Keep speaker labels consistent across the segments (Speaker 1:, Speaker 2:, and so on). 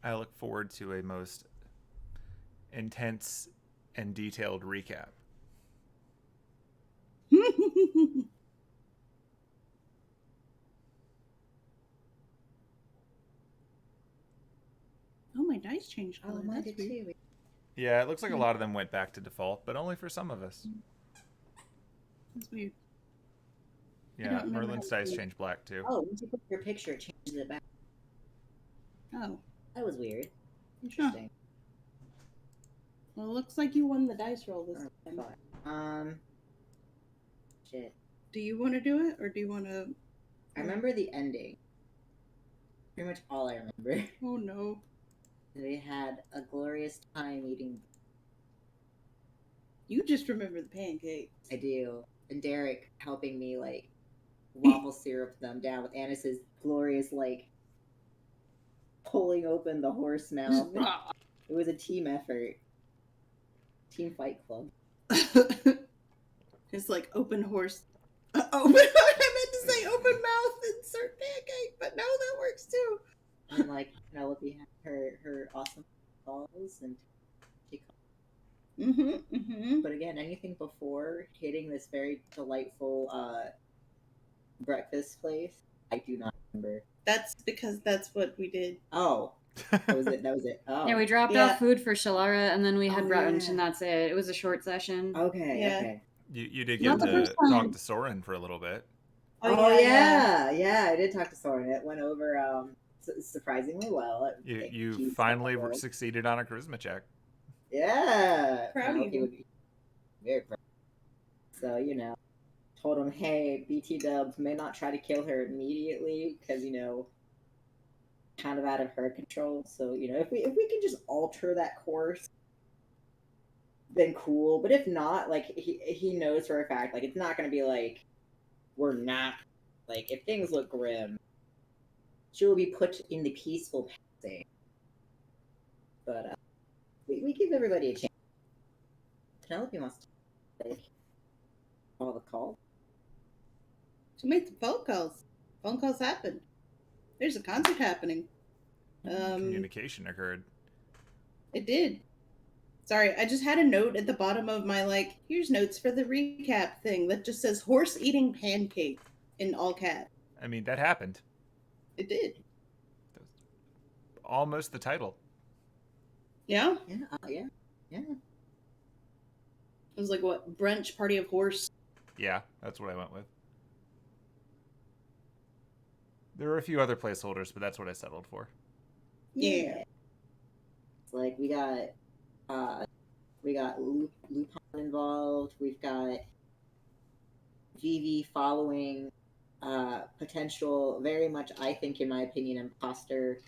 Speaker 1: I look forward to a most intense and detailed recap.
Speaker 2: Oh, my dice changed color.
Speaker 3: Oh, mine
Speaker 2: That's
Speaker 3: did
Speaker 2: weird.
Speaker 3: too.
Speaker 1: Yeah, it looks like a lot of them went back to default, but only for some of us.
Speaker 2: That's weird. I
Speaker 1: Yeah,
Speaker 2: don't remember
Speaker 1: Merlin's
Speaker 2: how to
Speaker 1: dice
Speaker 2: do it.
Speaker 1: changed black too.
Speaker 3: Oh, once you put your picture, it changes it back.
Speaker 2: Oh,
Speaker 3: That was weird. Interesting.
Speaker 2: well, it looks like you won the dice roll this time.
Speaker 3: Fine. Shit.
Speaker 2: Do you want to do it, or do you want to?
Speaker 3: I remember the ending. Pretty much all I remember.
Speaker 2: Oh no.
Speaker 3: They had a glorious time eating.
Speaker 2: You just remember the pancakes.
Speaker 3: I do. And Derek helping me, like, waffle syrup them down with Annis's glorious, like, pulling open the horse mouth. It was a team effort. Team Fight Club.
Speaker 2: It's like open horse. Open. I meant to say open mouth insert pancake, but no, that works too.
Speaker 3: And, like, Penelope had her awesome balls, and she. But again, anything before hitting this very delightful breakfast place, I do not remember.
Speaker 2: That's because that's what we did.
Speaker 3: Oh, that was it. That was it. Oh,
Speaker 4: Yeah, we dropped off food for Shalara, and then we had brunch, and that's it. It was a short session.
Speaker 3: Okay,
Speaker 2: Yeah.
Speaker 3: okay.
Speaker 1: You did get to talk to Soren for a little bit.
Speaker 3: Oh, yeah. I did talk to Soren. It went over surprisingly well.
Speaker 1: You finally succeeded on a charisma check.
Speaker 3: Yeah.
Speaker 2: Proud of you.
Speaker 3: Very proud. So, told him, hey, BT Dubs may not try to kill her immediately because, kind of out of her control. So, if we can just alter that course, then cool. But if not, like, he knows for a fact, like, it's not going to be like, we're not, like, if things look grim, she will be put in the peaceful passing. But we give everybody a chance. Penelope wants to take all the calls.
Speaker 2: To make the phone calls. Phone calls happen. There's a concert happening.
Speaker 1: Communication occurred.
Speaker 2: It did. Sorry, I just had a note at the bottom of my, here's notes for the recap thing that just says horse eating pancake in all caps.
Speaker 1: I mean, that happened.
Speaker 2: It did.
Speaker 1: Almost the title.
Speaker 2: Yeah?
Speaker 3: Yeah.
Speaker 2: It was like, what, brunch party of horse?
Speaker 1: Yeah, that's what I went with. There were a few other placeholders, but that's what I settled for.
Speaker 2: Yeah.
Speaker 3: It's like we got Lupin involved. We've got Vivi following potential, very much, I think, in my opinion, imposter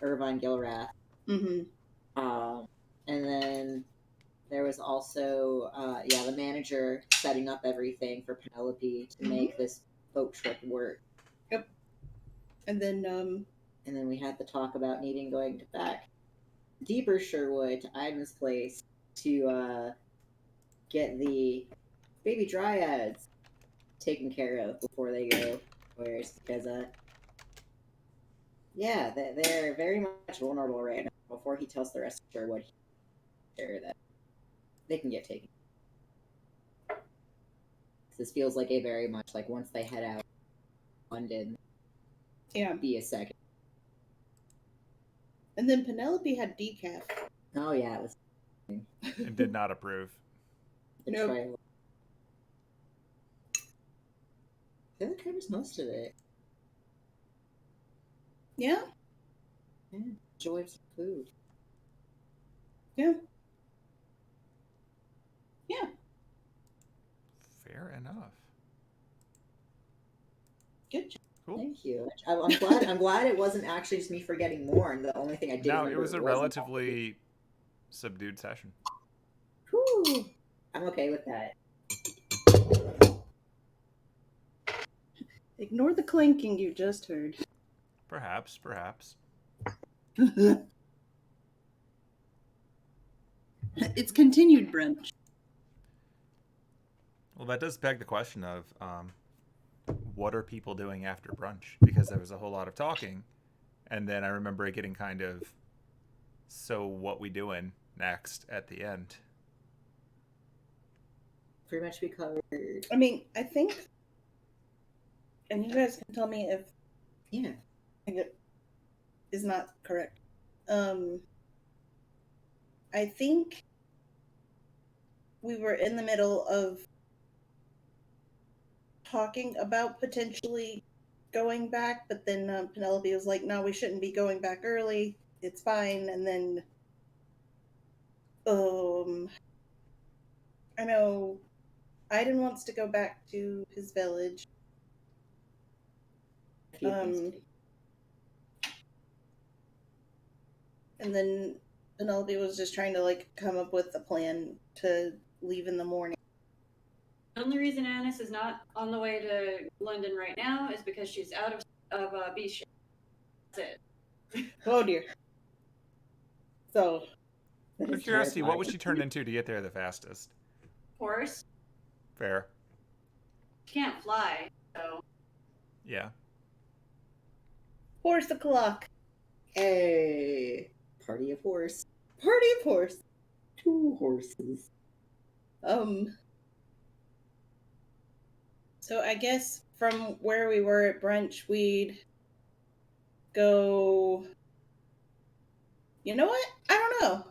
Speaker 3: Irvine Gilrath.
Speaker 2: Mm-hmm.
Speaker 3: And then there was also the manager setting up everything for Penelope to make this boat trip work.
Speaker 2: Yep. And then
Speaker 3: we had the talk about going back deeper Sherwood to Aidin's place to get the baby dryads taken care of before they go. Whereas, because they're very much vulnerable right now. Before he tells the rest of Sherwood, that they can get taken. This feels like a very much like once they head out, London.
Speaker 2: Yeah.
Speaker 3: Be a second.
Speaker 2: And then Penelope had decaf.
Speaker 3: Oh yeah, it was.
Speaker 1: And did not approve.
Speaker 3: Nope. I think that covers most of it.
Speaker 2: Yeah.
Speaker 3: Enjoy some food.
Speaker 2: Yeah.
Speaker 1: Fair enough.
Speaker 2: Good job.
Speaker 1: Cool.
Speaker 3: Thank you. I'm glad it wasn't actually just me forgetting more, and the only thing I did.
Speaker 1: No, it was a relatively subdued session.
Speaker 3: Whew. I'm okay with that.
Speaker 2: Ignore the clinking you just heard.
Speaker 1: Perhaps.
Speaker 2: It's continued brunch.
Speaker 1: Well, that does beg the question of what are people doing after brunch? Because there was a whole lot of talking, And then I remember it getting kind of, so what we doing next at the end?
Speaker 3: Pretty much we covered.
Speaker 2: I mean, I think, and you guys can tell me if
Speaker 3: Yeah.
Speaker 2: it is not correct. I think we were in the middle of talking about potentially going back, but then Penelope was like, no, we shouldn't be going back early. It's fine. And then, I know Aidin wants to go back to his village. And then Penelope was just trying to like come up with a plan to leave in the morning.
Speaker 4: The only reason Annis is not on the way to London right now is because she's out of beach. That's it.
Speaker 2: Oh dear. So,
Speaker 1: Out of curiosity, what would she turn into to get there the fastest?
Speaker 4: Horse.
Speaker 1: Fair.
Speaker 4: She can't fly, so.
Speaker 1: Yeah.
Speaker 2: horse o'clock.
Speaker 3: Hey, party of horse.
Speaker 2: Party of horse.
Speaker 3: 2 horses.
Speaker 2: So I guess from where we were at brunch, we'd go. You know what? I don't know.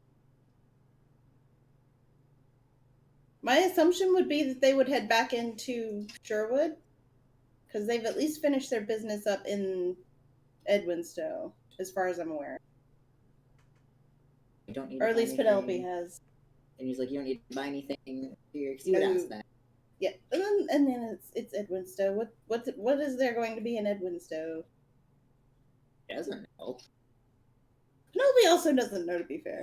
Speaker 2: My assumption would be that they would head back into Sherwood, because they've at least finished their business up in Edwinstowe, as far as I'm aware.
Speaker 3: You don't need
Speaker 2: Or
Speaker 3: to
Speaker 2: at
Speaker 3: buy
Speaker 2: least
Speaker 3: anything.
Speaker 2: Penelope has.
Speaker 3: And he's like, you don't need to buy anything here, because you would ask that.
Speaker 2: Yeah, and then it's Edwinstowe. What is there going to be in Edwinstowe?
Speaker 3: He doesn't know.
Speaker 2: Penelope also doesn't know, to be fair.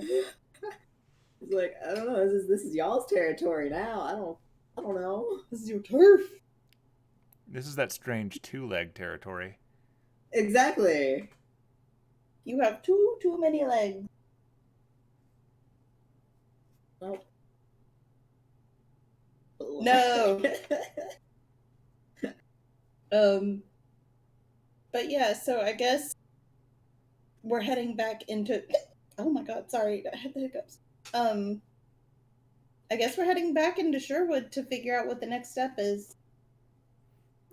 Speaker 3: He's like, I don't know. This is y'all's territory now. I don't know.
Speaker 2: This is your turf.
Speaker 1: This is that strange 2-leg territory.
Speaker 3: Exactly.
Speaker 2: You have too many legs.
Speaker 3: Nope.
Speaker 2: No. But yeah, so I guess we're heading back into. Oh my god, sorry, I had the hiccups. I guess we're heading back into Sherwood to figure out what the next step is.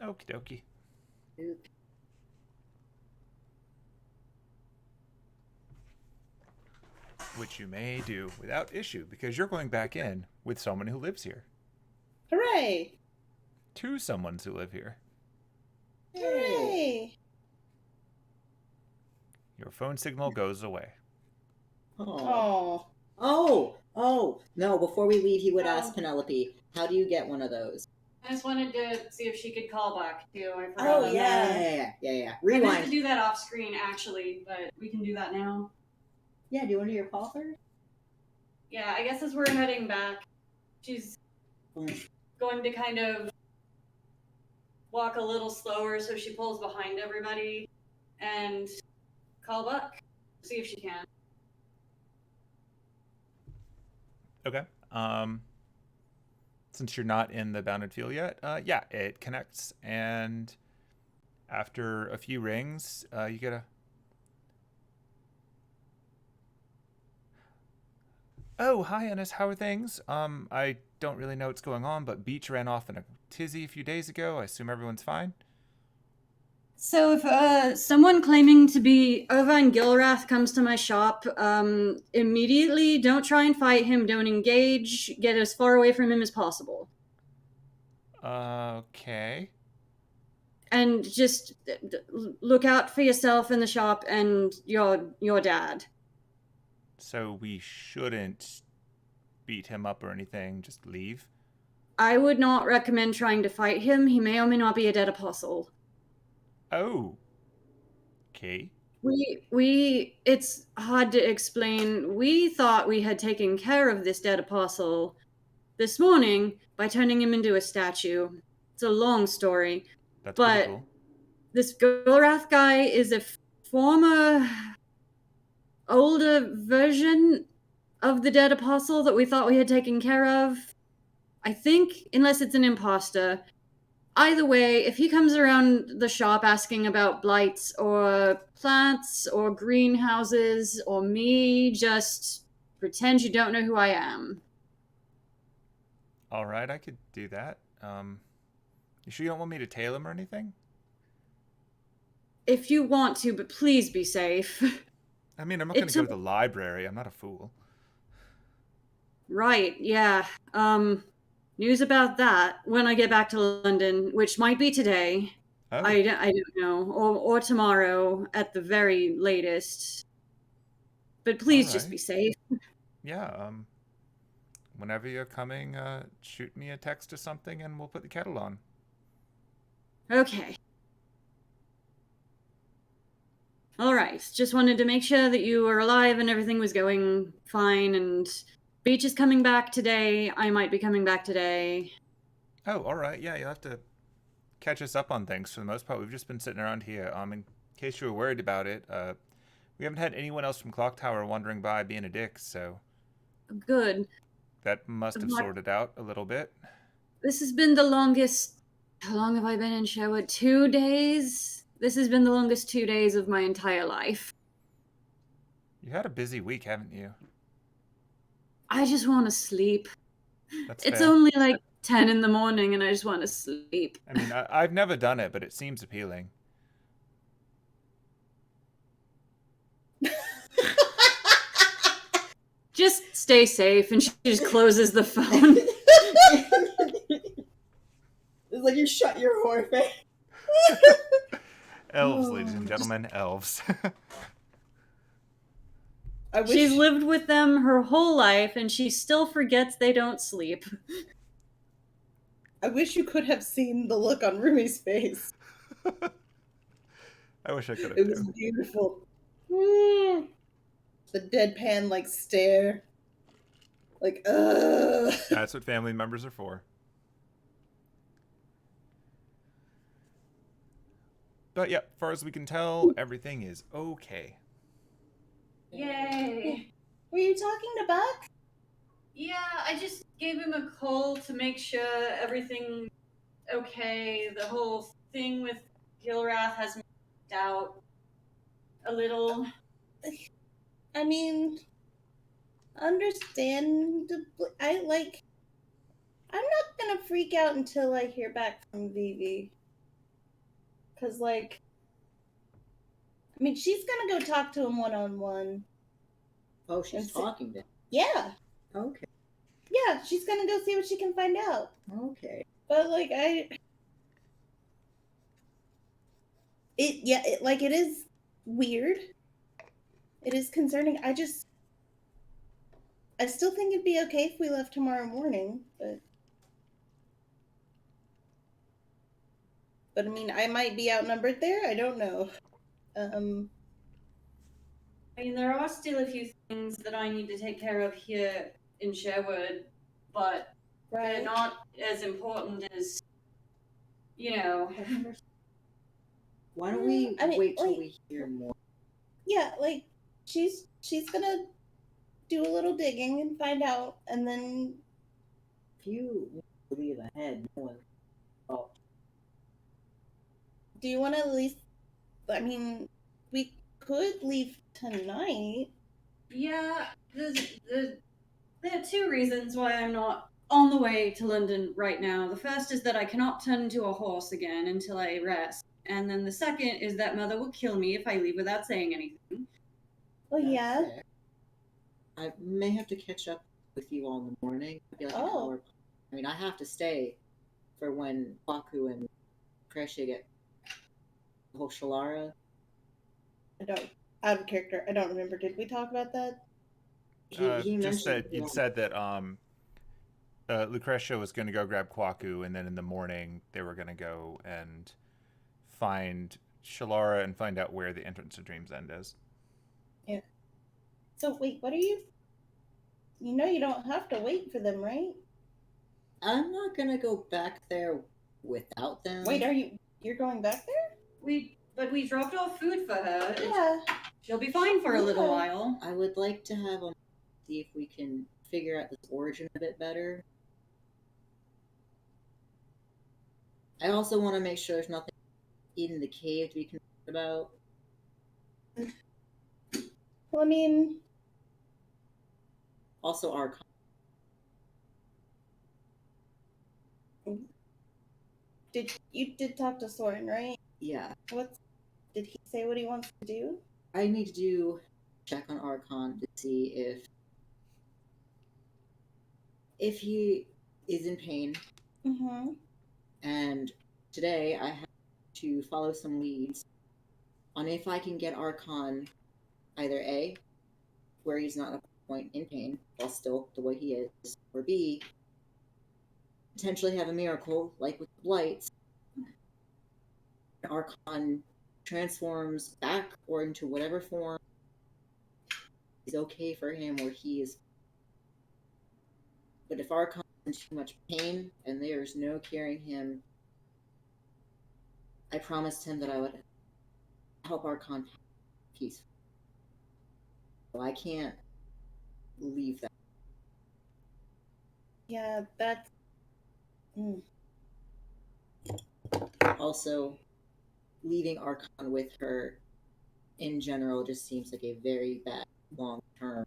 Speaker 1: Okie dokie. Which you may do without issue, because you're going back in with someone who lives here.
Speaker 2: Hooray!
Speaker 1: 2 someones who live here.
Speaker 2: Hooray!
Speaker 1: Your phone signal goes away.
Speaker 3: Oh.
Speaker 2: Oh.
Speaker 3: Oh. No, before we leave, he would ask Penelope, how do you get one of those?
Speaker 4: I just wanted to see if she could call back too. I forgot
Speaker 2: Oh,
Speaker 4: about
Speaker 2: yeah.
Speaker 4: that.
Speaker 3: Yeah.
Speaker 4: I meant to
Speaker 3: Rewind.
Speaker 4: do that off screen actually, but we can do that now.
Speaker 3: Yeah, do you want to do your call first?
Speaker 4: Yeah, I guess as we're heading back, she's going to kind of walk a little slower so she pulls behind everybody and call Buck. See if she can.
Speaker 1: Okay. Since you're not in the bounded field yet, yeah, it connects, and after a few rings, you get a... Oh, hi, Ennis. How are things? I don't really know what's going on, but Beach ran off in a tizzy a few days ago. I assume everyone's fine?
Speaker 4: So if someone claiming to be Irvine Gilrath comes to my shop, immediately don't try and fight him, don't engage, get as far away from him as possible.
Speaker 1: Okay.
Speaker 4: And just look out for yourself in the shop and your dad.
Speaker 1: So we shouldn't beat him up or anything, just leave?
Speaker 4: I would not recommend trying to fight him. He may or may not be a dead apostle.
Speaker 1: Oh. Okay.
Speaker 4: It's hard to explain. We thought we had taken care of this dead apostle this morning by turning him into a statue. It's a long story.
Speaker 1: That's
Speaker 4: but
Speaker 1: pretty cool.
Speaker 4: This Gilrath guy is a former, older version of the dead apostle that we thought we had taken care of. I think, unless it's an imposter. Either way, if he comes around the shop asking about blights or plants or greenhouses or me, just pretend you don't know who I am.
Speaker 1: All right, I could do that. You sure you don't want me to tail him or anything?
Speaker 4: If you want to, but please be safe.
Speaker 1: I mean, I'm not
Speaker 4: It
Speaker 1: going to go
Speaker 4: took...
Speaker 1: to the library. I'm not a fool.
Speaker 4: Right, yeah. News about that when I get back to London, which might be today.
Speaker 1: Oh,
Speaker 4: I don't know. Or tomorrow at the very latest. But
Speaker 1: all
Speaker 4: please just
Speaker 1: right.
Speaker 4: be safe.
Speaker 1: Yeah, whenever you're coming, shoot me a text or something and we'll put the kettle on.
Speaker 4: Okay. Alright, just wanted to make sure that you were alive and everything was going fine, and Beach is coming back today. I might be coming back today.
Speaker 1: Oh, all right. Yeah, you'll have to catch us up on things for the most part. We've just been sitting around here. In case you were worried about it, we haven't had anyone else from Clock Tower wandering by being a dick, so
Speaker 4: Good.
Speaker 1: that must have
Speaker 4: What?
Speaker 1: sorted out a little bit.
Speaker 4: This has been the longest... How long have I been in Sherwood? 2 days? This has been the longest 2 days of my entire life.
Speaker 1: You had a busy week, haven't you?
Speaker 4: I just want to sleep.
Speaker 1: That's
Speaker 4: It's
Speaker 1: fair.
Speaker 4: only like 10 in the morning and I just want to sleep.
Speaker 1: I mean, I've never done it, but it seems appealing.
Speaker 4: Just stay safe, and she just closes the phone.
Speaker 3: It's like you shut your whore face.
Speaker 1: Elves, ladies and gentlemen, elves.
Speaker 4: She's lived with them her whole life, and she still forgets they don't sleep.
Speaker 2: I wish you could have seen the look on Rumi's face.
Speaker 1: I wish I could have
Speaker 2: It was
Speaker 1: too.
Speaker 2: beautiful. The deadpan, like, stare. Like, ugh.
Speaker 1: That's what family members are for. But yeah, as far as we can tell, everything is okay.
Speaker 4: Yay!
Speaker 2: Were you talking to Buck?
Speaker 4: Yeah, I just gave him a call to make sure everything okay. The whole thing with Gilrath has me out a little.
Speaker 2: I mean, understandably, I'm not gonna freak out until I hear back from Vivi. Cause, like, I mean, she's gonna go talk to him one-on-one.
Speaker 3: Oh, she's talking to him.
Speaker 2: Yeah.
Speaker 3: Okay.
Speaker 2: Yeah, she's gonna go see what she can find out.
Speaker 3: Okay.
Speaker 2: But, like, it is weird. It is concerning. I still think it'd be okay if we left tomorrow morning, but I mean, I might be outnumbered there. I don't know.
Speaker 4: I mean, there are still a few things that I need to take care of here in Sherwood, but they're
Speaker 2: Right.
Speaker 4: not as important as, you know.
Speaker 3: Why don't we
Speaker 2: I mean,
Speaker 3: wait till
Speaker 2: like-
Speaker 3: we hear more?
Speaker 2: Yeah, like she's gonna do a little digging and find out, and then
Speaker 3: If you leave ahead, no one. Oh,
Speaker 2: do you want to at least? I mean, we could leave tonight.
Speaker 4: Yeah, there are two reasons why I'm not on the way to London right now. The first is that I cannot turn into a horse again until I rest. And then the second is that Mother will kill me if I leave without saying anything.
Speaker 2: Oh
Speaker 3: that's
Speaker 2: yeah.
Speaker 3: fair. I may have to catch up with you all in the morning. I'll be like an
Speaker 2: Oh.
Speaker 3: hour. I mean, I have to stay for when Baku and Kresha get the whole Shalara.
Speaker 2: Out of character. I don't remember. Did we talk about that?
Speaker 3: He
Speaker 1: Just
Speaker 3: mentioned
Speaker 1: that you'd said that Lucretia was going to go grab Kwaku, and then in the morning they were going to go and find Shalara and find out where the entrance to Dream's End is.
Speaker 2: Yeah. So wait, what are you? You know you don't have to wait for them, right?
Speaker 3: I'm not gonna go back there without them.
Speaker 2: Wait, you're going back there?
Speaker 4: We dropped off food for her.
Speaker 2: Yeah.
Speaker 4: She'll be fine for a little
Speaker 2: Yeah.
Speaker 4: while.
Speaker 3: I would like to have them see if we can figure out this origin a bit better. I also want to make sure there's nothing in the cave to be concerned about.
Speaker 2: Well, I mean,
Speaker 3: Also, our
Speaker 2: you did talk to Soren, right?
Speaker 3: yeah.
Speaker 2: Did he say what he wants to do?
Speaker 3: I need to do check on Archon to see if he is in pain.
Speaker 2: Mm-hmm.
Speaker 3: And today I have to follow some leads on if I can get Archon either A, where he's not at a point in pain while still the way he is, or B, potentially have a miracle like with the blights. Archon transforms back or into whatever form is okay for him where he is. But if Archon is in too much pain and there's no curing him, I promised him that I would help Archon peacefully. So I can't leave that.
Speaker 2: Yeah, that's.
Speaker 3: Also, leaving Archon with her in general just seems like a very bad long-term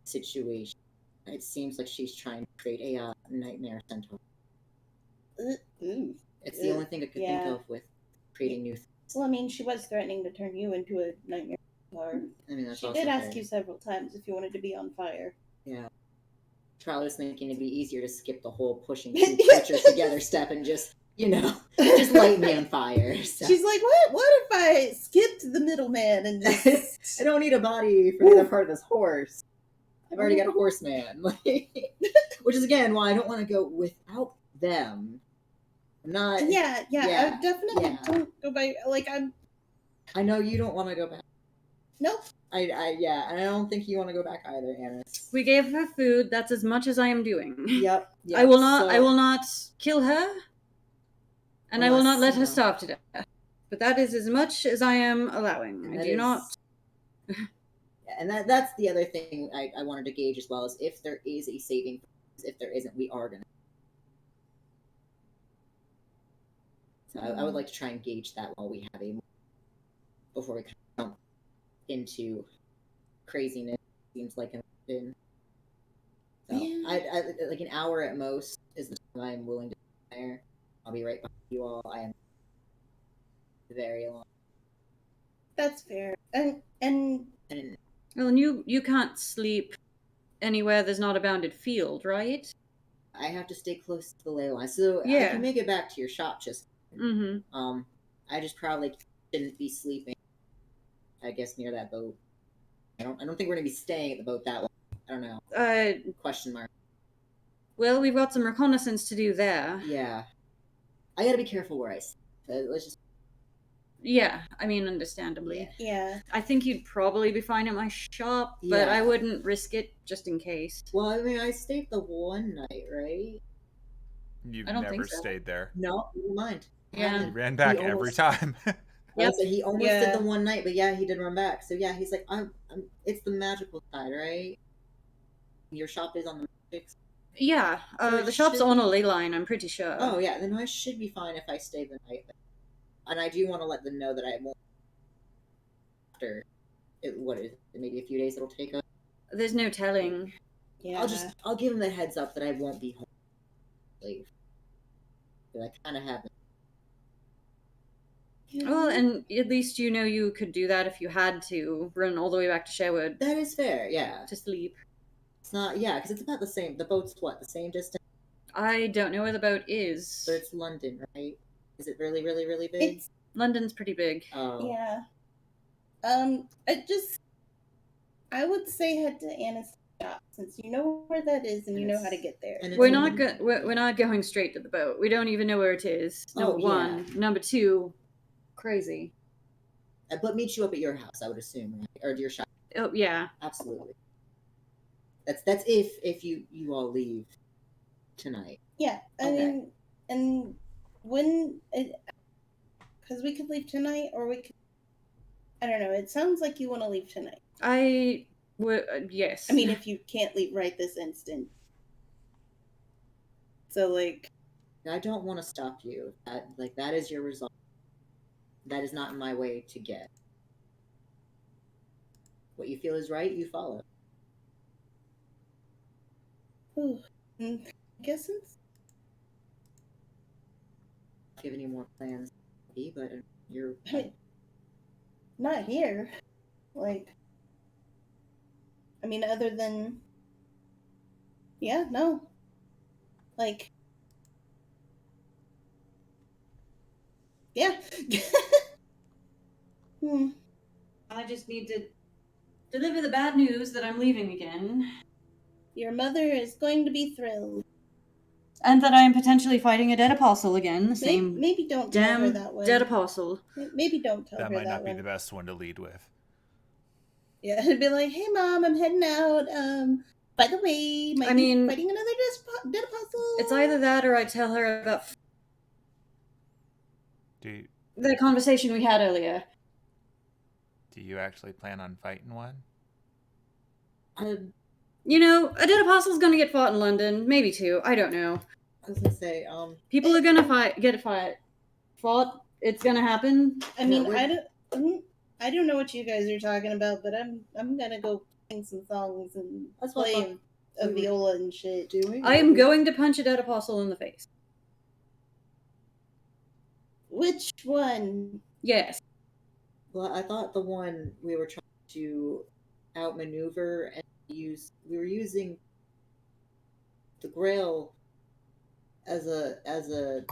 Speaker 3: situation. It seems like she's trying to create a nightmare centaur. It's the only thing I could think of with creating new things.
Speaker 2: Well, I mean, she was threatening to turn you into a nightmare centaur.
Speaker 3: I mean, that's
Speaker 2: She
Speaker 3: also
Speaker 2: did ask
Speaker 3: fair.
Speaker 2: you several times if you wanted to be on fire.
Speaker 3: Yeah. Charlie was thinking it'd be easier to skip the whole pushing two creatures together step and just, just light me on fire. So.
Speaker 2: She's like, what if I skipped the middleman and just...
Speaker 3: I don't need a body for the other part of this horse. I've already got a horseman. Which is, again, why I don't want to go without them. Not...
Speaker 2: Yeah, I definitely don't go by...
Speaker 3: I know you don't want to go back.
Speaker 2: Nope.
Speaker 3: And I don't think you want to go back either, Annis.
Speaker 4: We gave her food. That's as much as I am doing.
Speaker 3: Yep.
Speaker 4: I will not kill her, and I will not let her starve to death. But that is as much as I am allowing. I do not.
Speaker 3: And that's the other thing I wanted to gauge as well, is if there is a saving. If there isn't, we are gonna. So I would like to try and gauge that while we have before we jump into craziness. Seems like an been. So I like an hour at most is the time I'm willing to be there. I'll be right behind you all. I am very long.
Speaker 2: That's fair. And
Speaker 4: well, and you can't sleep anywhere there's not a bounded field, right?
Speaker 3: I have to stay close to the ley line, so I can make it back to your shop just.
Speaker 4: Mm-hmm.
Speaker 3: I just probably shouldn't be sleeping. I guess near that boat. I don't think we're gonna be staying at the boat that long. I don't know. Question mark.
Speaker 4: Well, we've got some reconnaissance to do there.
Speaker 3: Yeah. I gotta be careful where I sit. Let's just.
Speaker 4: Yeah, I mean, understandably.
Speaker 2: Yeah.
Speaker 4: I think you'd probably be fine at my shop, but I wouldn't risk it just in case.
Speaker 3: Well, I mean, I stayed the one night, right?
Speaker 1: You've
Speaker 4: I don't
Speaker 1: never
Speaker 4: think so.
Speaker 1: stayed there.
Speaker 3: No, never mind.
Speaker 4: Yeah.
Speaker 1: He ran back every time.
Speaker 3: Yep. So he almost did the one night, but he did run back. So he's like, I'm it's the magical side, right? Your shop is on the magic.
Speaker 4: Yeah, the shop's on a ley line, I'm pretty sure.
Speaker 3: Oh yeah, then I should be fine if I stay the night. And I do want to let them know that I won't. After what is it? Maybe a few days it'll take us.
Speaker 4: There's no telling.
Speaker 2: Yeah.
Speaker 3: I'll give them the heads up that I won't be home. Leave. But I kind of haven't.
Speaker 4: Well, and at least you could do that if you had to run all the way back to Sherwood.
Speaker 3: That is fair, yeah.
Speaker 4: To sleep.
Speaker 3: It's not, because it's about the same. The boat's the same distance?
Speaker 4: I don't know where the boat is.
Speaker 3: So it's London, right? Is it really, really, really big?
Speaker 4: London's pretty big.
Speaker 3: Oh.
Speaker 2: Yeah. I would say head to Anna's shop, since you know where that is and you know how to get there.
Speaker 4: We're not going straight to the boat. We don't even know where it is. Number one. Number two, crazy.
Speaker 3: But meet you up at your house, I would assume, right? Or your shop.
Speaker 4: Oh yeah,
Speaker 3: absolutely. That's if you all leave tonight.
Speaker 2: Yeah, I mean, and when because we could leave tonight, or we could. I don't know. It sounds like you want to leave tonight.
Speaker 4: I would. Yes.
Speaker 2: I mean, if you can't leave right this instant. So
Speaker 3: I don't want to stop you. That is your result. That is not my way to get. What you feel is right, you follow.
Speaker 2: Ooh. I guess it's
Speaker 3: Do you have any more plans, but you're.
Speaker 2: I mean, not here. Like, I mean, other than, yeah, no. Like, yeah.
Speaker 4: I just need to deliver the bad news that I'm leaving again.
Speaker 2: Your mother is going to be thrilled.
Speaker 4: And that I am potentially fighting a dead apostle again. The same
Speaker 2: Maybe don't tell her
Speaker 4: damn
Speaker 2: that one.
Speaker 4: dead apostle.
Speaker 2: Maybe don't tell
Speaker 1: That
Speaker 2: her
Speaker 1: might
Speaker 2: that
Speaker 1: not be
Speaker 2: one.
Speaker 1: the best one to lead with.
Speaker 2: Yeah, it'd be like, hey mom, I'm heading out. By the way, might be fighting another dead apostle.
Speaker 4: It's either that or I tell her about
Speaker 1: Do
Speaker 4: the conversation we had earlier.
Speaker 1: you actually plan on fighting one?
Speaker 4: You know, a dead apostle's gonna get fought in London. Maybe two. I don't know.
Speaker 3: I was gonna say,
Speaker 4: people are gonna fought. It's gonna happen.
Speaker 2: I mean, I don't know what you guys are talking about, but I'm gonna go sing some songs and play a viola and shit.
Speaker 4: I am going to punch a dead apostle in the face.
Speaker 2: Which one?
Speaker 4: Yes.
Speaker 3: Well, I thought the one we were trying to outmaneuver and we were using the Grail as a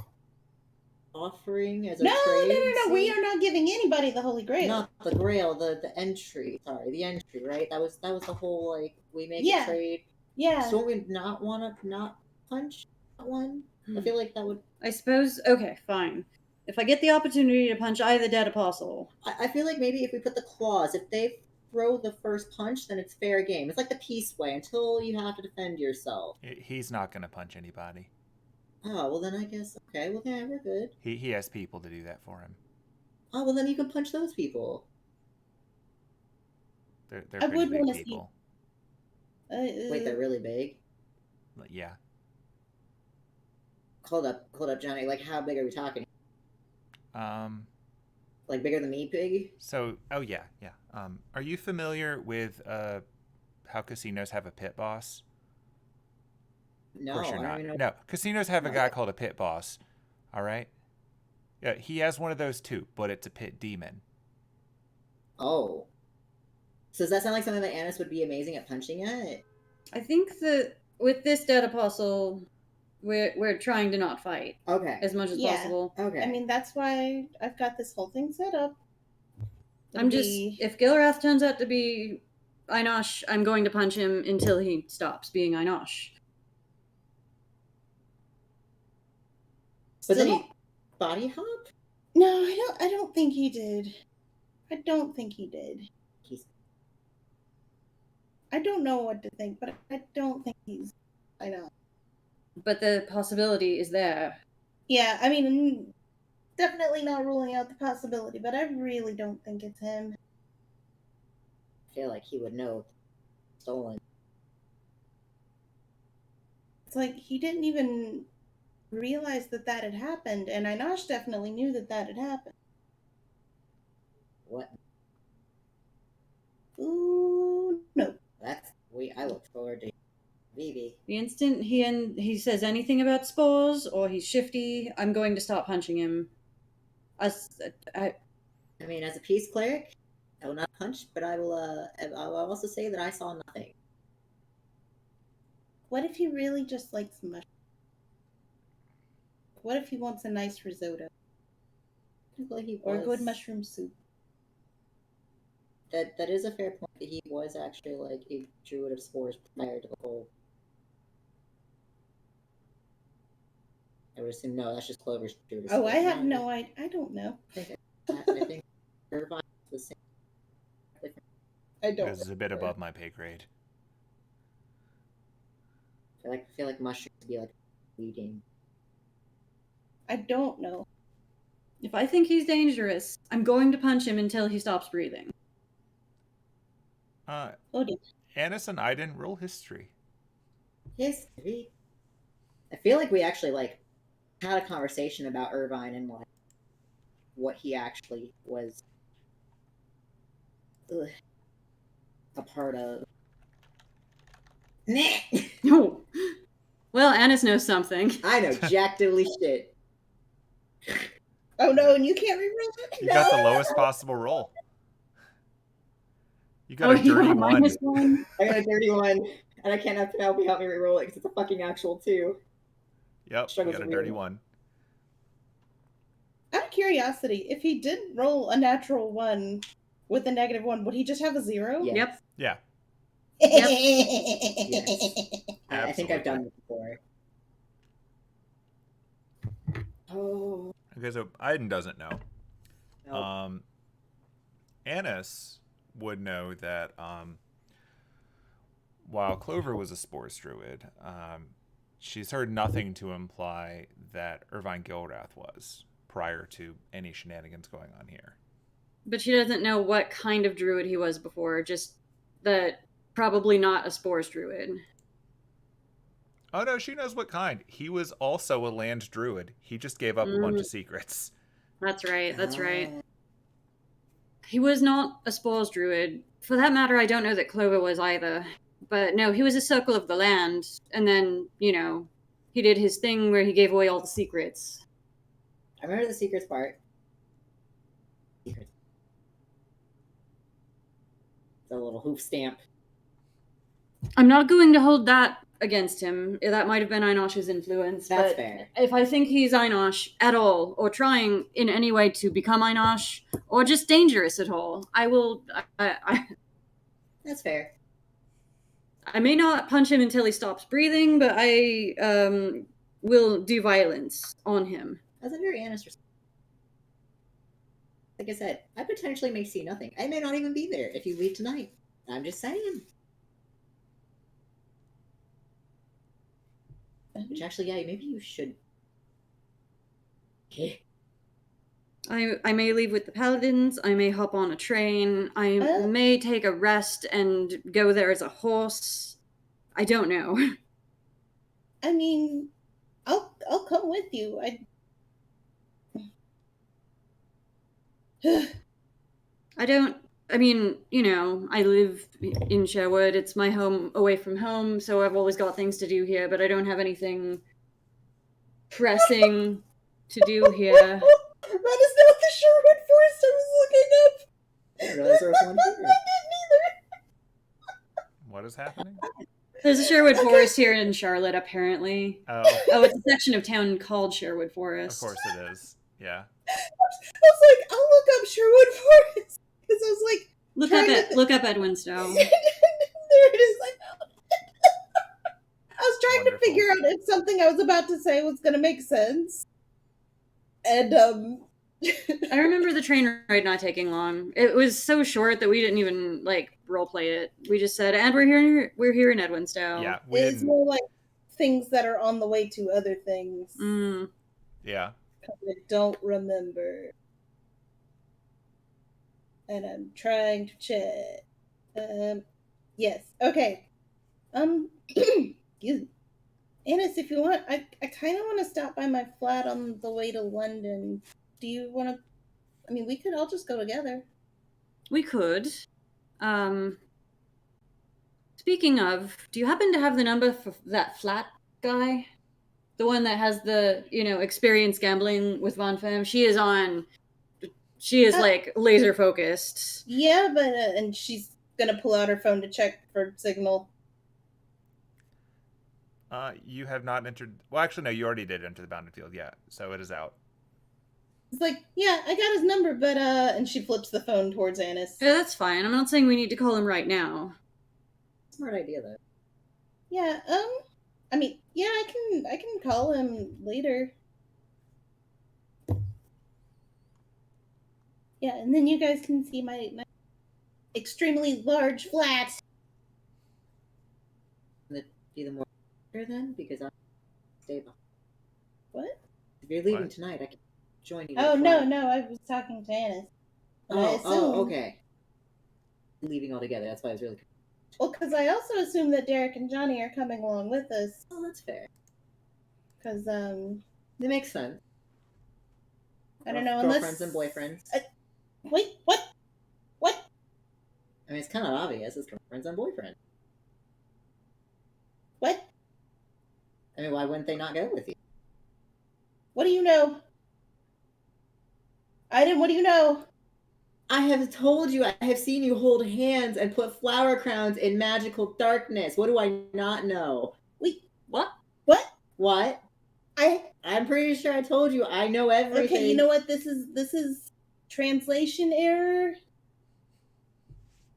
Speaker 3: offering, as a trade.
Speaker 2: No, we are not giving anybody the Holy Grail.
Speaker 3: Not the Grail, the entry. Sorry, the entry, right? That was the whole, like, we make a trade.
Speaker 2: Yeah.
Speaker 3: So don't we not want to not punch that one? I feel like that would...
Speaker 4: I suppose, okay, fine. If I get the opportunity to punch either dead apostle.
Speaker 3: I feel like maybe if we put the clause, if they throw the first punch, then it's fair game. It's like the peace way, until you have to defend yourself.
Speaker 1: He's not going to punch anybody.
Speaker 3: Oh, well then I guess, okay, well yeah, we're good.
Speaker 1: He has people to do that for him.
Speaker 3: Oh, well then you can punch those people.
Speaker 1: They're pretty big people.
Speaker 3: Wait, they're really big?
Speaker 1: Yeah.
Speaker 3: Hold up, Johnny. Like, how big are we talking? Like bigger than me, pig?
Speaker 1: So, oh yeah. Are you familiar with how casinos have a pit boss?
Speaker 3: No,
Speaker 1: of course you're
Speaker 3: I
Speaker 1: not.
Speaker 3: don't even know.
Speaker 1: No, casinos have a guy called a pit boss. All right. Yeah, he has one of those too, but it's a pit demon.
Speaker 3: Oh. So does that sound like something that Annis would be amazing at punching at?
Speaker 4: I think that with this dead apostle, we're trying to not fight.
Speaker 3: Okay.
Speaker 4: As much as possible.
Speaker 3: Okay.
Speaker 2: I mean, that's why I've got this whole thing set up.
Speaker 4: If Gilrath turns out to be Einosh, I'm going to punch him until he stops being Einosh.
Speaker 3: But then he body hop?
Speaker 2: No, I don't think he did. I don't think he did. I don't know what to think, but I don't think he's... I know.
Speaker 4: But the possibility is there.
Speaker 2: Yeah, I mean, definitely not ruling out the possibility, but I really don't think it's him.
Speaker 3: I feel like he would know. Stolen.
Speaker 2: It's like he didn't even realize that had happened, and Einosh definitely knew that had happened.
Speaker 3: What?
Speaker 2: Ooh, no.
Speaker 3: I look forward to Vivi.
Speaker 4: The instant he says anything about spores or he's shifty, I'm going to start punching him.
Speaker 3: I mean, as a peace cleric, I will not punch, but I will also say that I saw nothing.
Speaker 2: What if he really just likes mushrooms? What if he wants a nice risotto? Or good mushroom soup?
Speaker 3: That is a fair point. That he was actually like a druid of spores prior to the whole. I would assume no. That's just Clover's druid of spores.
Speaker 2: Oh, I have no idea. I don't know.
Speaker 3: I think Irvine is the same.
Speaker 2: I don't.
Speaker 1: This is a bit above my pay grade.
Speaker 3: I feel like mushrooms would be like weeding.
Speaker 2: I don't know.
Speaker 4: If I think he's dangerous, I'm going to punch him until he stops breathing.
Speaker 1: Annis and Aidin, roll history.
Speaker 3: History. I feel like we actually had a conversation about Irvine and like what he actually was a part of.
Speaker 5: Oh. Well, Annis knows something.
Speaker 3: I know jack diddly shit.
Speaker 2: Oh no, and you can't reroll it?
Speaker 1: You got the lowest possible roll. You got
Speaker 5: Oh,
Speaker 1: a
Speaker 5: you
Speaker 1: dirty
Speaker 5: have
Speaker 1: one.
Speaker 5: -1.
Speaker 3: I got a dirty one, and I can't have Penelope help me reroll it because it's a fucking actual 2.
Speaker 1: Yep, you
Speaker 3: Struggles
Speaker 1: got a
Speaker 3: with
Speaker 1: dirty
Speaker 3: reroll.
Speaker 1: one.
Speaker 2: Out of curiosity, if he did roll a natural 1 with a -1, would he just have a 0?
Speaker 3: Yes.
Speaker 5: Yep.
Speaker 1: Yeah.
Speaker 3: Yes. I think I've done this before. Oh.
Speaker 1: Okay, so Aidin doesn't know.
Speaker 3: No.
Speaker 1: Annis would know that while Clover was a Spores Druid, she's heard nothing to imply that Irvine Gilrath was prior to any shenanigans going on here.
Speaker 5: But she doesn't know what kind of druid he was before, just that probably not a spores druid.
Speaker 1: Oh no, she knows what kind. He was also a land druid. He just gave up a bunch of secrets.
Speaker 5: That's right, that's right. He was not a spores druid. For that matter, I don't know that Clover was either. But no, he was a circle of the land, and then, you know, he did his thing where he gave away all the secrets.
Speaker 3: I remember the secrets part. Secrets. The little hoof stamp.
Speaker 5: I'm not going to hold that against him. That might have been Einosh's influence.
Speaker 3: That's
Speaker 5: but
Speaker 3: fair.
Speaker 5: If I think he's Einosh at all, or trying in any way to become Einosh, or just dangerous at all, I will...
Speaker 3: That's fair.
Speaker 5: I may not punch him until he stops breathing, but I will do violence on him.
Speaker 3: That's a very honest response. Like I said, I potentially may see nothing. I may not even be there if you leave tonight. I'm just saying. Which actually, yeah, maybe you should. Okay.
Speaker 5: I may leave with the paladins, I may hop on a train, I may take a rest and go there as a horse. I don't know.
Speaker 2: I mean, I'll come with you.
Speaker 5: I mean, you know, I live in Sherwood. It's my home away from home, so I've always got things to do here, but I don't have anything pressing to do here.
Speaker 2: That is not the Sherwood Forest I was looking up.
Speaker 3: I didn't realize there was one
Speaker 2: I
Speaker 3: here.
Speaker 2: didn't either.
Speaker 1: What is happening?
Speaker 5: There's a Sherwood Forest here in Charlotte, apparently.
Speaker 1: Oh,
Speaker 5: it's a section of town called Sherwood Forest.
Speaker 1: of course it is. Yeah.
Speaker 2: I was like, I'll look up Sherwood Forest. Because I was like,
Speaker 5: Look up Edwinstowe.
Speaker 2: there it is. I was trying
Speaker 1: Wonderful.
Speaker 2: to figure out if something I was about to say was going to make sense. And,
Speaker 5: I remember the train ride not taking long. It was so short that we didn't even, like, roleplay it. We just said, and we're here in Edwinstowe.
Speaker 1: Yeah, we
Speaker 2: it's
Speaker 1: didn't.
Speaker 2: more like things that are on the way to other things.
Speaker 1: Yeah.
Speaker 2: I don't remember. And I'm trying to check. Yes. Okay. Excuse me. Annis, if you want, I kind of want to stop by my flat on the way to London. Do you want to? I mean, we could all just go together.
Speaker 5: We could. Speaking of, do you happen to have the number for that flat guy? The one that has the, you know, experience gambling with Von Femme? She is like laser focused.
Speaker 2: Yeah, but and she's gonna pull out her phone to check for signal.
Speaker 1: You have not entered. Well, actually, no. You already did enter the bounded field. Yeah, so it is out.
Speaker 2: It's like, yeah, I got his number, but and she flips the phone towards Annis.
Speaker 5: Yeah, that's fine. I'm not saying we need to call him right now.
Speaker 3: Smart idea, though.
Speaker 2: Yeah. I mean, yeah, I can call him later. Yeah, and then you guys can see my extremely large flat.
Speaker 3: Be the more then, because I'll stay behind.
Speaker 2: What?
Speaker 3: If you're leaving
Speaker 1: What?
Speaker 3: tonight, I can join you.
Speaker 2: Oh, no, I was talking to Annis. And I assume,
Speaker 3: Okay. Leaving altogether, that's why I was really confused.
Speaker 2: Well, because I also assume that Derek and Johnny are coming along with us.
Speaker 3: Oh, that's fair.
Speaker 2: Because,
Speaker 3: It makes sense.
Speaker 2: I don't know, unless...
Speaker 3: Girlfriends and boyfriends.
Speaker 2: Wait, what? What?
Speaker 3: I mean, it's kind of obvious. It's girlfriends and boyfriends.
Speaker 2: What?
Speaker 3: I mean, why wouldn't they not go with you?
Speaker 2: What do you know? Aidin, what do you know?
Speaker 3: I have told you, I have seen you hold hands and put flower crowns in magical darkness. What do I not know?
Speaker 2: Wait,
Speaker 5: What?
Speaker 2: what?
Speaker 3: What? I'm pretty sure I told you I know everything.
Speaker 2: Okay, you know what? This is translation error.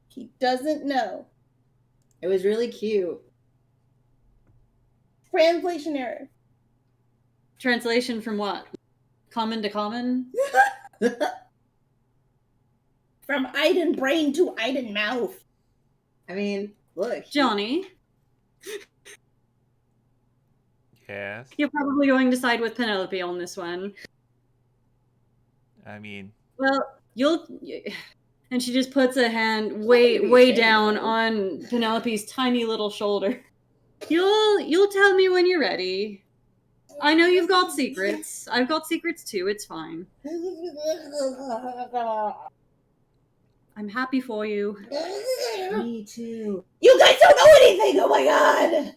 Speaker 2: He doesn't know.
Speaker 3: It was really cute.
Speaker 2: Translation error.
Speaker 5: Translation from what? Common to common?
Speaker 2: From Aidin brain to Aidin mouth.
Speaker 3: I mean, look.
Speaker 5: Johnny,
Speaker 1: Yes.
Speaker 5: you're probably going to side with Penelope on this one.
Speaker 1: I mean,
Speaker 5: Well, you'll... And she just puts a hand
Speaker 3: What are
Speaker 5: way
Speaker 3: you
Speaker 5: way
Speaker 3: saying,
Speaker 5: down
Speaker 3: though?
Speaker 5: on Penelope's tiny little shoulder. You'll tell me when you're ready. I know you've got secrets. I've got secrets too. It's fine. I'm happy for you.
Speaker 3: Me too.
Speaker 2: You guys don't know anything! Oh my god!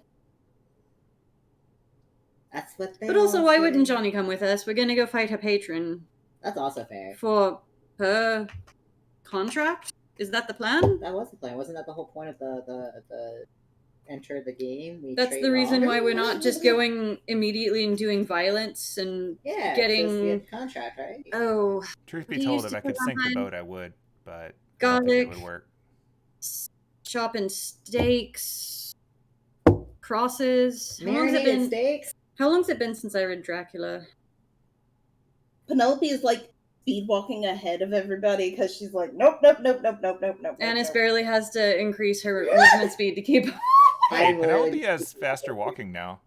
Speaker 3: That's what they
Speaker 5: But also,
Speaker 3: all
Speaker 5: why
Speaker 3: say.
Speaker 5: wouldn't Johnny come with us? We're gonna go fight her patron
Speaker 3: That's also fair.
Speaker 5: for her contract. Is that the plan?
Speaker 3: That was the plan. Wasn't that the whole point of the enter the game? We
Speaker 5: That's
Speaker 3: trade
Speaker 5: the reason
Speaker 3: off?
Speaker 5: why we're not just going immediately and doing violence and
Speaker 3: Yeah,
Speaker 5: getting-
Speaker 3: it's just the contract, right?
Speaker 5: oh,
Speaker 1: truth
Speaker 5: What
Speaker 1: be
Speaker 5: do you
Speaker 1: told,
Speaker 5: used
Speaker 1: if
Speaker 5: to
Speaker 1: I could
Speaker 5: put
Speaker 1: sink the
Speaker 5: behind-
Speaker 1: boat, I would, but I don't think it
Speaker 5: garlic,
Speaker 1: would work.
Speaker 5: chopping steaks, crosses.
Speaker 3: Marinated steaks.
Speaker 5: How long's it been since I read Dracula?
Speaker 2: Penelope is like speed walking ahead of everybody because she's like, nope, nope, nope, nope, nope, nope, nope.
Speaker 5: Annis
Speaker 2: nope.
Speaker 5: barely has to increase her movement speed to keep up.
Speaker 1: Hey,
Speaker 3: I'm
Speaker 1: Penelope
Speaker 3: really-
Speaker 1: has faster walking now.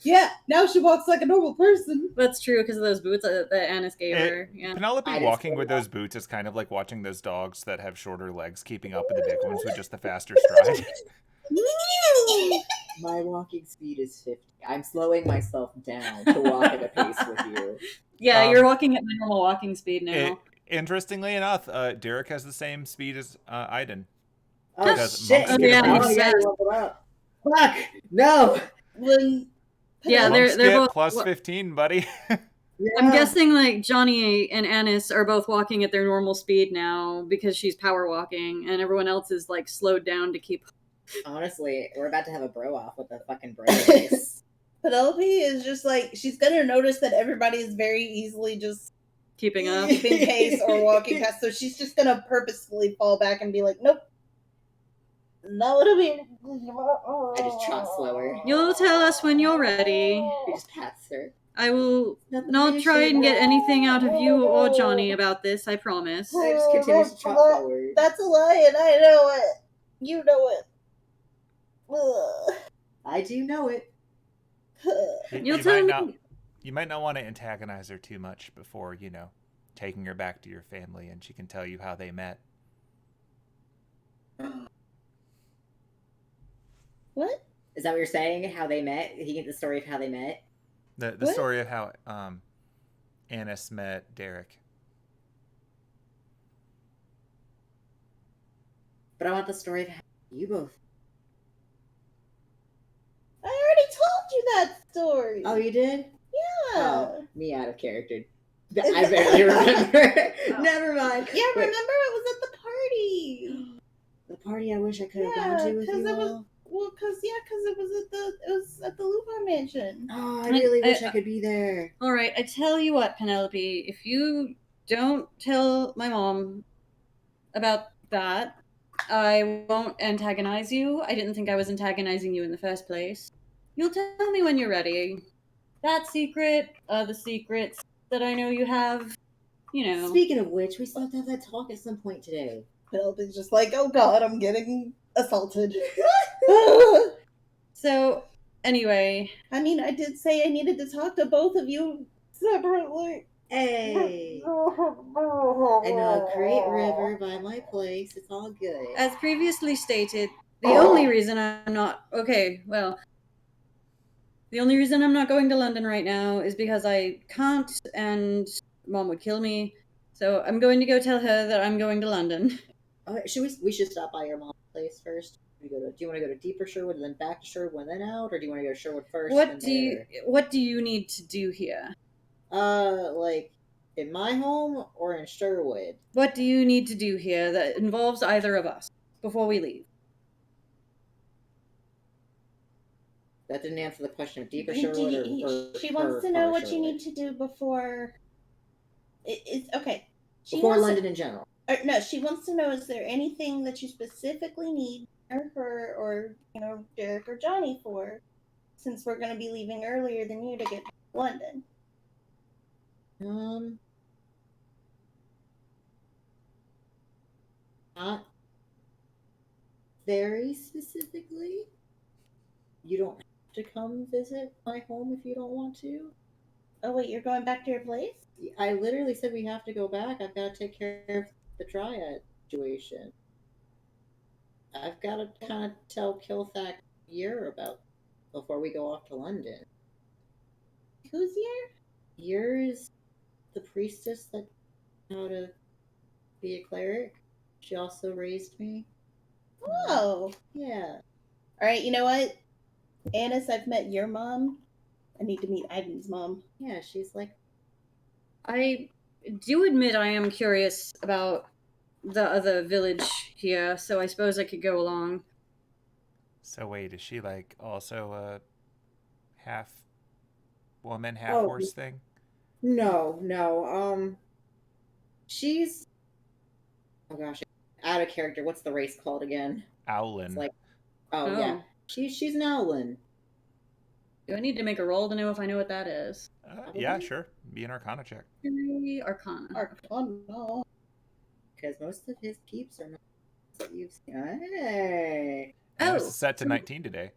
Speaker 2: Yeah, now she walks like a normal person.
Speaker 5: That's true because of those boots that Annis gave her. Yeah.
Speaker 1: Penelope
Speaker 3: I just
Speaker 1: walking
Speaker 3: feel
Speaker 1: with
Speaker 3: that.
Speaker 1: those boots is kind of like watching those dogs that have shorter legs keeping up with the big ones with just the faster stride.
Speaker 3: My walking speed is 50. I'm slowing myself down to walk at a pace with you.
Speaker 5: Yeah,
Speaker 1: Um,
Speaker 5: you're walking at my normal walking speed now.
Speaker 1: Interestingly enough, Derek has the same speed as Aidin.
Speaker 3: Oh
Speaker 1: Because
Speaker 3: shit!
Speaker 1: monks
Speaker 5: get a
Speaker 3: Oh
Speaker 5: boost.
Speaker 3: yeah, you leveled up. Fuck! No!
Speaker 2: When
Speaker 5: Yeah,
Speaker 1: Monks
Speaker 5: they're
Speaker 1: get
Speaker 5: both
Speaker 1: plus
Speaker 5: wa-
Speaker 1: 15, buddy.
Speaker 5: I'm
Speaker 3: Yeah.
Speaker 5: guessing like Johnny and Annis are both walking at their normal speed now because she's power walking, and everyone else is like slowed down to keep.
Speaker 3: Honestly, we're about to have a bro off with the fucking bro race.
Speaker 2: Penelope is just like, she's gonna notice that everybody is very easily just
Speaker 5: Keeping up.
Speaker 2: keeping pace or walking past, so she's just gonna purposefully fall back and be like, nope. Not what I mean.
Speaker 3: I just trot slower.
Speaker 5: You'll tell us when you're ready.
Speaker 3: You just pats her.
Speaker 5: I will
Speaker 3: Nothing
Speaker 5: not
Speaker 3: to
Speaker 5: try and get
Speaker 3: appreciate.
Speaker 5: anything out of you or Johnny about this, I promise.
Speaker 3: I just continue to trot forward.
Speaker 2: That's a lie, and I know it. You know it. Ugh.
Speaker 3: I do know it.
Speaker 5: You'll tell me.
Speaker 1: You might not want to antagonize her too much before, taking her back to your family and she can tell you how they met.
Speaker 2: What?
Speaker 3: Is that what you're saying? How they met? He get the story of how they met?
Speaker 1: The
Speaker 2: What?
Speaker 1: story of how Annis met Derek.
Speaker 3: But I want the story of how you both.
Speaker 2: I already told you that story.
Speaker 3: Oh, you did?
Speaker 2: Yeah.
Speaker 3: Oh, me out of character. I barely remember. Never mind.
Speaker 2: Yeah,
Speaker 3: Wait,
Speaker 2: remember it was at the party.
Speaker 3: the party I wish I could have
Speaker 2: Yeah,
Speaker 3: gone to with
Speaker 2: 'cause
Speaker 3: you
Speaker 2: it was-
Speaker 3: all?
Speaker 2: Well, cause it was at the Luvia mansion.
Speaker 3: Oh, I really wish
Speaker 5: I-
Speaker 3: I could be there.
Speaker 5: All right, I tell you what, Penelope, if you don't tell my mom about that, I won't antagonize you. I didn't think I was antagonizing you in the first place. You'll tell me when you're ready. That secret, the secrets that I know you have,
Speaker 3: Speaking of which, we still have to have that talk at some point today.
Speaker 2: Penelope's just like, oh god, I'm getting assaulted.
Speaker 5: So, anyway,
Speaker 2: I mean, I did say I needed to talk to both of you separately.
Speaker 3: Hey! I know a great river by my place. It's all good.
Speaker 5: as previously stated, the only reason I'm not... Okay, well... The only reason I'm not going to London right now is because I can't, and Mom would kill me. So I'm going to go tell her that I'm going to London.
Speaker 3: We should stop by your mom's place first. Do you want to go to deeper Sherwood and then back to Sherwood and then out, or do you want to go to Sherwood first?
Speaker 5: What do you need to do here?
Speaker 3: Like in my home or in Sherwood?
Speaker 5: What do you need to do here that involves either of us before we leave?
Speaker 3: That didn't answer the question of deeper Sherwood or
Speaker 2: she wants to know what you need to do before. It's okay.
Speaker 3: Before London in general.
Speaker 2: No, she wants to know: is there anything that you specifically need her, or Derek or Johnny for? Since we're going to be leaving earlier than you to get to London.
Speaker 3: Not very specifically. You don't have to come visit my home if you don't want to.
Speaker 2: Oh wait, you're going back to your place?
Speaker 3: I literally said we have to go back. I've got to take care of the Dryad situation. I've got to kind of tell Kilthak Yer about before we go off to London.
Speaker 2: Who's Yer?
Speaker 3: Yer is the priestess that knew how to be a cleric. She also raised me.
Speaker 2: Oh.
Speaker 3: Yeah.
Speaker 2: Alright, you know what? Annis, I've met your mom. I need to meet Aidin's mom.
Speaker 3: Yeah, she's like...
Speaker 5: I do admit I am curious about the other village here, so I suppose I could go along.
Speaker 1: So wait, is she like also a half woman, half horse thing?
Speaker 3: No. She's... Oh gosh, out of character. What's the race called again?
Speaker 1: Owlin.
Speaker 3: It's like... Oh, yeah. She's an Owlin.
Speaker 5: Do I need to make a roll to know if I know what that is?
Speaker 1: Yeah, sure. Be an Arcana check.
Speaker 5: Arcana.
Speaker 2: Arcana.
Speaker 3: Because most of his peeps are not that you've seen. Hey.
Speaker 1: Oh, it's set to 19 today.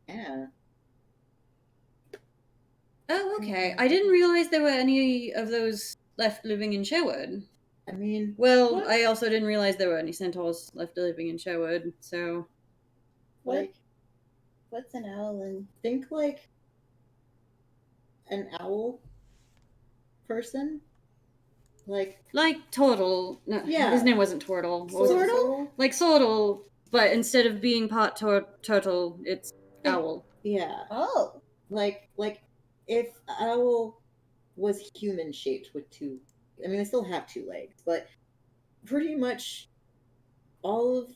Speaker 3: Yeah.
Speaker 5: Oh, okay. I didn't realize there were any of those left living in Sherwood.
Speaker 3: I mean...
Speaker 5: Well,
Speaker 2: what?
Speaker 5: I also didn't realize there were any centaurs left living in Sherwood, so...
Speaker 2: What's an owl?
Speaker 3: Think like an owl person. Like
Speaker 5: Turtle. No,
Speaker 3: yeah.
Speaker 5: His name wasn't Turtle.
Speaker 2: Sortle?
Speaker 5: Like Sortle, but instead of being part turtle, it's owl.
Speaker 3: Yeah.
Speaker 2: Oh.
Speaker 3: Like if owl was human shaped with two... I mean, they still have two legs, but pretty much all of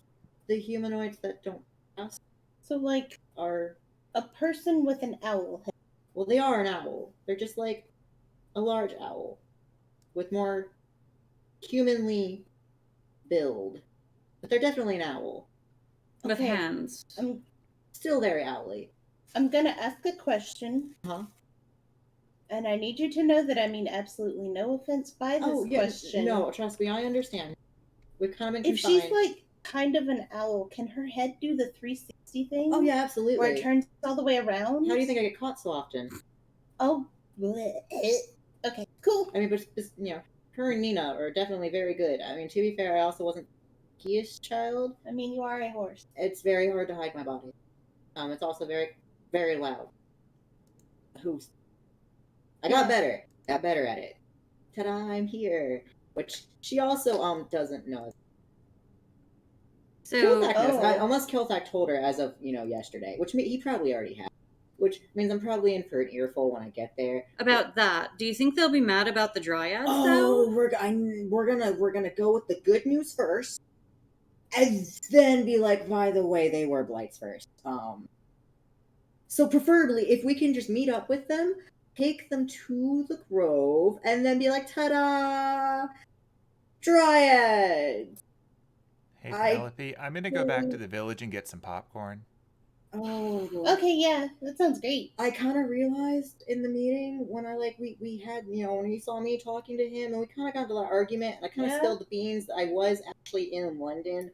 Speaker 3: the humanoids that don't pass...
Speaker 2: So, like,
Speaker 3: are
Speaker 2: a person with an owl head.
Speaker 3: Well, they are an owl. They're just like a large owl with more humanly build. But they're definitely an owl.
Speaker 5: With hands.
Speaker 2: I'm
Speaker 3: still very owly.
Speaker 2: I'm gonna ask a question.
Speaker 3: Huh?
Speaker 2: And I need you to know that I mean absolutely no offense by this question.
Speaker 3: No, trust me, I understand. We've kind of been
Speaker 2: If she's like kind of an owl, can her head do the 360 thing?
Speaker 3: Oh yeah, absolutely.
Speaker 2: Where it turns all the way around?
Speaker 3: How do you think I get caught so often?
Speaker 2: Oh, bleh. Okay, cool.
Speaker 3: I mean, but her and Nina are definitely very good. I mean, to be fair, I also wasn't the keyest child.
Speaker 2: I mean, you are a horse.
Speaker 3: It's very hard to hide my body. It's also very, very loud. I got better. Got better at it. Ta-da, I'm here. Which she also doesn't know.
Speaker 5: So
Speaker 3: unless Kilthak told her as of yesterday, which he probably already had. Which means I'm probably in for an earful when I get there.
Speaker 5: About that, do you think they'll be mad about the Dryads?
Speaker 3: Oh, we're gonna go with the good news first, and then be like, by the way, they were blights first. So preferably, if we can just meet up with them, take them to the grove, and then be like, ta-da, Dryads.
Speaker 1: Hey Penelope, I'm gonna go back to the village and get some popcorn.
Speaker 3: Oh.
Speaker 2: Okay, yeah, that sounds great.
Speaker 3: I kind of realized in the meeting when we had, when he saw me talking to him, and we kind of got into that argument, and I kind of spilled the beans that I was actually in London.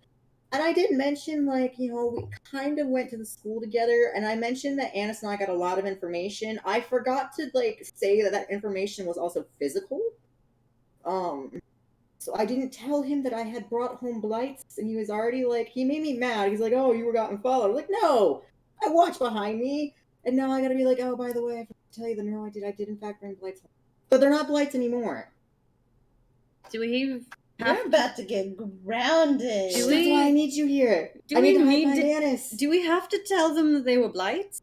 Speaker 3: And I did mention, we kind of went to the school together, and I mentioned that Annis and I got a lot of information. I forgot to, say that information was also physical. So I didn't tell him that I had brought home blights, and he was already he made me mad. He's like, oh, you were gotten followed. I'm like, no! I watched behind me. And now I gotta be like, oh, by the way, I forgot to tell you that no, I did in fact bring blights. But they're not blights anymore.
Speaker 5: Do we
Speaker 2: You're about to get grounded.
Speaker 5: Do
Speaker 3: That's
Speaker 5: we-
Speaker 3: why I need you here.
Speaker 5: do
Speaker 3: I
Speaker 5: we
Speaker 3: need to hide
Speaker 5: need
Speaker 3: my
Speaker 5: to-
Speaker 3: bananas.
Speaker 5: Do we have to tell them that they were blights?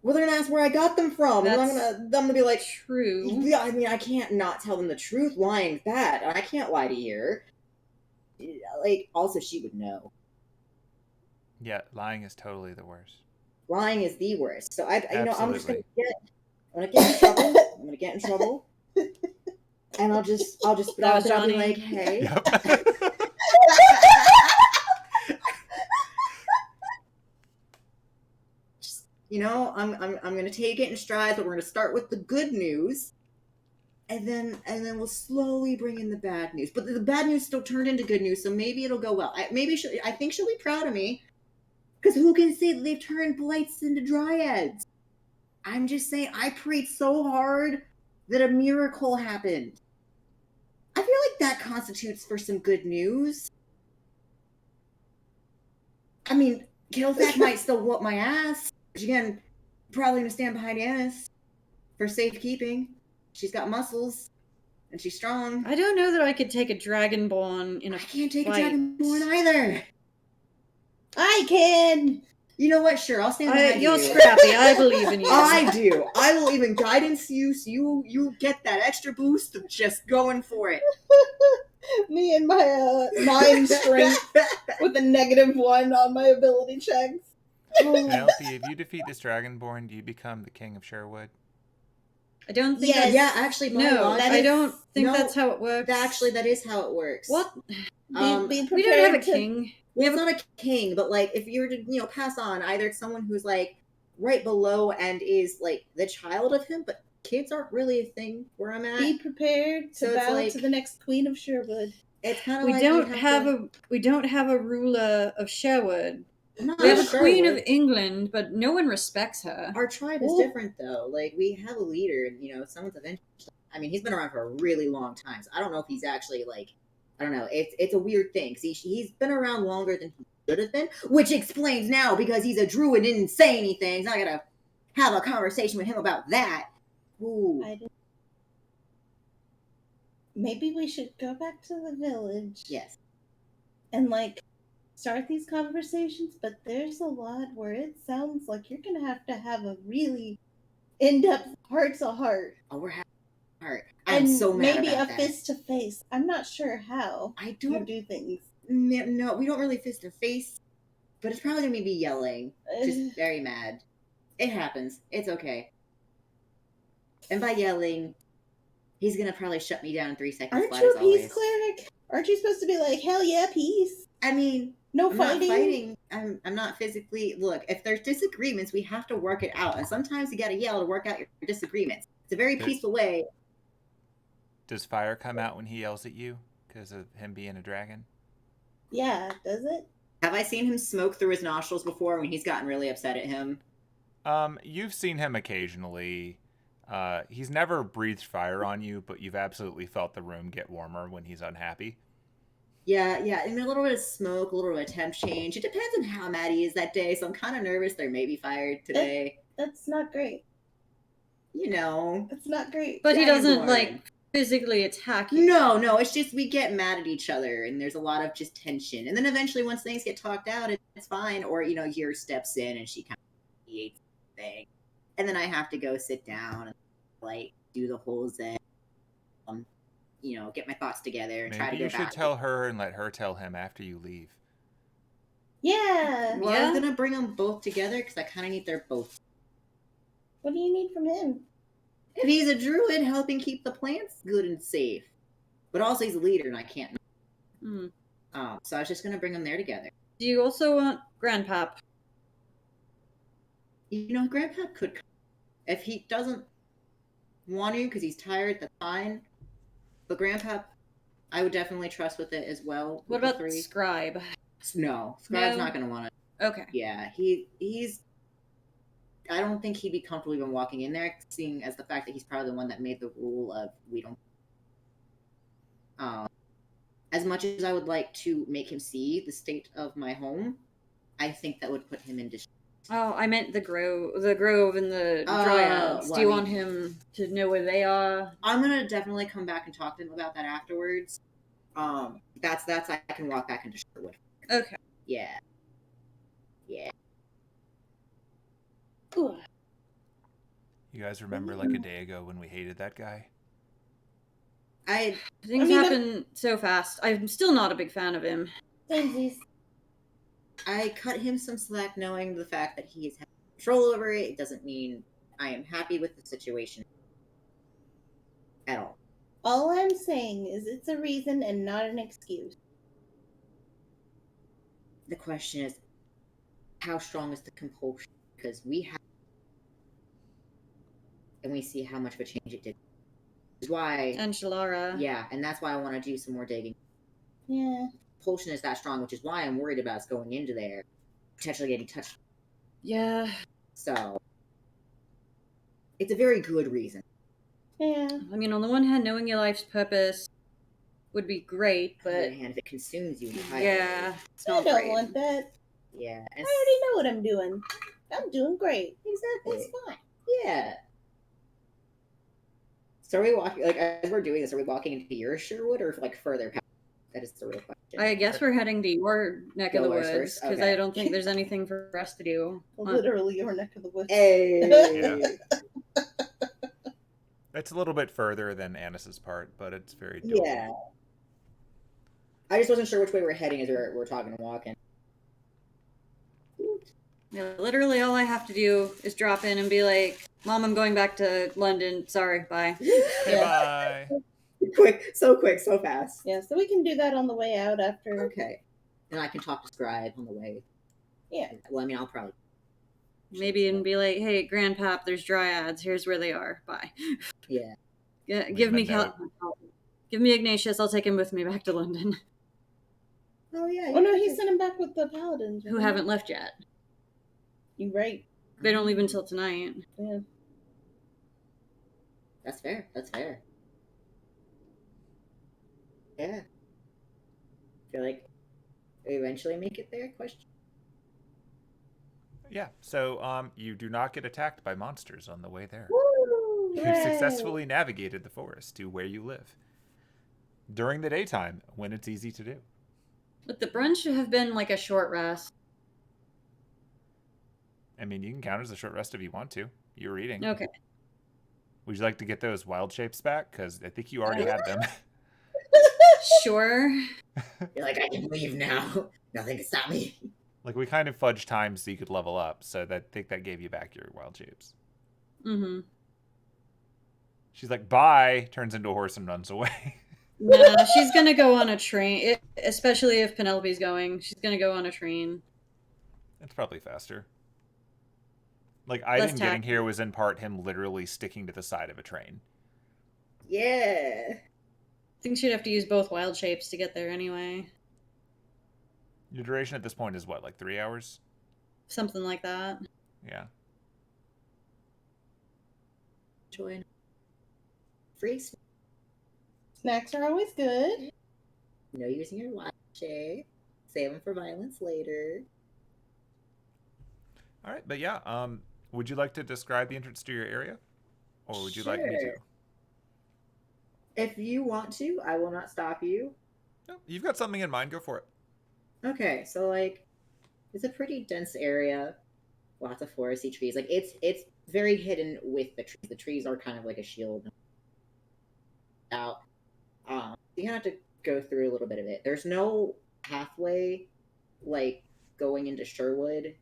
Speaker 3: Well, they're gonna ask where I got them from. And
Speaker 5: That's
Speaker 3: I'm gonna be like,
Speaker 5: True.
Speaker 3: yeah, I mean, I can't not tell them the truth. Lying's bad. I can't lie to her. Like, also, she would know.
Speaker 1: Yeah, lying is totally the worst.
Speaker 3: Lying is the worst. So I'm just gonna
Speaker 1: Absolutely.
Speaker 3: I'm gonna get in trouble. I'm gonna get in trouble. And I'll just
Speaker 5: That was
Speaker 3: I'll be
Speaker 5: Johnny.
Speaker 3: like, hey.
Speaker 1: Yep.
Speaker 3: Just, I'm gonna take it in strides, but we're gonna start with the good news. And then we'll slowly bring in the bad news. But the bad news still turned into good news, so maybe it'll go well. I think she'll be proud of me. Because who can say that they've turned blights into dryads? I'm just saying, I prayed so hard that a miracle happened. I feel like that constitutes for some good news. I mean, Killzak might still whoop my ass. Which again, probably gonna stand behind Annis for safekeeping. She's got muscles, and she's strong.
Speaker 5: I don't know that I could take a dragonborn in a
Speaker 3: I can't take
Speaker 5: fight.
Speaker 3: a dragonborn either.
Speaker 2: I can.
Speaker 3: You know what? Sure, I'll stand behind
Speaker 5: You're
Speaker 3: you.
Speaker 5: scrappy. I believe in you.
Speaker 3: I do. I will even guidance you, so you get that extra boost of just going for it.
Speaker 2: Me and my mind strength with a -1 on my ability checks.
Speaker 1: Penelope, if you defeat this dragonborn, do you become the king of Sherwood?
Speaker 5: I don't think
Speaker 2: Yes.
Speaker 5: that's...
Speaker 3: Yeah, actually, by
Speaker 5: No,
Speaker 3: law,
Speaker 5: I don't think
Speaker 3: no,
Speaker 5: that's how it works.
Speaker 3: that is how it works.
Speaker 5: What?
Speaker 2: Be
Speaker 5: We
Speaker 2: prepared
Speaker 5: don't have a
Speaker 2: to-
Speaker 5: king.
Speaker 3: Well, it's not a king, but like if you were to pass on, either it's someone who's like right below and is like the child of him, but kids aren't really a thing where I'm at.
Speaker 2: Be prepared
Speaker 3: So
Speaker 2: to
Speaker 3: it's
Speaker 2: bow
Speaker 3: like-
Speaker 2: to the next queen of Sherwood.
Speaker 3: It's kind of
Speaker 5: We
Speaker 3: like
Speaker 5: don't
Speaker 3: you'd
Speaker 5: have a ruler of Sherwood.
Speaker 3: Not
Speaker 5: We have a queen of
Speaker 3: Sherwood.
Speaker 5: England, but no one respects her.
Speaker 3: Our tribe is
Speaker 2: Ooh.
Speaker 3: different though. Like we have a leader, and someone's eventually. I mean, he's been around for a really long time, so I don't know if he's actually like. I don't know. It's a weird thing. See, he's been around longer than he should have been, which explains now because he's a druid and didn't say anything. So I gotta have a conversation with him about that. Ooh.
Speaker 2: I didn't... Maybe we should go back to the village.
Speaker 3: Yes.
Speaker 2: And start these conversations, but there's a lot where it sounds like you're gonna have a really in-depth heart-to-heart.
Speaker 3: Oh, we're having a heart. I'm
Speaker 2: And
Speaker 3: so mad
Speaker 2: maybe
Speaker 3: about
Speaker 2: a
Speaker 3: that.
Speaker 2: face-to-face. I'm not sure how
Speaker 3: I
Speaker 2: you
Speaker 3: don't.
Speaker 2: do things.
Speaker 3: No, we don't really fist to face, but it's probably gonna be yelling, just very mad. It happens. It's okay. And by yelling, he's gonna probably shut me down in 3 seconds.
Speaker 2: Aren't
Speaker 3: flat
Speaker 2: you
Speaker 3: as
Speaker 2: a peace
Speaker 3: always.
Speaker 2: cleric? Aren't you supposed to be like, hell yeah, peace?
Speaker 3: I mean,
Speaker 2: No
Speaker 3: I'm
Speaker 2: fighting?
Speaker 3: not fighting. I'm not physically. Look, if there's disagreements, we have to work it out, and sometimes you gotta yell to work out your disagreements. It's a very
Speaker 1: Good.
Speaker 3: peaceful way.
Speaker 1: Does fire come out when he yells at you because of him being a dragon?
Speaker 2: Yeah, does it?
Speaker 3: Have I seen him smoke through his nostrils before when he's gotten really upset at him?
Speaker 1: You've seen him occasionally. He's never breathed fire on you, but you've absolutely felt the room get warmer when he's unhappy.
Speaker 3: Yeah. I mean, a little bit of smoke, a little bit of temp change. It depends on how mad he is that day, so I'm kind of nervous there may be fire today.
Speaker 2: That's not great.
Speaker 3: It's
Speaker 2: It's not great.
Speaker 5: But he doesn't
Speaker 3: Dragonborn.
Speaker 5: physically attack you.
Speaker 3: No, it's just we get mad at each other and there's a lot of just tension. And then eventually once things get talked out, it's fine. Or, Yer steps in and she kind of mediates the thing. And then I have to go sit down and, do the whole zen, get my thoughts together and try to
Speaker 1: Maybe
Speaker 3: go
Speaker 1: you should
Speaker 3: back.
Speaker 1: tell her and let her tell him after you leave.
Speaker 2: Yeah.
Speaker 3: Well, I
Speaker 5: Yeah.
Speaker 3: was going to bring them both together because I kind of need their both.
Speaker 2: What do you need from him?
Speaker 3: If he's a druid, helping keep the plants good and safe. But also he's a leader and I can't.
Speaker 5: Hmm.
Speaker 3: So I was just going to bring them there together.
Speaker 5: Do you also want Grandpap?
Speaker 3: Grandpa could come. If he doesn't want to because he's tired, that's fine. But Grandpa, I would definitely trust with it as well.
Speaker 5: What
Speaker 3: with the
Speaker 5: about
Speaker 3: 3.
Speaker 5: Scribe?
Speaker 3: No, Scribe's
Speaker 5: No?
Speaker 3: not going to want it.
Speaker 5: Okay.
Speaker 3: Yeah, he's. I don't think he'd be comfortable even walking in there, seeing as the fact that he's probably the one that made the rule of we don't. As much as I would like to make him see the state of my home, I think that would put him in distress.
Speaker 5: Oh, I meant the grove and the dryads.
Speaker 3: well,
Speaker 5: Do you
Speaker 3: I
Speaker 5: want
Speaker 3: mean-
Speaker 5: him to know where they are?
Speaker 3: I'm gonna definitely come back and talk to him about that afterwards. That's I can walk back into Sherwood.
Speaker 5: Okay.
Speaker 3: Yeah.
Speaker 2: Ooh.
Speaker 1: You guys remember like a day ago when we hated that guy?
Speaker 5: Things
Speaker 2: mean,
Speaker 5: happen so fast. I'm still not a big fan of him.
Speaker 2: Samesies.
Speaker 3: I cut him some slack knowing the fact that he has control over it. It doesn't mean I am happy with the situation at all.
Speaker 2: All I'm saying is it's a reason and not an excuse.
Speaker 3: The question is, how strong is the compulsion? Because we have, and we see how much of a change it did. Which is why,
Speaker 5: And Shalara.
Speaker 3: yeah, and that's why I want to do some more digging.
Speaker 2: Yeah.
Speaker 3: Compulsion is that strong, which is why I'm worried about us going into there, potentially getting touched.
Speaker 5: Yeah.
Speaker 3: So, it's a very good reason.
Speaker 2: Yeah.
Speaker 5: I mean, on the one hand, knowing your life's purpose would be great,
Speaker 3: On the other
Speaker 5: but
Speaker 3: hand, if it consumes you entirely,
Speaker 5: yeah, it's
Speaker 2: I
Speaker 5: not
Speaker 2: don't
Speaker 5: great.
Speaker 2: want that.
Speaker 3: yeah,
Speaker 2: I already know what I'm doing. I'm doing great.
Speaker 3: exactly.
Speaker 2: It's fine.
Speaker 3: Yeah. So are we walking, like, as we're doing this, are we walking into your Sherwood or, like, further past? That is the real question.
Speaker 5: I guess we're heading to your neck of the
Speaker 3: Yours
Speaker 5: woods
Speaker 3: first?
Speaker 5: because
Speaker 3: Okay.
Speaker 5: I don't think there's anything for us to do.
Speaker 2: Literally your neck of the woods.
Speaker 3: Hey!
Speaker 1: It's a little bit further than Anis's part, but it's very doable.
Speaker 3: Yeah. I just wasn't sure which way we're heading as we're talking and walking.
Speaker 5: Yeah, literally, all I have to do is drop in and be like, "Mom, I'm going back to London. Sorry, bye."
Speaker 1: Okay,
Speaker 2: Yeah.
Speaker 1: bye.
Speaker 3: Quick, so fast.
Speaker 2: Yeah, so we can do that on the way out after.
Speaker 3: Okay. And I can talk to Scribe on the way.
Speaker 2: Yeah.
Speaker 3: Well, I mean, I'll probably.
Speaker 5: Maybe and be like, "Hey, Grandpap, there's dryads. Here's where they are. Bye."
Speaker 3: Yeah.
Speaker 5: Give
Speaker 1: him
Speaker 5: me
Speaker 1: a note.
Speaker 5: give me Ignatius. I'll take him with me back to London.
Speaker 3: Oh, yeah.
Speaker 2: Oh no, he sent him back with the paladins.
Speaker 5: Who
Speaker 2: right?
Speaker 5: haven't left yet.
Speaker 2: You right.
Speaker 5: They don't leave until tonight.
Speaker 2: Yeah.
Speaker 3: That's fair. That's fair. Yeah. I feel like we eventually make it there? Question.
Speaker 1: Yeah, so you do not get attacked by monsters on the way there.
Speaker 2: Woo!
Speaker 1: You've successfully navigated the forest to where you live. During the daytime, when it's easy to do.
Speaker 5: But the brunch should have been like a short rest.
Speaker 1: I mean, you can count it as a short rest if you want to. You're eating.
Speaker 5: Okay.
Speaker 1: Would you like to get those wild shapes back? Because I think you already had them.
Speaker 5: Sure.
Speaker 3: You're like, I can leave now. Nothing can stop me.
Speaker 1: Like, we kind of fudged time so you could level up, so I think that gave you back your wild shapes.
Speaker 5: Mm-hmm.
Speaker 1: She's like, bye, turns into a horse and runs away.
Speaker 5: No, she's gonna go on a train. Especially if Penelope's going. She's gonna go on a train.
Speaker 1: It's probably faster. Like,
Speaker 5: Less
Speaker 1: Aidin getting here was in part him literally sticking to the side of a train.
Speaker 3: Yeah.
Speaker 5: I think she'd have to use both wild shapes to get there anyway.
Speaker 1: Your duration at this point is what, like 3 hours?
Speaker 5: Something like that.
Speaker 1: Yeah.
Speaker 3: Join. Free.
Speaker 2: Snacks are always good.
Speaker 3: No using your watch shape. Save them for violence later.
Speaker 1: All right, but yeah, would you like to describe the entrance to your area? Or would you like me to?
Speaker 3: Sure. If you want to, I will not stop you.
Speaker 1: No, you've got something in mind, go for it.
Speaker 3: Okay, so like it's a pretty dense area. Lots of foresty trees. Like it's very hidden with the trees. The trees are kind of like a shield. Out. You have to go through a little bit of it. There's no pathway like going into Sherwood.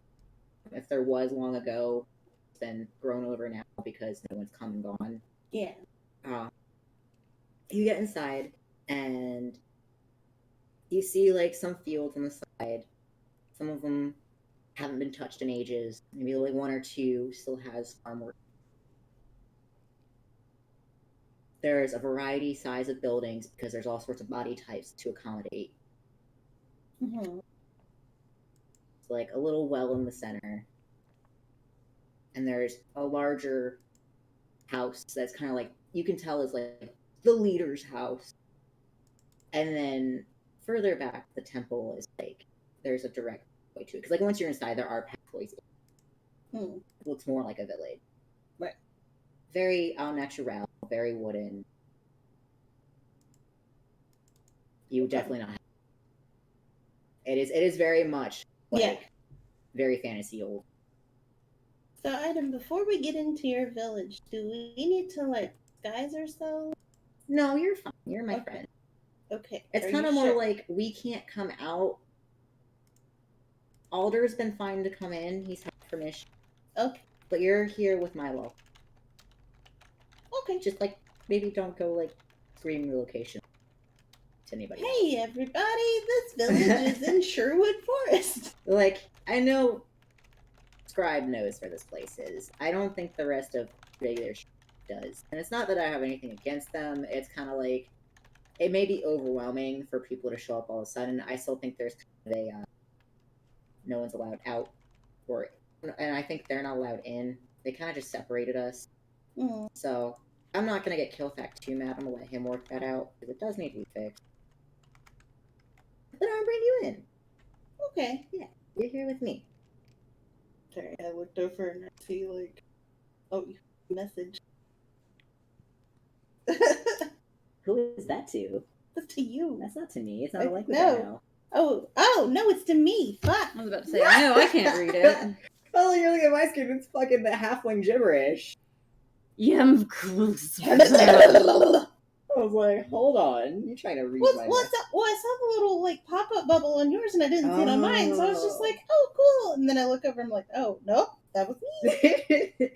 Speaker 3: If there was long ago, it's been grown over now because no one's come and gone.
Speaker 2: Yeah.
Speaker 3: You get inside and you see like some fields on the side. Some of them haven't been touched in ages. Maybe like one or two still has farm work. There's a variety size of buildings because there's all sorts of body types to accommodate.
Speaker 2: Mm-hmm.
Speaker 3: It's like a little well in the center. And there's a larger house that's kind of like, you can tell is like the leader's house. And then further back, the temple is like, there's a direct way to it. Because like once you're inside, there are pathways.
Speaker 2: Hmm.
Speaker 3: It looks more like a village.
Speaker 2: Right.
Speaker 3: Very natural, very wooden. You would definitely not have it is very much like
Speaker 2: Yeah.
Speaker 3: very fantasy old.
Speaker 2: So, Aidin, before we get into your village, do we need to like disguise ourselves?
Speaker 3: No, you're fine. You're my
Speaker 2: Okay.
Speaker 3: friend.
Speaker 2: Okay.
Speaker 3: It's
Speaker 2: Are
Speaker 3: kind
Speaker 2: you
Speaker 3: of more
Speaker 2: sure?
Speaker 3: like we can't come out. Alder's been fine to come in. He's had permission.
Speaker 2: Okay.
Speaker 3: But you're here with Milo.
Speaker 2: Okay.
Speaker 3: Just like maybe don't go like scream the location to anybody else.
Speaker 2: Hey, everybody! This village is in Sherwood Forest.
Speaker 3: Like I know Scribe knows where this place is. I don't think the rest of regular does. And it's not that I have anything against them. It's kind of like it may be overwhelming for people to show up all of a sudden. I still think there's kind of a no one's allowed out, and I think they're not allowed in. They kind of just separated us.
Speaker 2: Mm.
Speaker 3: So I'm not gonna get Killfax too mad. I'm gonna let him work that out because it does need to be fixed. But I'll bring you in.
Speaker 2: Okay.
Speaker 3: Yeah, you're here with me.
Speaker 2: Sorry, I looked over and I see like, oh, message.
Speaker 3: Who is that to?
Speaker 2: That's to you.
Speaker 3: That's not to me. It's not a language
Speaker 2: no.
Speaker 3: I know.
Speaker 2: Oh, no, it's to me. Fuck.
Speaker 5: I was about to say, I know I can't read it.
Speaker 3: Oh, you're looking at my screen. It's fucking the halfling gibberish.
Speaker 5: Yeah, of course.
Speaker 3: I was like, hold on. You're trying to read my
Speaker 2: What's up? Well, I saw the little like pop-up bubble on yours and I didn't see it on mine, so I was just like, oh, cool. And then I look over and I'm like, oh, nope, that was me.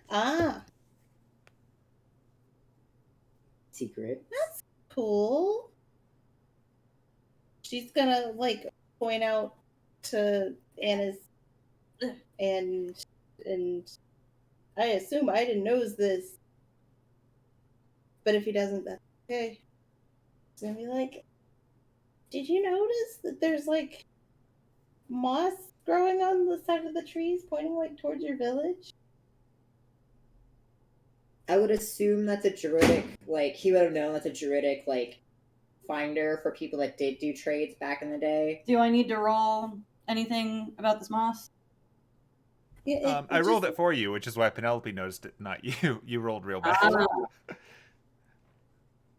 Speaker 2: Ah,
Speaker 3: Secret.
Speaker 2: that's cool. She's gonna like point out to Anna's and I assume Aiden knows this, but if he doesn't, that's okay. He's gonna be like, did you notice that there's like moss growing on the side of the trees pointing like towards your village?
Speaker 3: I would assume that's a druidic, like, he would have known that's a druidic, like, finder for people that did do trades back in the day.
Speaker 5: Do I need to roll anything about this moss?
Speaker 2: Yeah,
Speaker 1: I rolled it for you, which is why Penelope noticed it, not you. You rolled real bad.
Speaker 2: I don't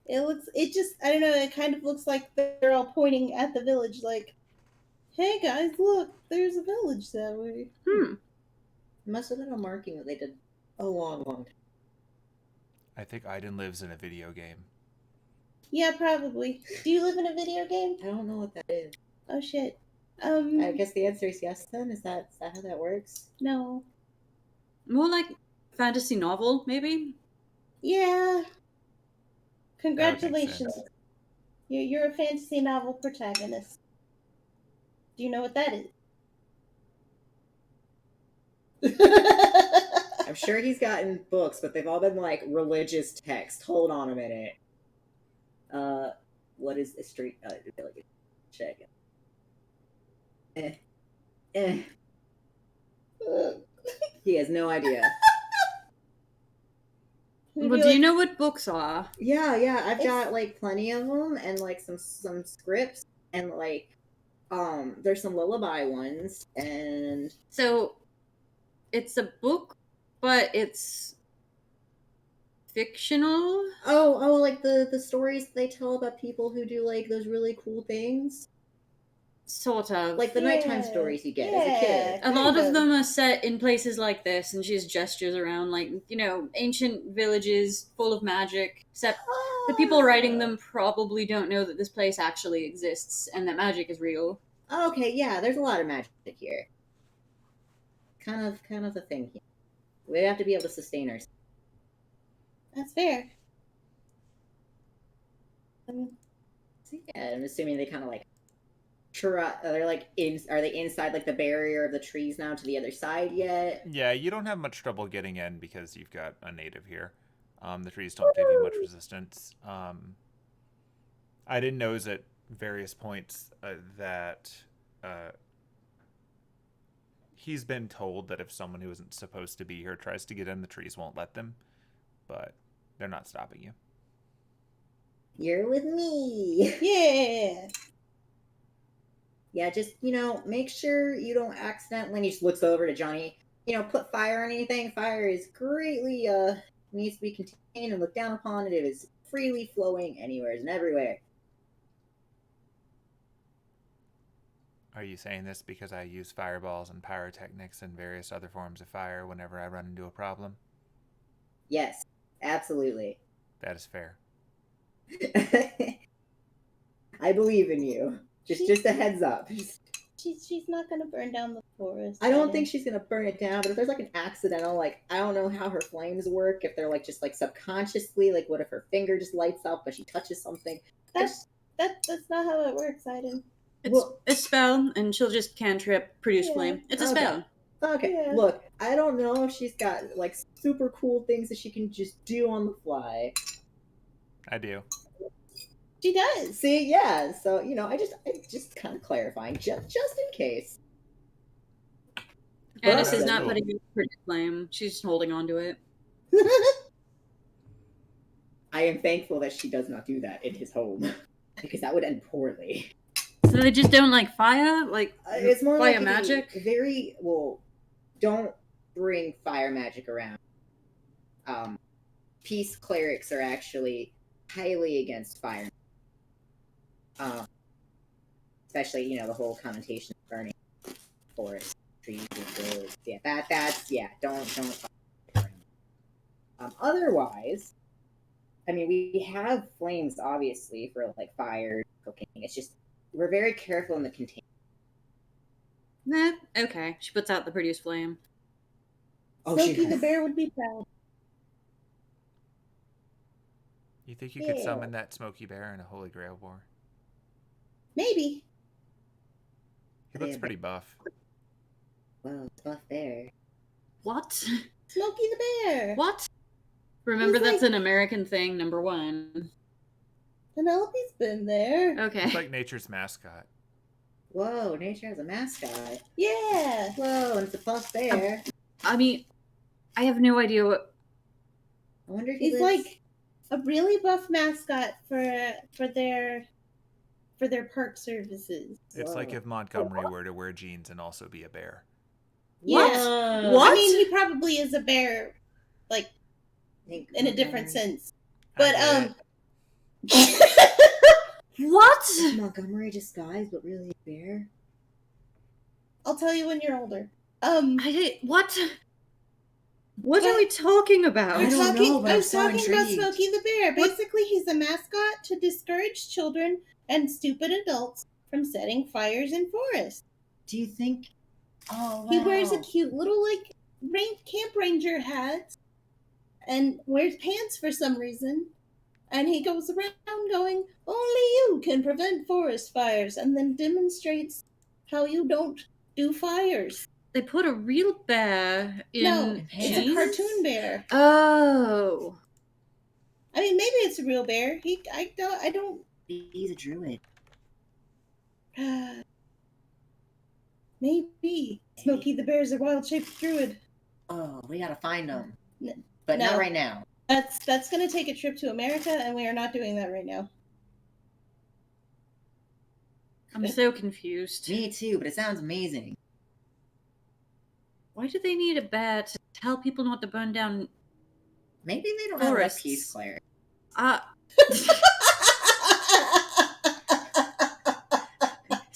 Speaker 2: know, it kind of looks like they're all pointing at the village like, hey guys, look, there's a village that way.
Speaker 3: It must have been a marking that they did a long, long time.
Speaker 1: I think Aidin lives in a video game.
Speaker 2: Yeah, probably. Do you live in a video game?
Speaker 3: I don't know what that is.
Speaker 2: Oh shit.
Speaker 3: I guess the answer is yes then? Is that how that works?
Speaker 2: No.
Speaker 5: More like fantasy novel, maybe?
Speaker 2: Yeah.
Speaker 1: That would make
Speaker 2: Congratulations.
Speaker 1: sense.
Speaker 2: You're a fantasy novel protagonist. Do you know what that is?
Speaker 3: I'm sure he's gotten books, but they've all been like religious text. Hold on a minute. What is a street? Check it. He has no idea.
Speaker 5: Well, do you know what books are?
Speaker 3: Yeah, I've got like plenty of them, and like some scripts, and like there's some lullaby ones, and
Speaker 5: So, it's a book, but it's fictional?
Speaker 3: oh, like the stories they tell about people who do like those really cool things,
Speaker 5: Sort of.
Speaker 3: like the nighttime stories you get as a kid.
Speaker 5: A lot of them are set in places like this, and she has gestures around, like, ancient villages full of magic, except the people writing them probably don't know that this place actually exists and that magic is real.
Speaker 3: Okay, yeah, there's a lot of magic here. Kind of the thing here. We have to be able to sustain ourselves.
Speaker 2: That's fair.
Speaker 3: So yeah, I'm assuming they kind of like they're like are they inside like the barrier of the trees now to the other side yet?
Speaker 1: Yeah, you don't have much trouble getting in because you've got a native here. The trees don't give you much resistance. I didn't know at various points that he's been told that if someone who isn't supposed to be here tries to get in, the trees won't let them, but they're not stopping you.
Speaker 3: You're with me.
Speaker 2: Yeah.
Speaker 3: Yeah, just, make sure you don't accidentally, and he just looks over to Johnny, put fire on anything. Fire is greatly, needs to be contained and looked down upon. It is freely flowing anywhere and everywhere.
Speaker 1: Are you saying this because I use fireballs and pyrotechnics and various other forms of fire whenever I run into a problem?
Speaker 3: Yes, absolutely.
Speaker 1: That is fair.
Speaker 3: I believe in you. Just a heads up.
Speaker 2: She's not gonna burn down the forest.
Speaker 3: I don't think she's gonna burn it down, but if there's like an accidental, I don't know how her flames work. If they're just subconsciously, what if her finger just lights up but she touches something?
Speaker 2: That's not how it works, Aidin.
Speaker 5: It's a spell, and she'll just cantrip, produce
Speaker 2: Yeah.
Speaker 5: flame. It's a
Speaker 3: Okay.
Speaker 5: spell.
Speaker 3: Okay,
Speaker 2: Yeah.
Speaker 3: Look, I don't know if she's got super cool things that she can just do on the fly.
Speaker 1: I do.
Speaker 2: She does.
Speaker 3: See, yeah. So I just kind of clarifying, just in case.
Speaker 5: Annis
Speaker 1: that's
Speaker 5: is not
Speaker 1: cool.
Speaker 5: putting in produce flame. She's holding on to it.
Speaker 3: I am thankful that she does not do that in his home, because that would end poorly.
Speaker 5: So they just don't like fire?
Speaker 3: It's more
Speaker 5: fire
Speaker 3: like
Speaker 5: magic?
Speaker 3: Don't bring fire magic around. Peace clerics are actually highly against fire. Especially, the whole connotation of burning forests, trees, and woods. Yeah, don't. Otherwise, we have flames, obviously, for fire, cooking. It's just we're very careful in the container.
Speaker 5: Nah, okay. She puts out the produce flame.
Speaker 2: Smokey the bear would be proud.
Speaker 1: You think you could summon that smoky bear in a Holy Grail war?
Speaker 2: Maybe.
Speaker 1: He looks pretty buff.
Speaker 3: Well, buff bear.
Speaker 5: What?
Speaker 2: Smokey the bear.
Speaker 5: What? Remember,
Speaker 2: He's
Speaker 5: that's an American thing, number one.
Speaker 2: Penelope's been there.
Speaker 5: Okay.
Speaker 1: It's like nature's mascot.
Speaker 3: Whoa, nature has a mascot.
Speaker 2: Yeah.
Speaker 3: Whoa, and it's a buff bear.
Speaker 5: I have no idea what...
Speaker 3: I wonder if
Speaker 2: He's like a really buff mascot for their park services.
Speaker 1: It's like if Montgomery were to wear jeans and also be a bear.
Speaker 5: What?
Speaker 2: Yeah.
Speaker 5: What?
Speaker 2: He probably is a bear, in a different sense. But
Speaker 5: What?
Speaker 3: Is Montgomery disguised, but really a bear?
Speaker 2: I'll tell you when you're older.
Speaker 5: What? What are we talking about?
Speaker 3: I don't know, but
Speaker 2: I
Speaker 3: I'm
Speaker 2: was
Speaker 3: so
Speaker 2: talking about
Speaker 3: intrigued.
Speaker 2: Smokey the Bear. Basically, he's a mascot to discourage children and stupid adults from setting fires in forests.
Speaker 3: Do you think? Oh, wow.
Speaker 2: He wears a cute little camp ranger hat and wears pants for some reason. And he goes around going, "Only you can prevent forest fires," and then demonstrates how you don't do fires.
Speaker 5: They put a real bear in
Speaker 2: No, it's a
Speaker 5: jeans?
Speaker 2: cartoon bear.
Speaker 5: Oh.
Speaker 2: Maybe it's a real bear. I don't.
Speaker 3: He's a druid.
Speaker 2: Maybe Smokey the Bear's a wild-shaped druid.
Speaker 3: Oh, we gotta find him.
Speaker 2: N-
Speaker 3: But
Speaker 2: no.
Speaker 3: not right now.
Speaker 2: That's gonna take a trip to America, and we are not doing that right now.
Speaker 5: I'm so confused.
Speaker 3: Me too, but it sounds amazing.
Speaker 5: Why do they need a bear to tell people not to burn down?
Speaker 3: Maybe they don't have enough
Speaker 5: Forests.
Speaker 3: peace clerics.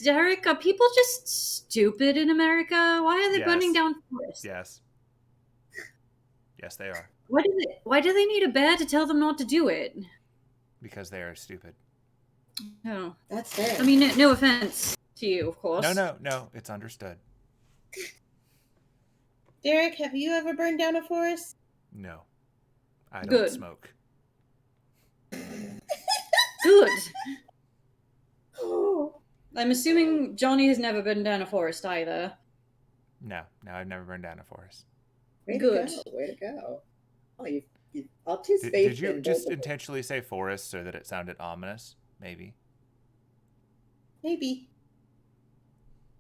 Speaker 5: Derek, are people just stupid in America? Why are they
Speaker 1: Yes.
Speaker 5: burning down forests?
Speaker 1: Yes. Yes, they are.
Speaker 5: Why do they need a bear to tell them not to do it?
Speaker 1: Because they are stupid.
Speaker 5: No.
Speaker 3: That's fair.
Speaker 5: No offense to you, of course.
Speaker 1: No. It's understood.
Speaker 2: Derek, have you ever burned down a forest?
Speaker 1: No. I don't
Speaker 5: Good.
Speaker 1: smoke.
Speaker 5: Good. I'm assuming Johnny has never burned down a forest either.
Speaker 1: No, I've never burned down a forest.
Speaker 3: Way
Speaker 5: Good.
Speaker 3: to go. Way to go. Oh, you've upped his faith.
Speaker 1: Did you
Speaker 3: in
Speaker 1: just
Speaker 3: multiple-
Speaker 1: intentionally say forest so that it sounded ominous? Maybe.
Speaker 2: Maybe.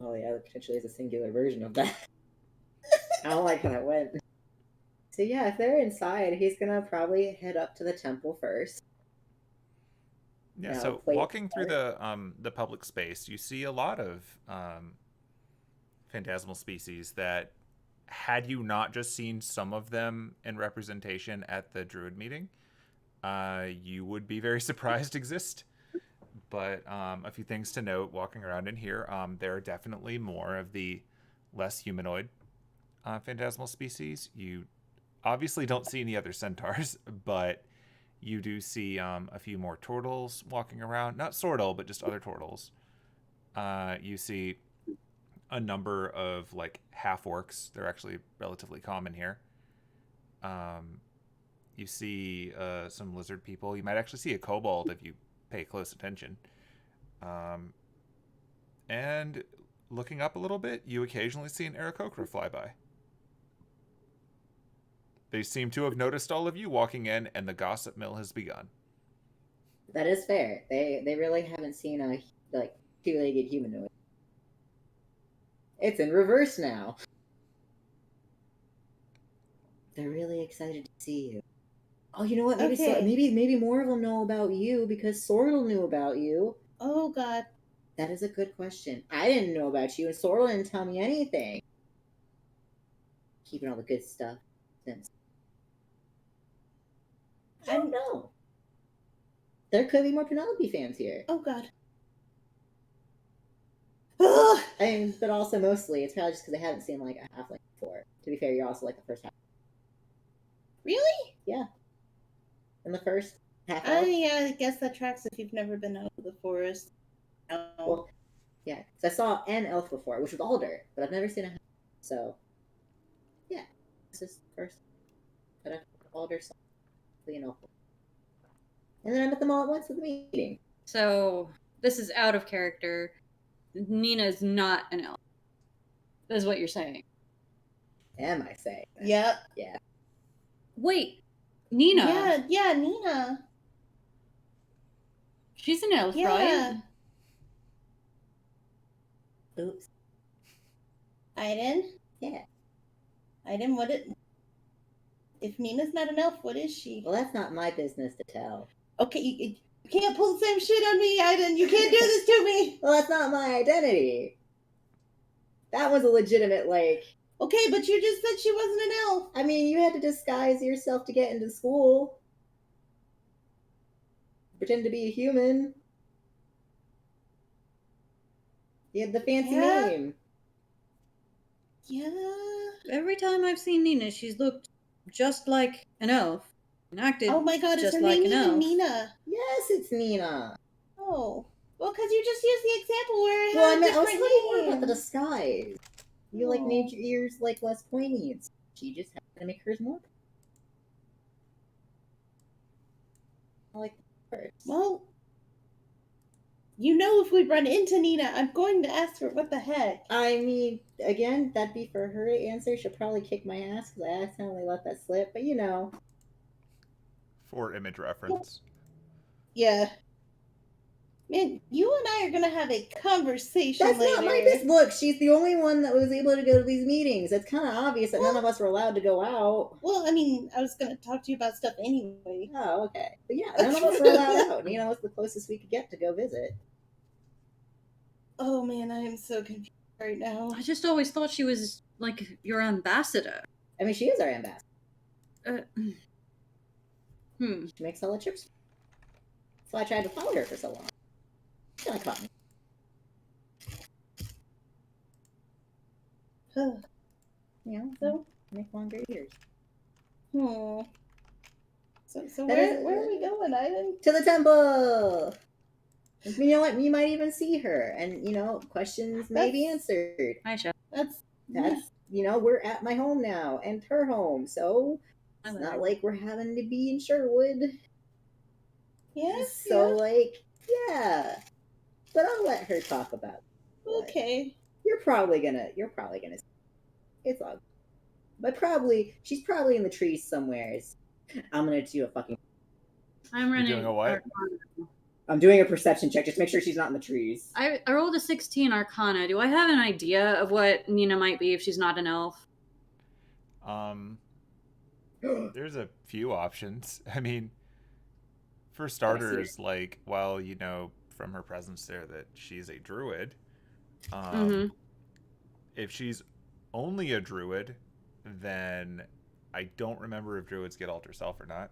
Speaker 3: Oh yeah, there potentially is a singular version of that. I don't like how that went. So yeah, if they're inside, he's gonna probably head up to the temple first.
Speaker 1: Yeah,
Speaker 3: Now,
Speaker 1: so
Speaker 3: play
Speaker 1: walking through
Speaker 3: part.
Speaker 1: the public space, you see a lot of phantasmal species that, had you not just seen some of them in representation at the druid meeting, you would be very surprised exist. But a few things to note walking around in here, there are definitely more of the less humanoid phantasmal species. You obviously don't see any other centaurs, but you do see a few more turtles walking around. Not Sortle, but just other turtles. You see a number of like half orcs. They're actually relatively common here. You see some lizard people. You might actually see a kobold if you pay close attention. And looking up a little bit, you occasionally see an Aarakocra fly by. They seem to have noticed all of you walking in, and the gossip mill has begun.
Speaker 3: That is fair. They really haven't seen a like two-legged humanoid. It's in reverse now. They're really excited to see you. Oh, you know what? Maybe
Speaker 2: Okay.
Speaker 3: maybe more of them know about you because Sortle knew about you.
Speaker 2: Oh God.
Speaker 3: That is a good question. I didn't know about you, and Sortle didn't tell me anything. Keeping all the good stuff. I don't know. There could be more Penelope fans here.
Speaker 2: Oh God. Ugh.
Speaker 3: I mean, but also mostly it's probably just because I haven't seen like a halfling before. To be fair, you're also like the first half.
Speaker 2: Really?
Speaker 3: Yeah. In the first half elf.
Speaker 2: Yeah, I guess that tracks if you've never been out of the forest. No.
Speaker 3: Well, yeah. So I saw an elf before, which was Alder, but I've never seen a half. So, yeah. This is the first. But I've Alder saw an elf. And then I met them all at once at the meeting.
Speaker 5: So this is out of character. Nina's not an elf. Is what you're saying.
Speaker 3: Am I saying that?
Speaker 2: Yep.
Speaker 3: Yeah.
Speaker 5: Wait, Nina.
Speaker 2: Yeah, Nina.
Speaker 5: She's an elf,
Speaker 2: Yeah.
Speaker 5: right?
Speaker 3: Oops.
Speaker 2: Aidin?
Speaker 3: Yeah.
Speaker 2: Aidin, if Nina's not an elf, what is she?
Speaker 3: Well, that's not my business to tell.
Speaker 2: Okay, you can't pull the same shit on me, Aidin. You can't do this to me.
Speaker 3: Well, that's not my identity. That was a legitimate, like...
Speaker 2: Okay, but you just said she wasn't an elf.
Speaker 3: I mean, you had to disguise yourself to get into school. Pretend to be a human. You had the fancy name.
Speaker 2: Yeah.
Speaker 5: Every time I've seen Nina, she's looked just like an elf and acted
Speaker 2: Oh my God, is
Speaker 5: just
Speaker 2: her
Speaker 5: like
Speaker 2: name
Speaker 5: an
Speaker 2: even
Speaker 5: elf.
Speaker 2: Nina?
Speaker 3: Yes, it's Nina.
Speaker 2: Oh. Well, because you just used the example where it
Speaker 3: Well,
Speaker 2: had
Speaker 3: I was
Speaker 2: different
Speaker 3: talking more about the
Speaker 2: names.
Speaker 3: disguise. You, like, made your ears, like, less pointy. And she just had to make hers more. I like the words.
Speaker 2: Well, you know, if we run into Nina, I'm going to ask her what the heck.
Speaker 3: I mean, again, that'd be for her to answer. She'll probably kick my ass because I accidentally let that slip. But, you know.
Speaker 1: For image reference.
Speaker 2: Yeah. Man, you and I are going to have a conversation
Speaker 3: That's
Speaker 2: later.
Speaker 3: not my business. Look, she's the only one that was able to go to these meetings. It's kind of obvious that none of us were allowed to go out.
Speaker 2: Well, I mean, I was going to talk to you about stuff anyway.
Speaker 3: Oh, okay. But yeah, none of us were allowed out. Nina was the closest we could get to go visit.
Speaker 2: Oh man, I am so confused right now.
Speaker 5: I just always thought she was like your ambassador.
Speaker 3: I mean, she is our ambassador.
Speaker 5: Hmm.
Speaker 3: She makes all the trips. So I tried to follow her for so long. She kind of caught me. You know, so make longer ears.
Speaker 2: So where are we going, Aidin?
Speaker 3: To the temple! You know what? You might even see her, and you know, questions may be answered.
Speaker 5: Hi, Chef.
Speaker 2: That's
Speaker 3: you know, we're at my home now, and her home, so it's not like we're having to be in Sherwood.
Speaker 2: Yes.
Speaker 3: So like, yeah. But I'll let her talk about it.
Speaker 2: Okay.
Speaker 3: You're probably gonna it's all. But she's probably in the trees somewhere. I'm gonna do a fucking.
Speaker 5: I'm running.
Speaker 1: You're doing a what?
Speaker 3: I'm doing a perception check. Just make sure she's not in the trees.
Speaker 5: I rolled a 16 Arcana. Do I have an idea of what Nina might be if she's not an elf?
Speaker 1: There's a few options. I mean, For starters, like, while you know from her presence there that she's a druid, if she's only a druid, then I don't remember if druids get alter self or not.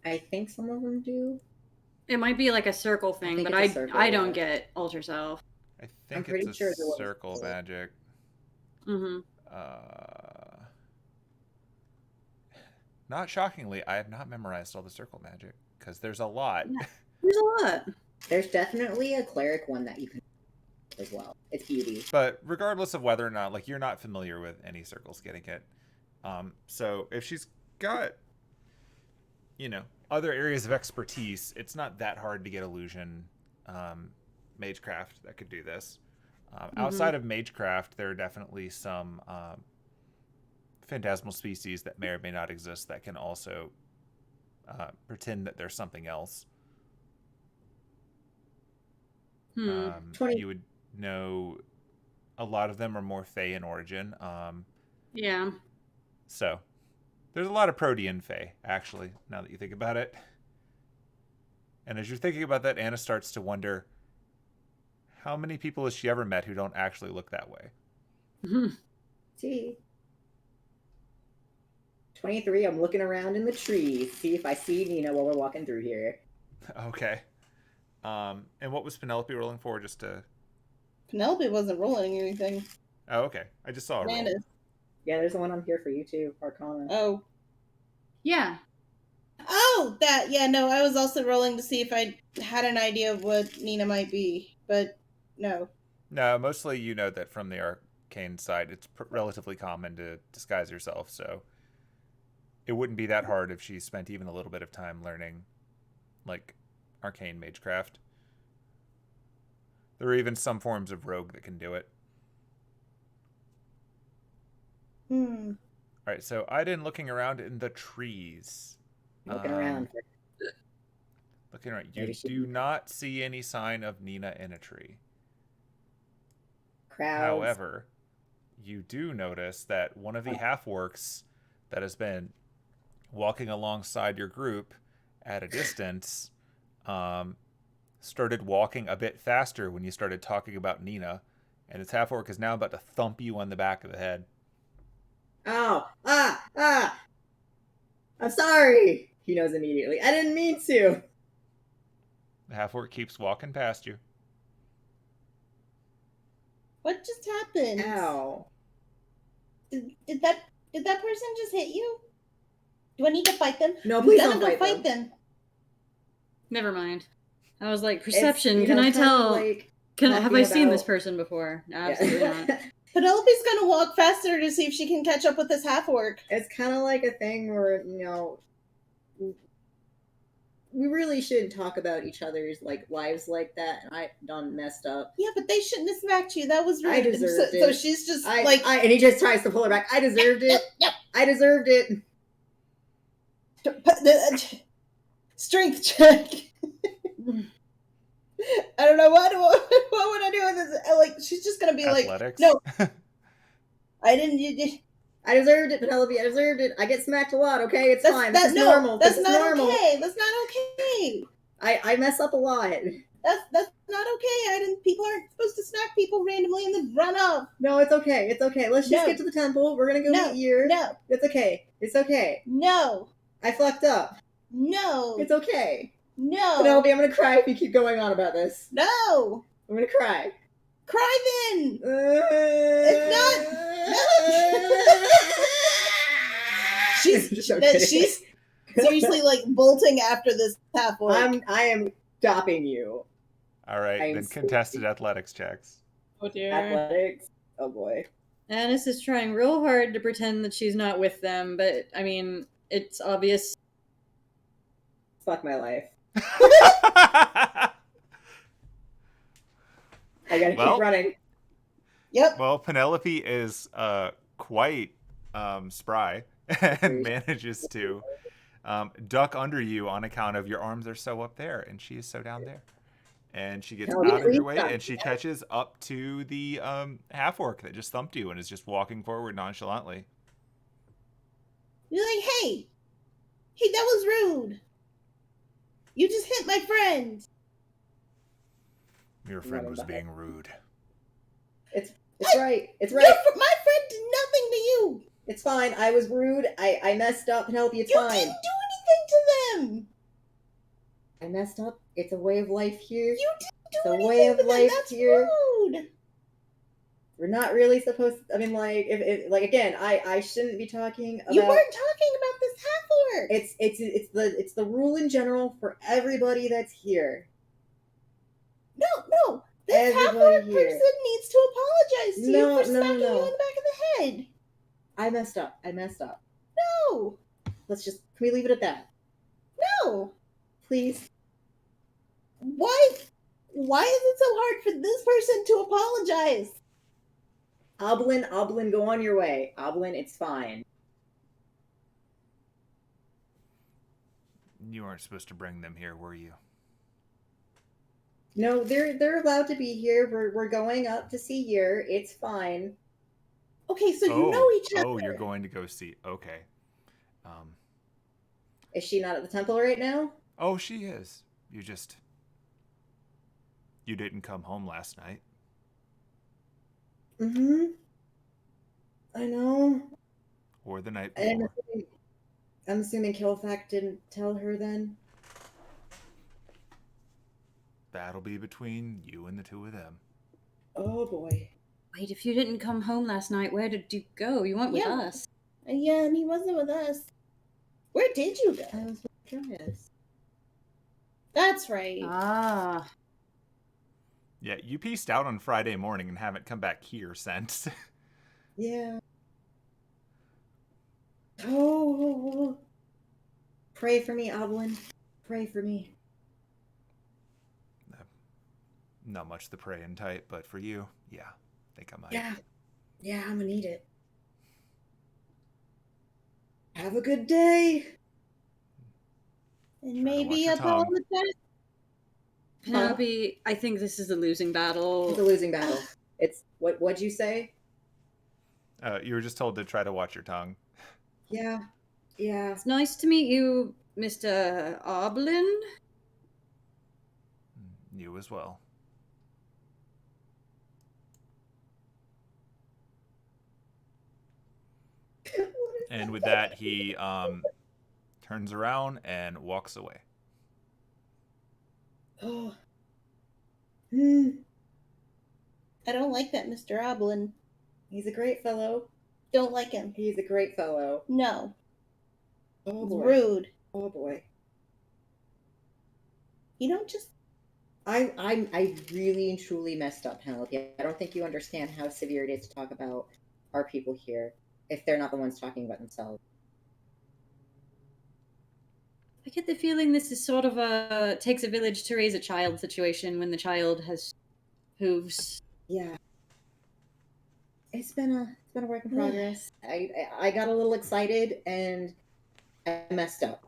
Speaker 3: I think some of them do.
Speaker 5: It might be like a circle thing, but I don't get alter self.
Speaker 1: I think
Speaker 3: I'm
Speaker 1: it's
Speaker 3: pretty sure
Speaker 1: a
Speaker 3: there was-
Speaker 1: circle magic. Not shockingly, I have not memorized all the circle magic because there's a lot.
Speaker 5: Yeah, there's a lot.
Speaker 3: There's definitely a cleric one that you can as well. It's beauty.
Speaker 1: But regardless of whether or not, like, you're not familiar with any circles getting it. So if she's got, you know, other areas of expertise, it's not that hard to get illusion magecraft that could do this. Outside of magecraft, there are definitely some phantasmal species that may or may not exist that can also pretend that there's something else. You would know a lot of them are more Fey in origin.
Speaker 5: Yeah.
Speaker 1: So there's a lot of Protean Fey, actually, now that you think about it. And as you're thinking about that, Anna starts to wonder, how many people has she ever met who don't actually look that way?
Speaker 3: See? 23, I'm looking around in the trees, see if I see Nina while we're walking through here.
Speaker 1: Okay. And what was Penelope rolling for, just to...
Speaker 2: Penelope wasn't rolling anything.
Speaker 1: Oh, okay. I just saw a roll.
Speaker 2: Landis.
Speaker 3: Yeah, there's the one on here for you too, Arcana.
Speaker 2: Oh.
Speaker 5: Yeah.
Speaker 2: Oh, that, yeah, no, I was also rolling to see if I had an idea of what Nina might be, but no.
Speaker 1: No, mostly you know that from the arcane side, it's relatively common to disguise yourself, so it wouldn't be that hard if she spent even a little bit of time learning, like, arcane magecraft. There are even some forms of rogue that can do it. Alright, so Aidin looking around in the trees.
Speaker 3: Looking around.
Speaker 1: Looking around. You do not see any sign of Nina in a tree.
Speaker 3: Crowds.
Speaker 1: However, you do notice that one of the half-orcs that has been walking alongside your group at a distance started walking a bit faster when you started talking about Nina, and its half-orc is now about to thump you on the back of the head.
Speaker 3: Oh, I'm sorry. He knows immediately. I didn't mean to.
Speaker 1: The half-orc keeps walking past you.
Speaker 2: What just happened?
Speaker 3: Ow.
Speaker 2: Did that person just hit you? Do I need to fight them?
Speaker 3: No, please
Speaker 2: I'm
Speaker 3: don't
Speaker 2: gonna
Speaker 3: fight them.
Speaker 5: Never mind. I was like, perception.
Speaker 3: It's,
Speaker 5: can I
Speaker 3: kind of
Speaker 5: tell?
Speaker 3: like
Speaker 5: Have I seen
Speaker 3: about-
Speaker 5: this person before? No, absolutely not.
Speaker 2: Penelope's gonna walk faster to see if she can catch up with this half-orc.
Speaker 3: It's kind of like a thing where, you know, we really shouldn't talk about each other's, like, lives like that, and I done messed up.
Speaker 2: Yeah, but they shouldn't have smacked you. That was rude.
Speaker 3: I deserved it.
Speaker 2: So she's just
Speaker 3: and he just tries to pull her back. I deserved it.
Speaker 2: Yep.
Speaker 3: I deserved it.
Speaker 2: Strength check. I don't know what would I do with this? Like, she's just gonna be
Speaker 1: Athletics?
Speaker 2: like, no, I didn't.
Speaker 3: I deserved it, Penelope. I deserved it. I get smacked a lot. Okay, it's fine.
Speaker 2: That's
Speaker 3: normal.
Speaker 2: That's
Speaker 3: this
Speaker 2: not
Speaker 3: is normal.
Speaker 2: okay. That's not okay.
Speaker 3: I mess up a lot.
Speaker 2: That's not okay. People aren't supposed to smack people randomly and then run off.
Speaker 3: No, it's okay. It's okay. Let's just get to the temple. We're gonna go meet here.
Speaker 2: No.
Speaker 3: It's okay. It's okay.
Speaker 2: No.
Speaker 3: I fucked up.
Speaker 2: No.
Speaker 3: It's okay.
Speaker 2: No.
Speaker 3: Penelope, I'm gonna cry if you keep going on about this.
Speaker 2: No.
Speaker 3: I'm gonna cry.
Speaker 2: Cry then. She's seriously like bolting after this half-orc.
Speaker 3: I am stopping you.
Speaker 1: All right, then contested athletics checks.
Speaker 5: Oh dear.
Speaker 3: Athletics. Oh boy.
Speaker 5: Annis is trying real hard to pretend that she's not with them, but I mean, it's obvious.
Speaker 3: Fuck my life. I gotta keep running.
Speaker 2: Yep.
Speaker 1: Well, Penelope is quite spry and manages to duck under you on account of your arms are so up there and she is so down there. And she gets out of your way and she catches up to the half-orc that just thumped you and is just walking forward nonchalantly.
Speaker 2: You're like, hey, that was rude. You just hit my friend.
Speaker 1: Your friend was being rude.
Speaker 3: It's right. It's right.
Speaker 2: My friend did nothing to you.
Speaker 3: It's fine. I was rude. I messed up. Penelope, it's fine.
Speaker 2: You didn't do anything to them.
Speaker 3: I messed up. It's a way of life here.
Speaker 2: You didn't do
Speaker 3: It's a
Speaker 2: anything
Speaker 3: way of
Speaker 2: to them.
Speaker 3: life
Speaker 2: That's
Speaker 3: here.
Speaker 2: rude.
Speaker 3: We're not really supposed to, I mean, like, if like, again, I shouldn't be talking about...
Speaker 2: You weren't talking about this half-orc.
Speaker 3: It's the rule in general for everybody that's here.
Speaker 2: No. This
Speaker 3: Everybody
Speaker 2: half-orc
Speaker 3: here.
Speaker 2: person needs to apologize to you for smacking you in the back of the head.
Speaker 3: I messed up.
Speaker 2: No.
Speaker 3: Can we leave it at that?
Speaker 2: No.
Speaker 3: Please?
Speaker 2: Why is it so hard for this person to apologize?
Speaker 3: Oblin, go on your way. Oblin, it's fine.
Speaker 1: You weren't supposed to bring them here, were you?
Speaker 3: No, they're allowed to be here. We're going up to see Yer. It's fine.
Speaker 2: Okay, so you know each other.
Speaker 1: Oh, you're going to go see. Okay.
Speaker 3: Is she not at the temple right now?
Speaker 1: Oh, she is. You didn't come home last night.
Speaker 3: Mm-hmm. I know.
Speaker 1: Or the night
Speaker 3: And
Speaker 1: before.
Speaker 3: I'm assuming Kilfax didn't tell her then?
Speaker 1: That'll be between you and the two of them.
Speaker 3: Oh, boy.
Speaker 5: Wait, if you didn't come home last night, where did you go? You weren't with us.
Speaker 2: Yeah, and he wasn't with us. Where did you go?
Speaker 3: I was curious.
Speaker 2: That's right.
Speaker 5: Ah.
Speaker 1: Yeah, you pieced out on Friday morning and haven't come back here since.
Speaker 3: Yeah. Oh. Pray for me, Oblin. Pray for me.
Speaker 1: Not much the praying type, but for you, yeah, I think I might.
Speaker 3: Yeah, I'm gonna need it. Have a good day.
Speaker 2: And maybe apologize.
Speaker 5: Penelope, I think this is a losing battle.
Speaker 3: It's a losing battle. It's what'd you say?
Speaker 1: You were just told to try to watch your tongue.
Speaker 3: Yeah.
Speaker 5: It's nice to meet you, Mr. Oblin.
Speaker 1: You as well. And with that, he turns around and walks away.
Speaker 3: Oh.
Speaker 2: I don't like that Mr. Oblin.
Speaker 3: He's a great fellow.
Speaker 2: Don't like him.
Speaker 3: He's a great fellow.
Speaker 2: No.
Speaker 3: Oh,
Speaker 2: He's
Speaker 3: boy.
Speaker 2: rude.
Speaker 3: Oh, boy.
Speaker 2: You don't just...
Speaker 3: I really and truly messed up, Penelope. I don't think you understand how severe it is to talk about our people here if they're not the ones talking about themselves.
Speaker 5: I get the feeling this is sort of a takes a village to raise a child situation when the child has hooves.
Speaker 3: Yeah. It's been a work in progress. I got a little excited and I messed up.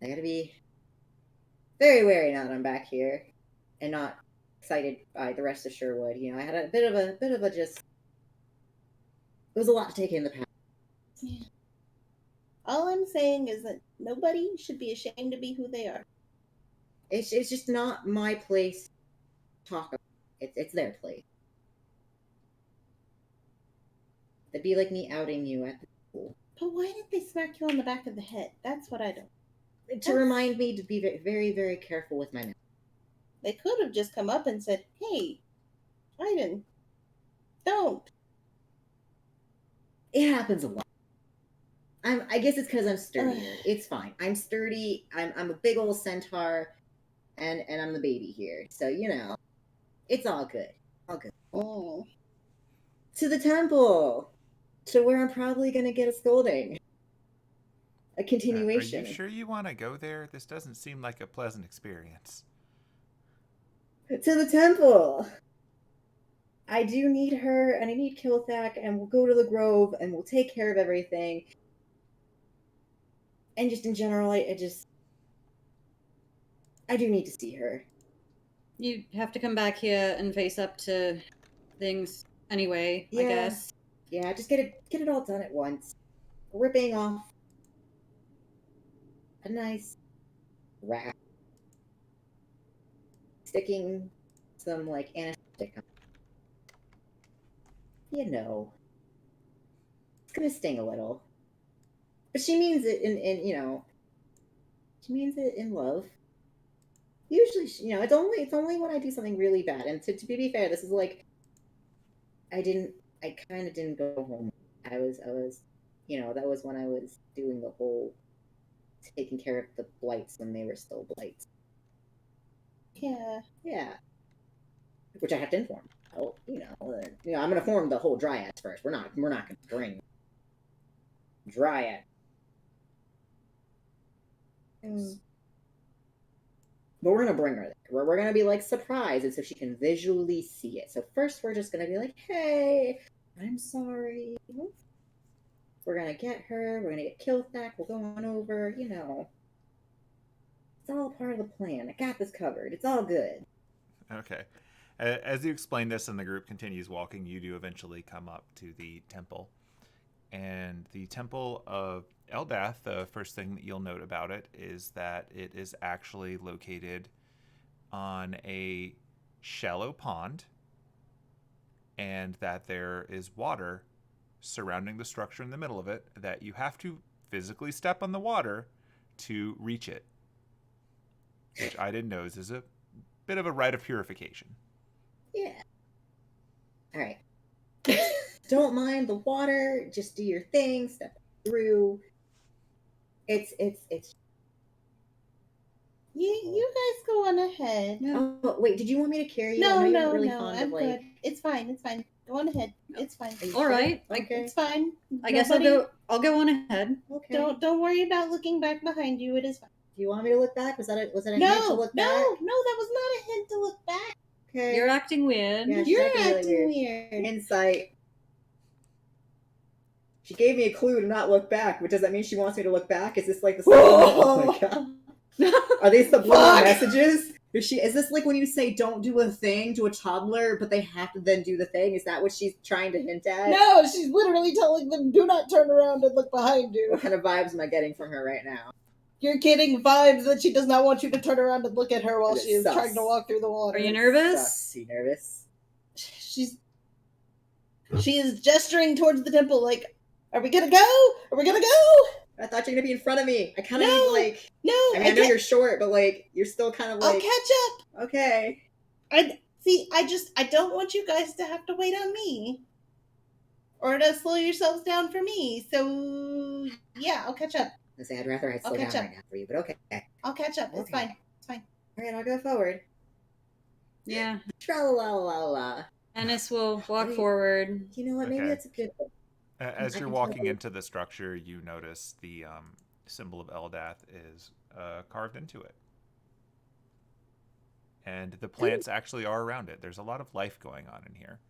Speaker 3: I gotta be very wary now that I'm back here and not excited by the rest of Sherwood. You know, I had a bit of a just... It was a lot to take in the past.
Speaker 2: Yeah. All I'm saying is that nobody should be ashamed to be who they are.
Speaker 3: It's just not my place to talk about. It's their place. It'd be like me outing you at the school.
Speaker 2: But why did they smack you on the back of the head? That's what I don't...
Speaker 3: To remind me to be very, very careful with my mouth.
Speaker 2: They could have just come up and said, hey, Aidin, don't.
Speaker 3: It happens a lot. I guess it's because I'm sturdier. It's fine. I'm sturdy. I'm a big old centaur, and I'm the baby here. So, you know, it's all good. All good.
Speaker 2: Oh.
Speaker 3: To the temple! To where I'm probably going to get a scolding. A continuation.
Speaker 1: Are you sure you want to go there? This doesn't seem like a pleasant experience.
Speaker 3: To the temple! I do need her, and I need Kilthak, and we'll go to the grove, and we'll take care of everything. And just in general, I do need to see her.
Speaker 5: You have to come back here and face up to things anyway, I guess.
Speaker 3: Yeah, just get it all done at once. Ripping off a nice sticking some like anesthetic on. You know, it's gonna sting a little, but she means it in she means it in love. Usually, it's only when I do something really bad. And to be fair, this is like I kind of didn't go home. I was that was when I was doing the whole taking care of the blights when they were still blights.
Speaker 2: Yeah.
Speaker 3: Yeah. Which I have to inform. Oh, I'm gonna form the whole dryads first. We're not gonna bring dryad. But we're gonna bring her there. We're gonna be like surprised, and so she can visually see it. So first, we're just gonna be like, "Hey, I'm sorry." We're gonna get her. We're gonna get Kilthak. We'll go on over. It's all part of the plan. I got this covered. It's all good.
Speaker 1: Okay. As you explain this and the group continues walking, you do eventually come up to the temple. And the Temple of Eldath, the first thing that you'll note about it is that it is actually located on a shallow pond, and that there is water surrounding the structure in the middle of it that you have to physically step on the water to reach it, which Aidin knows is a bit of a rite of purification.
Speaker 3: Yeah. All right. Don't mind the water. Just do your thing. Step through. It's.
Speaker 2: You guys go on ahead.
Speaker 3: Oh wait, did you want me to carry you?
Speaker 2: No,
Speaker 3: I know
Speaker 2: no,
Speaker 3: you're really
Speaker 2: no.
Speaker 3: fond
Speaker 2: I'm
Speaker 3: of,
Speaker 2: good. It's fine. Go on ahead. It's fine.
Speaker 5: All right.
Speaker 3: Okay.
Speaker 2: It's fine.
Speaker 5: I guess I'll go on ahead.
Speaker 3: Okay.
Speaker 2: Don't worry about looking back behind you. It is fine.
Speaker 3: Do you want me to look back? Was that a hint to look back?
Speaker 2: No, that was not a hint to look back.
Speaker 3: Okay.
Speaker 5: You're acting weird.
Speaker 3: Yeah,
Speaker 2: You're
Speaker 3: acting really
Speaker 2: acting
Speaker 3: weird.
Speaker 2: weird.
Speaker 3: Insight. She gave me a clue to not look back, but does that mean she wants me to look back? Is this like the oh my god. Are these subliminal messages? Is this like when you say don't do a thing to a toddler, but they have to then do the thing? Is that what she's trying to hint at?
Speaker 2: No, she's literally telling them, do not turn around and look behind you.
Speaker 3: What kind of vibes am I getting from her right now?
Speaker 2: You're getting vibes that she does not want you to turn around and look at her while she is
Speaker 3: sus.
Speaker 2: trying to walk through the water.
Speaker 5: Are you nervous?
Speaker 3: Sucks. Are you nervous?
Speaker 2: She is gesturing towards the temple like, are we gonna go? Are we gonna go?
Speaker 3: I thought you were gonna be in front of me. I kind of
Speaker 2: No,
Speaker 3: need like.
Speaker 2: No,
Speaker 3: I mean, I know you're short, but like you're still kind of like.
Speaker 2: I'll catch up.
Speaker 3: Okay.
Speaker 2: I don't want you guys to have to wait on me, or to slow yourselves down for me. So yeah, I'll catch up.
Speaker 3: I'd rather I'd slow down right now for you, but okay.
Speaker 2: I'll catch up. It's fine.
Speaker 3: All right, I'll go forward.
Speaker 5: Yeah.
Speaker 3: Tra-la-la-la-la.
Speaker 5: Ennis will walk forward.
Speaker 3: You know what? Maybe
Speaker 1: Okay.
Speaker 3: that's a good thing.
Speaker 1: As you're walking into the structure, you notice the symbol of Eldath is carved into it. And the plants actually are around it. There's a lot of life going on in here.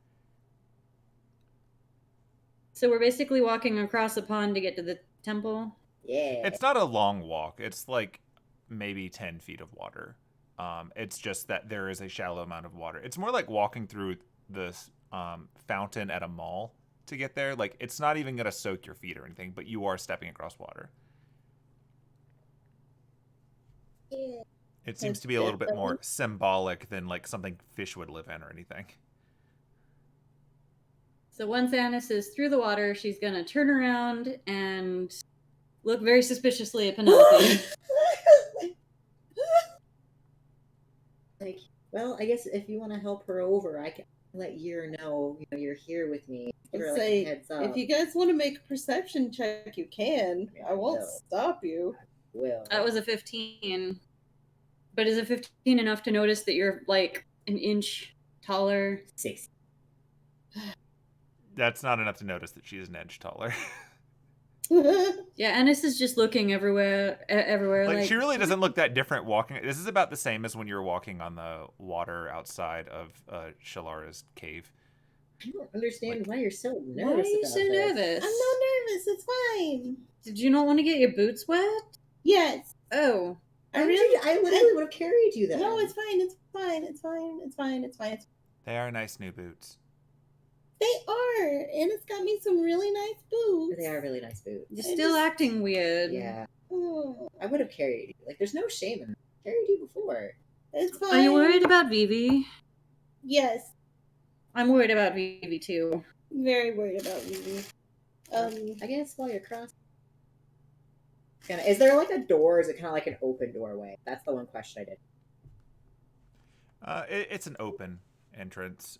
Speaker 5: So we're basically walking across the pond to get to the temple.
Speaker 3: Yeah.
Speaker 1: It's not a long walk. It's like maybe 10 feet of water. It's just that there is a shallow amount of water. It's more like walking through this fountain at a mall to get there. Like, it's not even going to soak your feet or anything, but you are stepping across water.
Speaker 3: Yeah.
Speaker 1: It seems to be a little bit more symbolic than like something fish would live in or anything.
Speaker 5: So once Ennis is through the water, she's gonna turn around and look very suspiciously at Penelope.
Speaker 3: Like, well, I guess if you want to help her over, I can let Yer know, you're here with me. Give her, like, a heads up.
Speaker 2: If you guys want to make a perception check, you can. I won't stop you.
Speaker 3: Will.
Speaker 5: That was a 15. But is a 15 enough to notice that you're like an inch taller?
Speaker 3: 6.
Speaker 1: That's not enough to notice that she's an inch taller.
Speaker 5: Yeah, Ennis is just looking everywhere.
Speaker 1: Like, she really doesn't look that different walking. This is about the same as when you're walking on the water outside of Shalara's cave.
Speaker 3: I don't understand why you're so nervous.
Speaker 5: Why are you
Speaker 3: about
Speaker 5: so
Speaker 3: this.
Speaker 5: nervous?
Speaker 2: I'm not nervous. It's fine.
Speaker 5: Did you not want to get your boots wet?
Speaker 2: Yes.
Speaker 5: Oh.
Speaker 3: I literally would have carried you then.
Speaker 2: No, it's fine. It's fine. It's fine. It's fine. It's fine.
Speaker 1: They are nice new boots.
Speaker 2: They are, and it's got me some really nice boots.
Speaker 3: They are really nice boots.
Speaker 5: You're still acting weird.
Speaker 3: Yeah.
Speaker 2: Oh.
Speaker 3: I would have carried you. Like, there's no shame in carried you before.
Speaker 2: It's fine.
Speaker 5: Are you worried about Vivi?
Speaker 2: Yes,
Speaker 5: I'm worried about Vivi too.
Speaker 2: very worried about Vivi.
Speaker 3: I guess while you're crossing. Is there like a door, or is it kind of like an open doorway? That's the one question I did.
Speaker 1: It's an open entrance.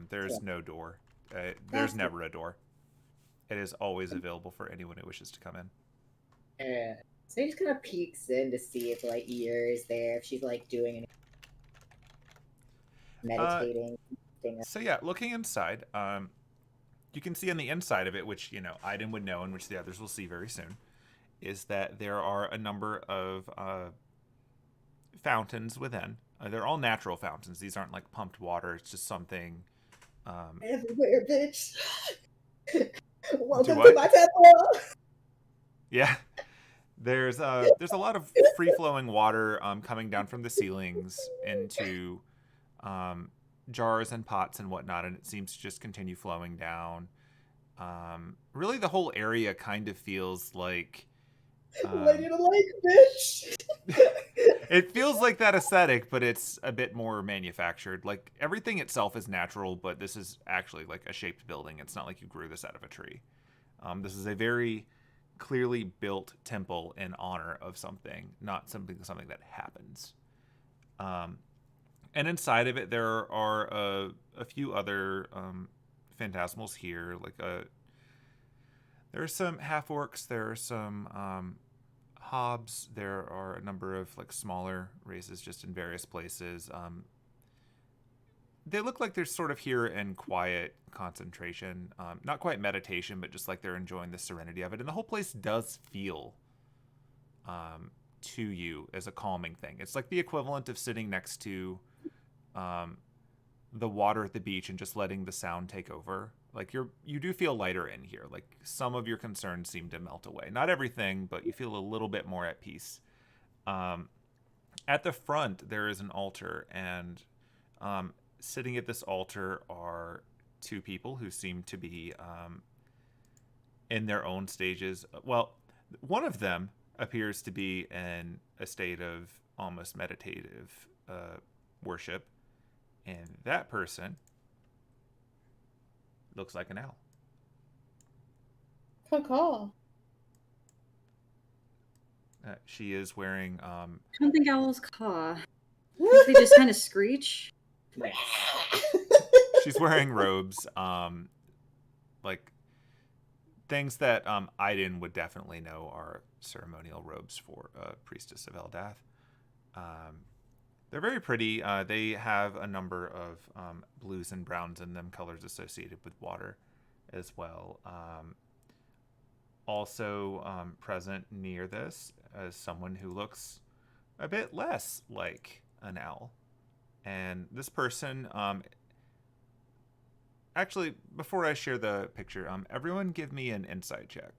Speaker 1: There's no door. There's
Speaker 3: That's
Speaker 1: never a door. It is always available for anyone who wishes to come in.
Speaker 3: So he just kind of peeks in to see if like Ear is there, if she's like doing any meditating thing.
Speaker 1: So yeah, looking inside, you can see on the inside of it, which Aidin would know, and which the others will see very soon, is that there are a number of fountains within. They're all natural fountains. These aren't like pumped water. It's just something.
Speaker 3: Everywhere, bitch. Welcome
Speaker 1: what?
Speaker 3: to my temple.
Speaker 1: Yeah. There's a lot of free flowing water coming down from the ceilings into jars and pots and whatnot, and it seems to just continue flowing down. Really, the whole area kind of feels like.
Speaker 3: Lady to like, bitch.
Speaker 1: It feels like that aesthetic, but it's a bit more manufactured. Like everything itself is natural, but this is actually like a shaped building. It's not like you grew this out of a tree. This is a very clearly built temple in honor of something, not something that happens. And inside of it, there are a few other phantasmals here. Like there are some half orcs. There are some hobs. There are a number of like smaller races just in various places. They look like they're sort of here in quiet concentration, not quite meditation, but just like they're enjoying the serenity of it. And the whole place does feel to you as a calming thing. It's like the equivalent of sitting next to the water at the beach and just letting the sound take over. Like you do feel lighter in here. Like some of your concerns seem to melt away. Not everything, but you feel a little bit more at peace. At the front, there is an altar, and sitting at this altar are two people who seem to be in their own stages. Well, one of them appears to be in a state of almost meditative worship, and that person looks like an owl.
Speaker 2: Caw.
Speaker 1: She is wearing.
Speaker 5: I don't think owls caw. I think they just kind of screech.
Speaker 1: She's wearing robes, like things that Aidin would definitely know are ceremonial robes for a priestess of Eldath. They're very pretty. They have a number of blues and browns in them, colors associated with water as well. Also present near this is someone who looks a bit less like an owl. And this person, actually, before I share the picture, everyone give me an insight check.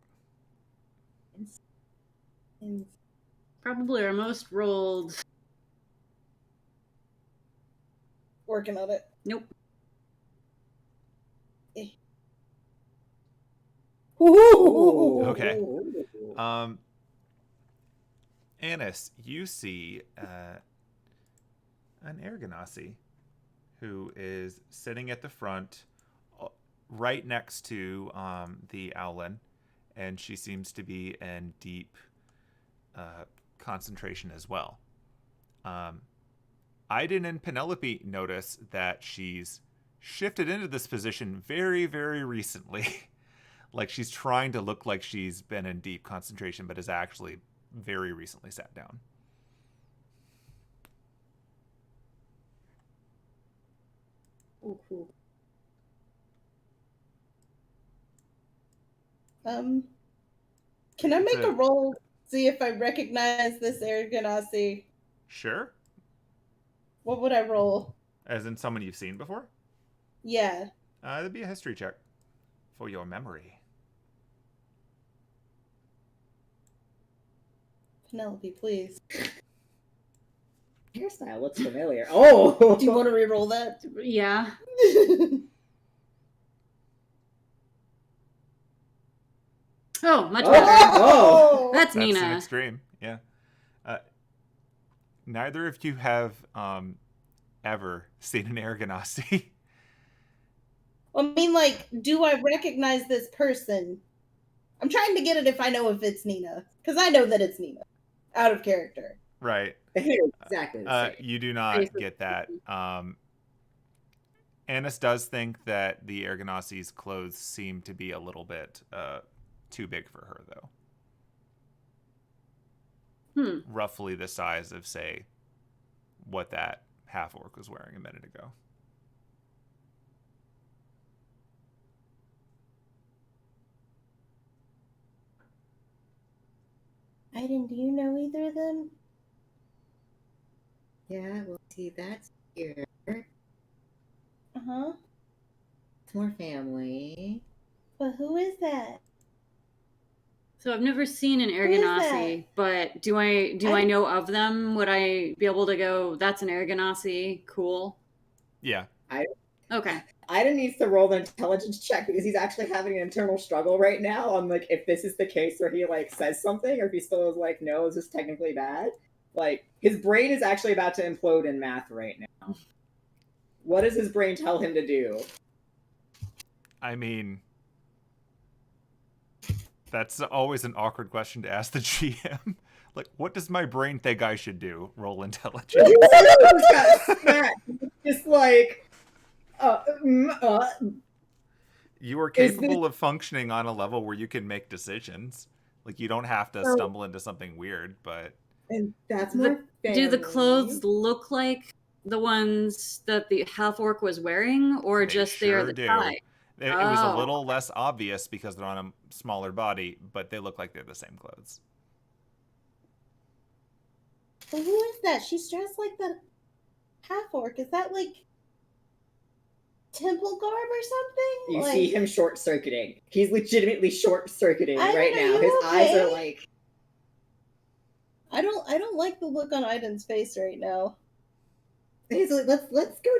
Speaker 5: Probably our most rolled.
Speaker 2: Working on it.
Speaker 5: Nope.
Speaker 2: Ooh.
Speaker 1: Okay. Annis, you see an Ergonasi who is sitting at the front right next to the Owlin, and she seems to be in deep concentration as well. Aidin and Penelope notice that she's shifted into this position very, very recently. Like she's trying to look like she's been in deep concentration, but has actually very recently sat down.
Speaker 5: Oh, cool.
Speaker 2: Can I make a roll, see if I recognize this Ergonasi?
Speaker 1: Sure.
Speaker 2: What would I roll?
Speaker 1: As in someone you've seen before?
Speaker 2: Yeah.
Speaker 1: That'd be a history check for your memory.
Speaker 2: Penelope, please.
Speaker 3: Hairstyle looks familiar. Oh!
Speaker 2: Do you want to re-roll that?
Speaker 5: Yeah. Oh, much better.
Speaker 3: Oh!
Speaker 5: That's
Speaker 1: That's an
Speaker 5: Nina.
Speaker 1: extreme, yeah. Neither of you have ever seen an air ganassi.
Speaker 2: I mean, like, do I recognize this person? I'm trying to get it if I know if it's Nina. Because I know that it's Nina. Out of character.
Speaker 1: Right.
Speaker 3: Exactly the same.
Speaker 1: You do not get that. Annis does think that the air ganassi's clothes seem to be a little bit too big for her, though. Roughly the size of, say, what that half-orc was wearing a minute ago.
Speaker 2: Aidin, do you know either of them?
Speaker 3: Yeah, well, see, that's here.
Speaker 2: Uh-huh.
Speaker 3: It's more family.
Speaker 2: But who is that?
Speaker 5: So I've never seen an air
Speaker 2: Who is
Speaker 5: ganassi, but do I know of them? Would I be able to go, that's an air ganassi, cool?
Speaker 1: Yeah.
Speaker 5: Okay.
Speaker 3: Aidin needs to roll an intelligence check because he's actually having an internal struggle right now on, like, if this is the case where he, like, says something or if he still is like, no, is this technically bad? Like, his brain is actually about to implode in math right now. What does his brain tell him to do?
Speaker 1: I mean, that's always an awkward question to ask the GM. Like, what does my brain think I should do? Roll intelligence.
Speaker 3: Just like,
Speaker 1: You are capable of functioning on a level where you can make decisions. Like, you don't have to stumble into something weird, but...
Speaker 3: And that's more
Speaker 5: Do the clothes look like the ones that the half-orc was wearing, or just they are the tie?
Speaker 1: It was a little less obvious because they're on a smaller body, but they look like they're the same clothes.
Speaker 2: Well, who is that? She's dressed like the half-orc. Is that, like, temple garb or something?
Speaker 3: You
Speaker 2: like...
Speaker 3: see him short-circuiting. He's legitimately short-circuiting right now. His
Speaker 2: okay?
Speaker 3: eyes are like...
Speaker 2: I don't like the look on Aidin's face right now.
Speaker 3: He's like, let's go.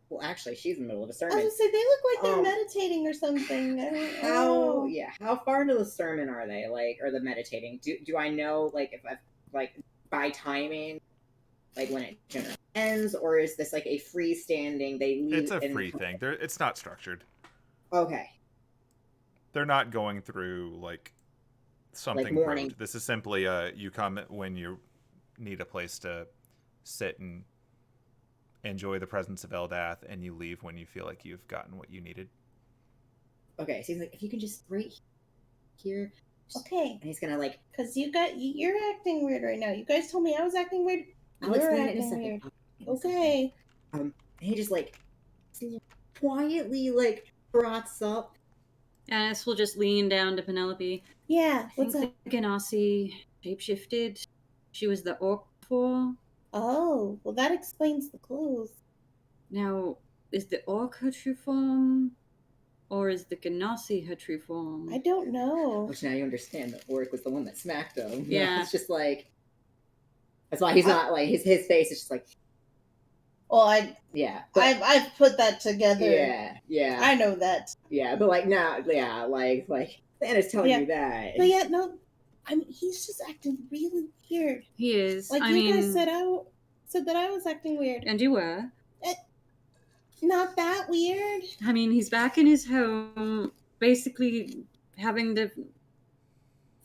Speaker 3: Well, actually, she's in the middle of a sermon.
Speaker 2: I was gonna say they look like they're meditating or something.
Speaker 3: How far into the sermon are they? Like, or the meditating? Do I know, like, if I, like, by timing, like when it generally ends, or is this like a freestanding? They leave.
Speaker 1: It's a free thing. It's not structured.
Speaker 3: Okay.
Speaker 1: They're not going through like something
Speaker 3: like morning.
Speaker 1: This is simply you come when you need a place to sit and enjoy the presence of Eldath, and you leave when you feel like you've gotten what you needed.
Speaker 3: Okay, so he's like, if you can just right here.
Speaker 2: Okay.
Speaker 3: And he's gonna like,
Speaker 2: because you're acting weird right now. You guys told me I was acting weird.
Speaker 3: I'll explain it in a second.
Speaker 2: Okay.
Speaker 3: And he just like quietly like trots up.
Speaker 5: Annis will just lean down to Penelope.
Speaker 2: Yeah,
Speaker 5: what's up? The Ganassi shapeshifted. She was the orc before.
Speaker 2: Oh, well that explains the clues.
Speaker 5: Now, is the orc her true form? Or is the Ganassi her true form?
Speaker 2: I don't know.
Speaker 3: Which now you understand that orc was the one that smacked him.
Speaker 5: Yeah.
Speaker 3: It's just like, that's why he's not like, his face is just like.
Speaker 2: Well, I've put that together.
Speaker 3: Yeah.
Speaker 2: I know that.
Speaker 3: Yeah, but like now, like Anna's telling you that.
Speaker 2: But yeah, no, I mean he's just acting really weird.
Speaker 5: He is.
Speaker 2: Like you guys said that I was acting weird.
Speaker 5: And you were.
Speaker 2: Not that weird.
Speaker 5: I mean, he's back in his home, basically having to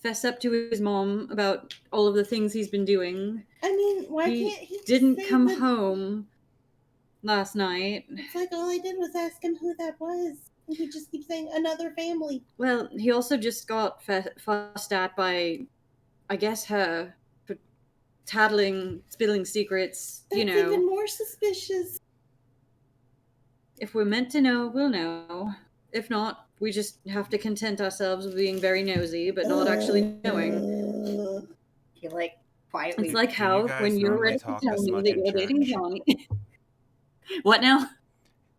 Speaker 5: fess up to his mom about all of the things he's been doing.
Speaker 2: I mean, why can't he
Speaker 5: didn't come home last night.
Speaker 2: It's like all I did was ask him who that was. And he just keeps saying, another family.
Speaker 5: Well, he also just got fussed at by, I guess, her for spilling secrets,
Speaker 2: That's even more suspicious.
Speaker 5: If we're meant to know, we'll know. If not, we just have to content ourselves with being very nosy, but not actually knowing.
Speaker 3: He like quietly.
Speaker 5: It's like how when you're ready to tell me that you're dating Johnny. What now?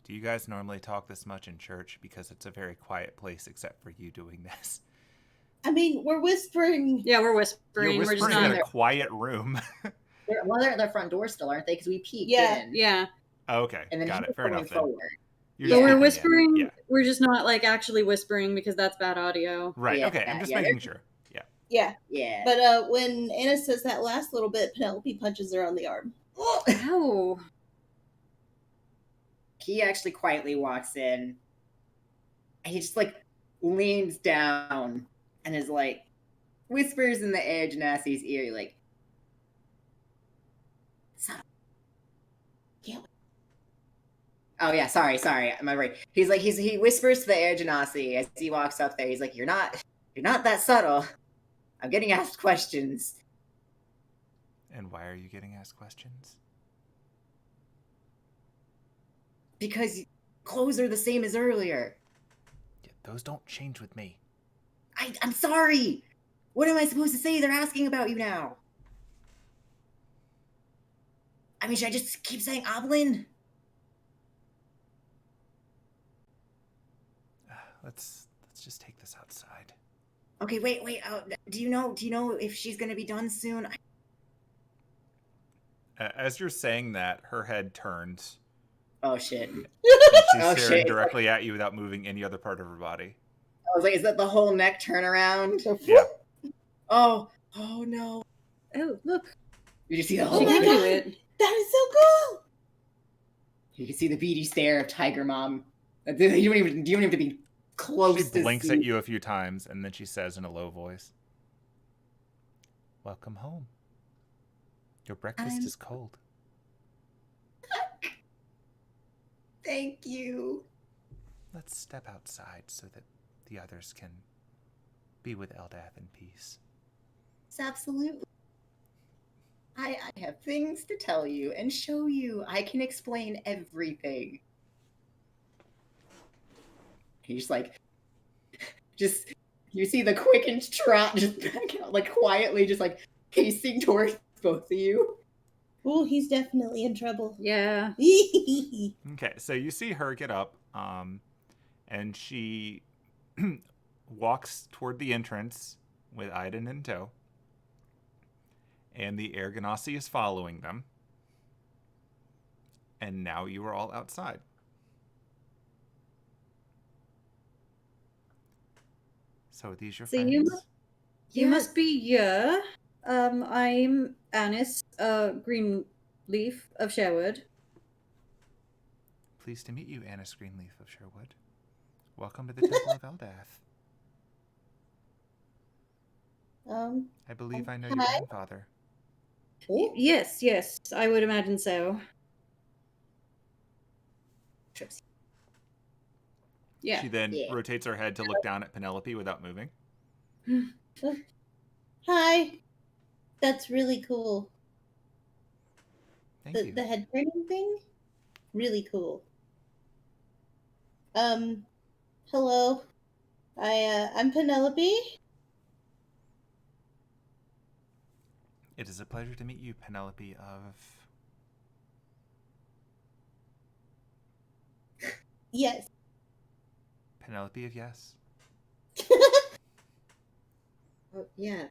Speaker 1: Do you guys normally talk this much in church? Because it's a very quiet place, except for you doing this.
Speaker 2: I mean, we're whispering.
Speaker 5: Yeah, we're whispering.
Speaker 1: You're whispering
Speaker 5: we're just
Speaker 1: in a quiet room.
Speaker 3: They're at their front door still, aren't they? Because we peeked in.
Speaker 5: Yeah.
Speaker 1: Okay,
Speaker 3: and then
Speaker 1: got it. Fair enough then.
Speaker 5: So we're whispering. Yeah. We're just not like actually whispering because that's bad audio.
Speaker 1: Right. Okay. I'm just making sure.
Speaker 2: Yeah.
Speaker 3: Yeah.
Speaker 2: But when Anna says that last little bit, Penelope punches her on the arm.
Speaker 5: Ow.
Speaker 3: He actually quietly walks in. And he just like leans down and is like whispers in the air Genasi's ear, like, "Son of-"
Speaker 2: Yeah.
Speaker 3: Oh yeah, sorry, am I right? He whispers to the air Genasi as he walks up there. He's like, You're not that subtle. I'm getting asked questions.
Speaker 1: And why are you getting asked questions?
Speaker 3: Because clothes are the same as earlier.
Speaker 1: Yeah, those don't change with me.
Speaker 3: I'm sorry. What am I supposed to say? They're asking about you now. I mean, should I just keep saying Oblin?
Speaker 1: Let's just take this outside.
Speaker 3: Okay, wait. Do you know if she's gonna be done soon?
Speaker 1: As you're saying that, her head turns.
Speaker 3: Oh shit!
Speaker 1: And she's
Speaker 3: Oh,
Speaker 1: staring
Speaker 3: shit.
Speaker 1: directly at you without moving any other part of her body.
Speaker 3: I was like, is that the whole neck turnaround?
Speaker 1: Yeah.
Speaker 3: Oh no!
Speaker 5: Oh, look.
Speaker 3: You just see the
Speaker 2: Oh
Speaker 3: whole.
Speaker 5: She
Speaker 2: my
Speaker 5: can
Speaker 2: God.
Speaker 5: do it.
Speaker 2: That is so cool!
Speaker 3: You can see the beady stare of Tiger Mom. You don't even have to be close.
Speaker 1: She
Speaker 3: to
Speaker 1: blinks
Speaker 3: see.
Speaker 1: at you a few times, and then she says in a low voice, "Welcome home. Your breakfast is cold."
Speaker 3: Thank you.
Speaker 1: Let's step outside so that the others can be with Eldath in peace.
Speaker 3: Absolutely. I have things to tell you and show you. I can explain everything. He's like, you see the quickened trot just back out, like quietly, just like pacing towards both of you.
Speaker 2: Oh, he's definitely in trouble.
Speaker 5: Yeah.
Speaker 1: Okay, so you see her get up, and she walks toward the entrance with Aidin in tow, and the Air Ganassi is following them, and now you are all outside. So are these your
Speaker 5: So
Speaker 1: friends?
Speaker 5: You must be yeah. I'm Anis, Greenleaf of Sherwood.
Speaker 1: Pleased to meet you, Annis Greenleaf of Sherwood. Welcome to the Temple of Eldath. I believe I know your
Speaker 2: Hi.
Speaker 1: grandfather.
Speaker 5: Yes, I would imagine so. Yeah.
Speaker 1: She then rotates her head to look down at Penelope without moving.
Speaker 2: Hi. That's really cool.
Speaker 1: Thank you.
Speaker 2: The head turning thing? Really cool. Hello. I'm Penelope.
Speaker 1: It is a pleasure to meet you, Penelope of...
Speaker 2: Yes.
Speaker 1: Penelope of Yes.
Speaker 3: Yeah.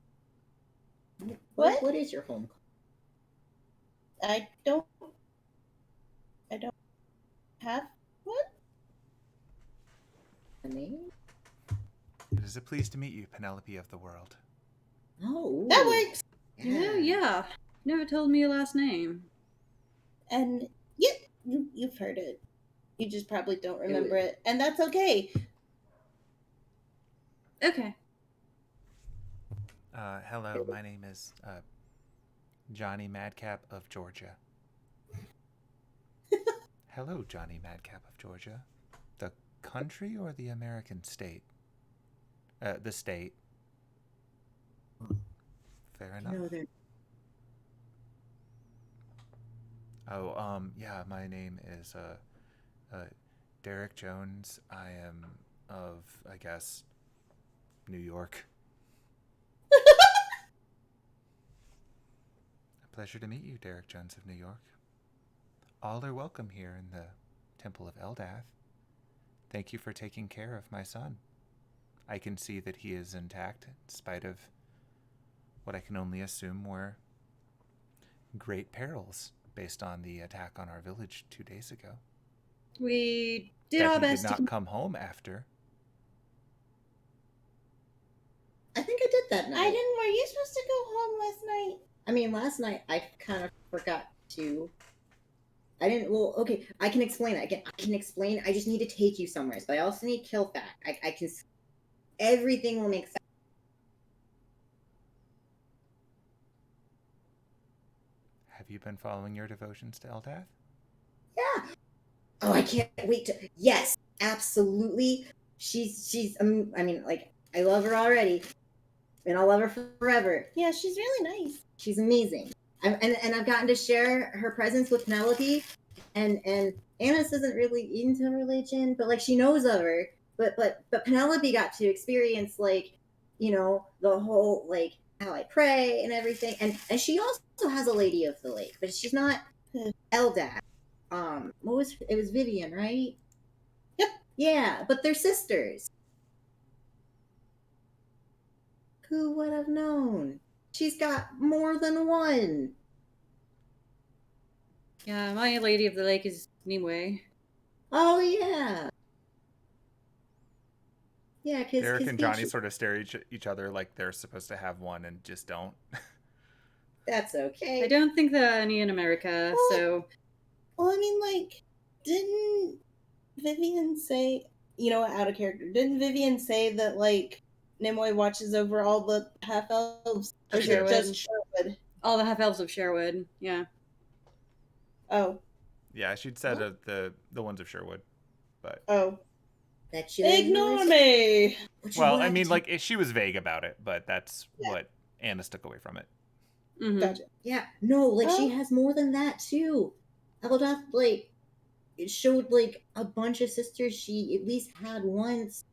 Speaker 2: What?
Speaker 3: What is your home?
Speaker 2: I don't have one?
Speaker 3: A name?
Speaker 1: It is a pleasure to meet you, Penelope of the World.
Speaker 3: Oh.
Speaker 2: That works.
Speaker 5: Yeah. Never told me your last name.
Speaker 2: And yep, you've heard it. You just probably don't remember it. And that's okay.
Speaker 5: Okay.
Speaker 1: Hello, my name is Johnny Madcap of Georgia. Hello, Johnny Madcap of Georgia. The country or the American state? The state. Fair enough. Yeah, my name is Derek Jones. I am of, I guess, New York. A pleasure to meet you, Derek Jones of New York. All are welcome here in the Temple of Eldath. Thank you for taking care of my son. I can see that he is intact, in spite of what I can only assume were great perils based on the attack on our village 2 days ago.
Speaker 5: We did
Speaker 1: that
Speaker 5: our
Speaker 1: he
Speaker 5: best
Speaker 1: did
Speaker 5: to
Speaker 1: not come home after.
Speaker 3: I think I did that night.
Speaker 2: Aidin, were you supposed to go home last night?
Speaker 3: I mean, last night I kind of forgot to. I didn't. Well, okay, I can explain it. I can explain. I just need to take you somewhere. But I also need kill fact. I can. Everything will make sense.
Speaker 1: Have you been following your devotions to Eldath?
Speaker 3: Yeah. Oh, I can't wait to. Yes, absolutely. She's. I mean, like, I love her already, and I'll love her forever.
Speaker 2: Yeah, she's really nice.
Speaker 3: She's amazing. And I've gotten to share her presence with Penelope, and Annis isn't really into religion, but like she knows of her. But Penelope got to experience, like, you know, the whole, like, how I pray and everything. And she also has a Lady of the Lake, but she's not Eldath. What was it? Was Vivian, right?
Speaker 2: Yep.
Speaker 3: Yeah, but they're sisters. Who would have known? She's got more than one.
Speaker 5: Yeah, my Lady of the Lake is Nimue.
Speaker 3: Oh yeah. Yeah, because
Speaker 1: Derek and Johnny sort of stare at each other like they're supposed to have one and just don't.
Speaker 3: That's okay.
Speaker 5: I don't think there are any in America, so...
Speaker 2: Well, I mean, like, didn't Vivian say, you know, out of character, didn't Vivian say that, like, Nimue watches over all the half-elves? Or
Speaker 1: She did.
Speaker 2: just Sherwood?
Speaker 5: All the half-elves of Sherwood, yeah.
Speaker 2: Oh.
Speaker 1: Yeah, she'd said the ones of Sherwood, but...
Speaker 2: Oh.
Speaker 3: That you
Speaker 2: Ignore me!
Speaker 1: Well, I mean, like, she was vague about it, but that's what Anna took away from it.
Speaker 5: Mm-hmm.
Speaker 2: Gotcha.
Speaker 3: Yeah, no, like, she has more than that, too. Eldath, like, it showed, like, a bunch of sisters she at least had once.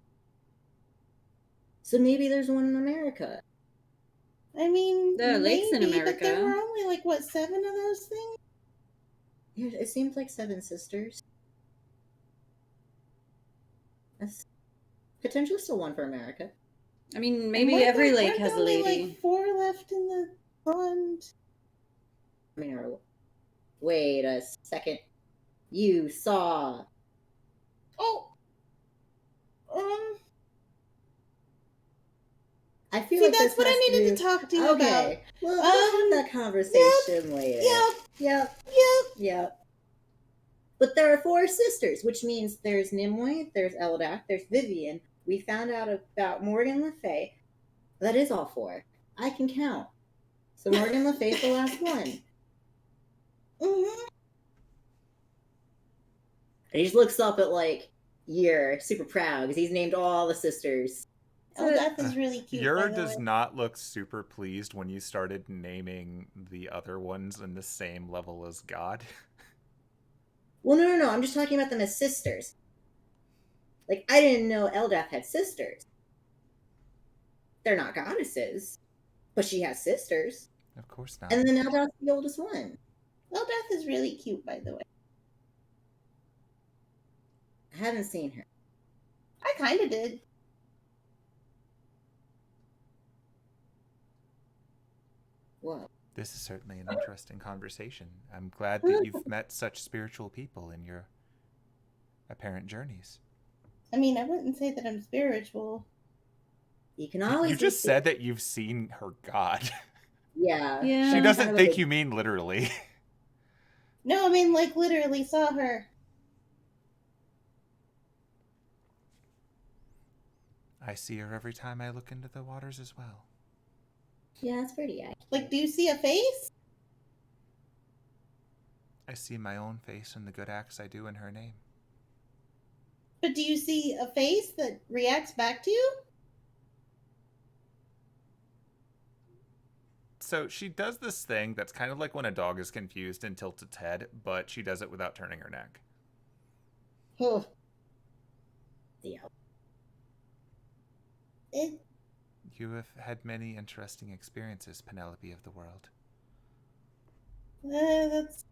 Speaker 3: So maybe there's one in America.
Speaker 2: I mean,
Speaker 5: There are lakes in
Speaker 2: maybe,
Speaker 5: America.
Speaker 2: but there were only, like, what, 7 of those things?
Speaker 3: Yeah, it seems like 7 sisters. That's potentially still one for America.
Speaker 5: I mean, maybe every lake has a
Speaker 2: only,
Speaker 5: lady.
Speaker 2: like, 4 left in the pond.
Speaker 3: I mean, wait a second. You saw.
Speaker 2: Oh!
Speaker 3: I feel
Speaker 2: See,
Speaker 3: like
Speaker 2: that's
Speaker 3: this
Speaker 2: what I
Speaker 3: has
Speaker 2: needed to talk to you about.
Speaker 3: Okay. We'll have that conversation later. Yep. But there are 4 sisters, which means there's Nimue, there's Eldath, there's Vivian. We found out about Morgan Le Fay. That is all 4. I can count. So Morgan Le Fay's the last one.
Speaker 2: Mm-hmm.
Speaker 3: And he just looks up at, like, Yer, super proud, because he's named all the sisters.
Speaker 2: Eldath is really cute.
Speaker 1: Yer
Speaker 2: by the
Speaker 1: does
Speaker 2: way.
Speaker 1: not look super pleased when you started naming the other ones in the same level as God.
Speaker 3: Well, no. I'm just talking about them as sisters. Like, I didn't know Eldath had sisters. They're not goddesses, but she has sisters.
Speaker 1: Of course not.
Speaker 3: And then Eldath's the oldest one.
Speaker 2: Eldath is really cute, by the way.
Speaker 3: I haven't seen her.
Speaker 2: I kind of did.
Speaker 3: Whoa.
Speaker 1: This is certainly an interesting conversation. I'm glad that you've met such spiritual people in your apparent journeys.
Speaker 2: I mean, I wouldn't say that I'm spiritual.
Speaker 3: You can always.
Speaker 1: You just said that you've seen her God.
Speaker 3: Yeah.
Speaker 5: Yeah.
Speaker 1: She doesn't think you mean literally.
Speaker 2: No, I mean, like, literally saw her.
Speaker 1: I see her every time I look into the waters as well.
Speaker 3: Yeah, it's pretty accurate.
Speaker 2: Like, do you see a face?
Speaker 1: I see my own face in the good acts I do in her name.
Speaker 2: But do you see a face that reacts back to you?
Speaker 1: So she does this thing that's kind of like when a dog is confused and tilts its head, but she does it without turning her neck.
Speaker 2: Oh.
Speaker 3: Yeah.
Speaker 1: You have had many interesting experiences, Penelope of the world.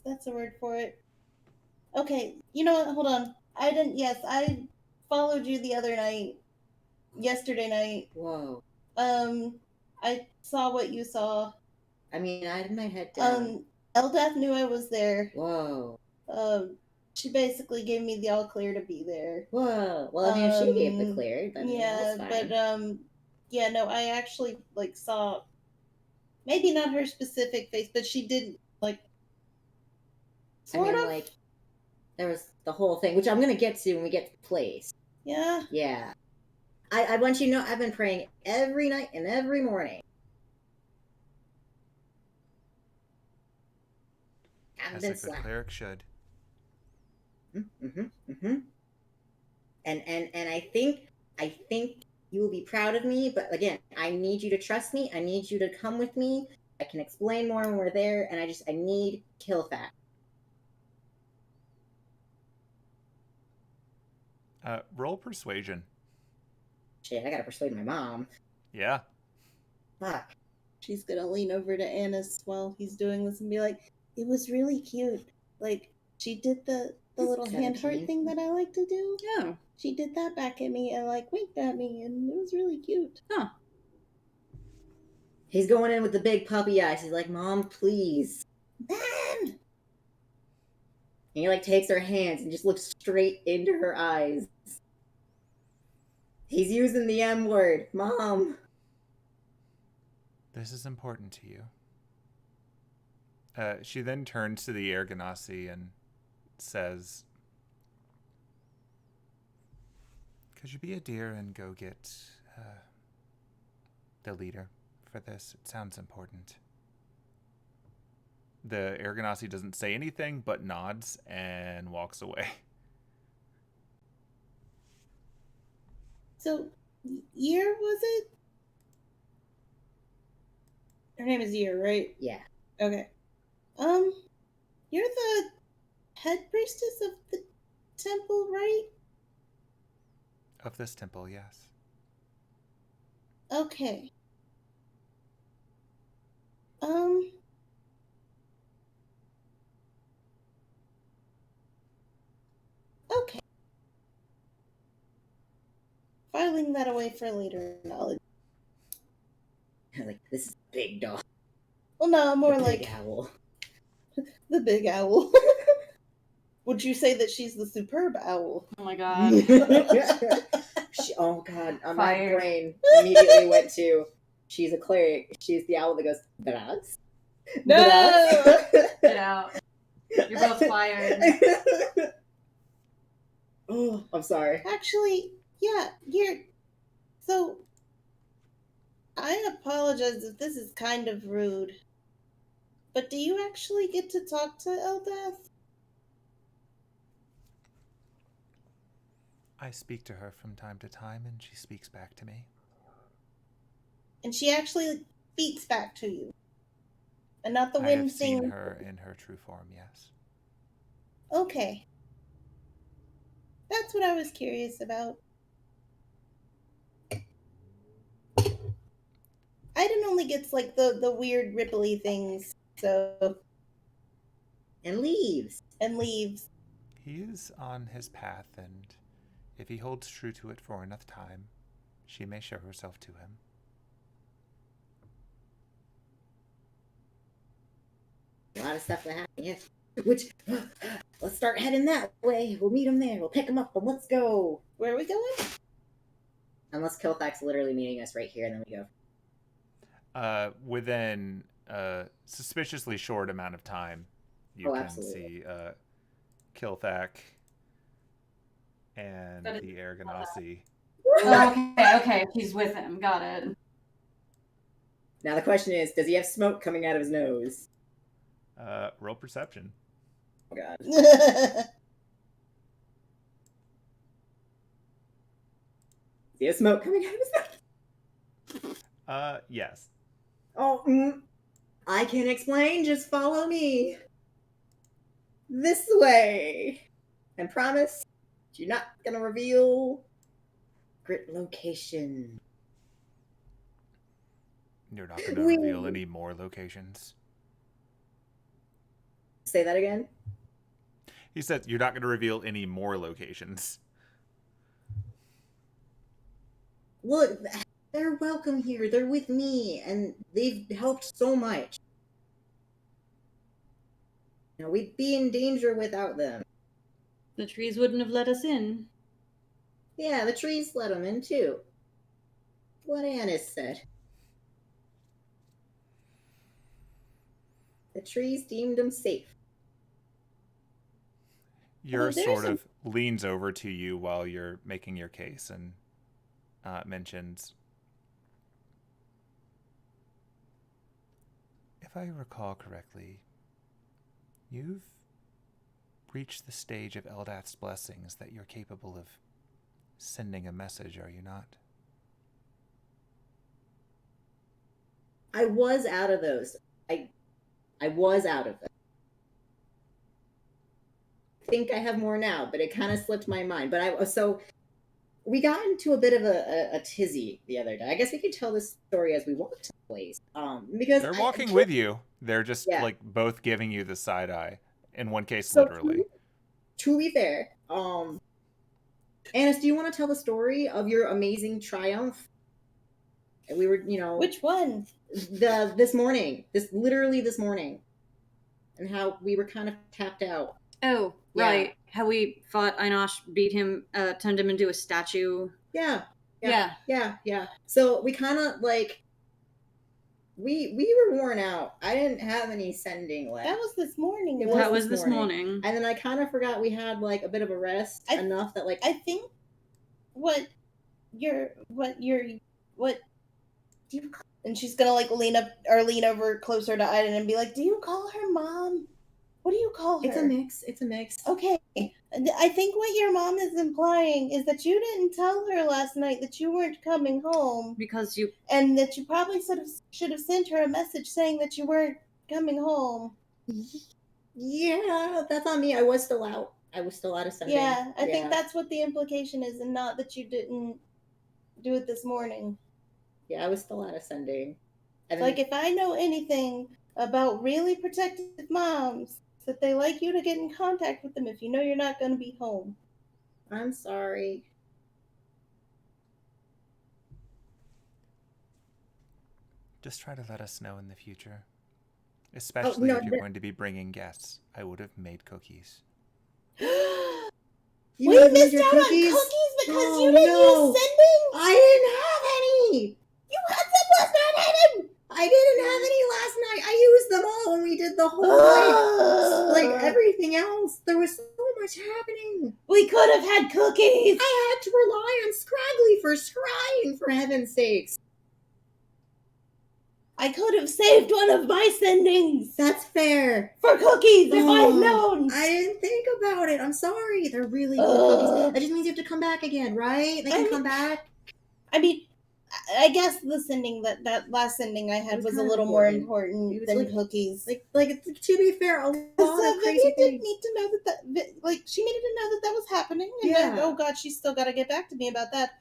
Speaker 2: That's a word for it. Okay, you know what? Hold on. I followed you the other night. Yesterday night.
Speaker 3: Whoa.
Speaker 2: I saw what you saw.
Speaker 3: I mean, I had my head down.
Speaker 2: Eldath knew I was there.
Speaker 3: Whoa.
Speaker 2: She basically gave me the all clear to be there.
Speaker 3: Whoa. Well, I mean, if she gave the clear, then
Speaker 2: yeah,
Speaker 3: that's fine.
Speaker 2: but Yeah, no, I actually saw maybe not her specific face, but she did sort of.
Speaker 3: There was the whole thing, which I'm gonna get to when we get to the place.
Speaker 2: Yeah.
Speaker 3: Yeah. I want you to know I've been praying every night and every morning.
Speaker 1: As a good cleric should.
Speaker 3: And I think you will be proud of me, but again, I need you to trust me. I need you to come with me. I can explain more when we're there, and I need kill fact.
Speaker 1: Roll persuasion.
Speaker 3: Shit, I gotta persuade my mom.
Speaker 1: Yeah.
Speaker 3: Fuck.
Speaker 2: She's gonna lean over to Annis while he's doing this and be like, "It was really cute. Like, she did the little hand heart thing that I like to do.
Speaker 5: Yeah.
Speaker 2: She did that back at me and winked at me, and it was really cute."
Speaker 5: Huh.
Speaker 3: He's going in with the big puppy eyes. He's like, "Mom, please."
Speaker 2: Man!
Speaker 3: And he takes her hands and just looks straight into her eyes. He's using the M word. Mom.
Speaker 1: This is important to you. She then turns to the Ergonasi and says, "Could you be a dear and go get the leader for this? It sounds important." The Ergonasi doesn't say anything but nods and walks away.
Speaker 2: So, Year, was it? Her name is Year, right?
Speaker 3: Yeah.
Speaker 2: Okay. You're the head priestess of the temple, right?
Speaker 1: Of this temple, yes.
Speaker 2: Okay. Okay. Filing that away for later knowledge.
Speaker 3: This is big dog.
Speaker 2: Well, no, more
Speaker 3: the
Speaker 2: like
Speaker 3: big owl.
Speaker 2: The big owl. Would you say that she's the superb owl?
Speaker 5: Oh my god.
Speaker 3: Oh god, my
Speaker 5: Fired.
Speaker 3: brain immediately went to, she's a cleric. She's the owl that goes, "Bras."
Speaker 2: No!
Speaker 5: Get out. You're both fired.
Speaker 3: Oh, I'm sorry.
Speaker 2: Actually, yeah, so I apologize if this is kind of rude, but do you actually get to talk to Eldath?
Speaker 1: I speak to her from time to time, and she speaks back to me.
Speaker 2: And she actually speaks back to you, and not the
Speaker 1: I have
Speaker 2: wincing.
Speaker 1: seen her in her true form, yes.
Speaker 2: Okay. That's what I was curious about. Aidin only gets the weird ripply things, so.
Speaker 3: And leaves.
Speaker 1: He is on his path, and if he holds true to it for enough time, she may show herself to him.
Speaker 3: A lot of stuff that happened, yes. Which, let's start heading that way. We'll meet him there. We'll pick him up, and let's go.
Speaker 2: Where are we going?
Speaker 3: Unless Kilthak's literally meeting us right here, and then we go.
Speaker 1: Within a suspiciously short amount of time, you can see Kilthak and the Ergonasi.
Speaker 5: Oh, okay, she's with him. Got it.
Speaker 3: Now the question is, does he have smoke coming out of his nose?
Speaker 1: Roll perception.
Speaker 3: Oh god. Does he have smoke coming out of his nose?
Speaker 1: Yes.
Speaker 3: Oh, I can explain. Just follow me. This way. And promise, you're not gonna reveal grit location.
Speaker 1: You're not going to reveal any more locations.
Speaker 3: Say that again?
Speaker 1: He said you're not going to reveal any more locations.
Speaker 3: Look, they're welcome here. They're with me, and they've helped so much. We'd be in danger without them.
Speaker 5: The trees wouldn't have let us in.
Speaker 3: Yeah, the trees let them in, too. what Annis said. The trees deemed him safe.
Speaker 1: Yer sort of leans over to you while you're making your case and mentions, if I recall correctly, you've reached the stage of Eldath's blessings that you're capable of sending a message, are you not?
Speaker 3: I was out of those. I was out of them. I think I have more now, but it kind of slipped my mind. But so we got into a bit of a tizzy the other day. I guess we could tell this story as we walk to the place. Because
Speaker 1: they're walking with you. They're just like both giving you the side eye. In one case, literally.
Speaker 3: To be fair, Annis, do you want to tell the story of your amazing triumph? We were,
Speaker 2: Which one?
Speaker 3: This morning, literally this morning, and how we were kind of tapped out.
Speaker 5: Oh, right. How we fought Einosh, beat him, turned him into a statue.
Speaker 3: Yeah.
Speaker 5: Yeah.
Speaker 3: So we kind of we were worn out. I didn't have any sending left.
Speaker 2: That was this morning.
Speaker 5: That was this morning.
Speaker 3: And then I kind of forgot we had a bit of a rest enough that
Speaker 2: I think what and she's gonna lean over closer to Aidin and be like, do you call her mom? What do you call her?
Speaker 3: It's a mix.
Speaker 2: Okay. I think what your mom is implying is that you didn't tell her last night that you weren't coming home. And that you probably should have sent her a message saying that you weren't coming home.
Speaker 3: Yeah, that's on me. I was still out. Of sending.
Speaker 2: Yeah, I think that's what the implication is, and not that you didn't do it this morning.
Speaker 3: Yeah, I was still out of sending.
Speaker 2: And if I know anything about really protective moms, that they like you to get in contact with them if you know you're not going to be home.
Speaker 3: I'm sorry.
Speaker 1: Just try to let us know in the future. Especially if you're going to be bringing guests. I would have made cookies.
Speaker 2: We missed out on cookies because you didn't use sending?
Speaker 3: I didn't have any!
Speaker 2: You had some last night, Aidin!
Speaker 3: I didn't have any last night. I used them all when we did the whole night. Everything else. There was so much happening.
Speaker 2: We could have had cookies.
Speaker 3: I had to rely on Scraggly for scrying, for heaven's sakes.
Speaker 2: I could have saved one of my sendings.
Speaker 3: That's fair.
Speaker 2: For cookies, if I'd known.
Speaker 3: I didn't think about it. I'm sorry. They're really good cookies. That just means you have to come back again, right? They can come back.
Speaker 2: I mean, I guess the sending that last sending I had was a little more important than cookies.
Speaker 3: To be fair, a lot of crazy things.
Speaker 2: Didn't need to know that she needed to know that was happening. And then, oh God, she's still got to get back to me about that.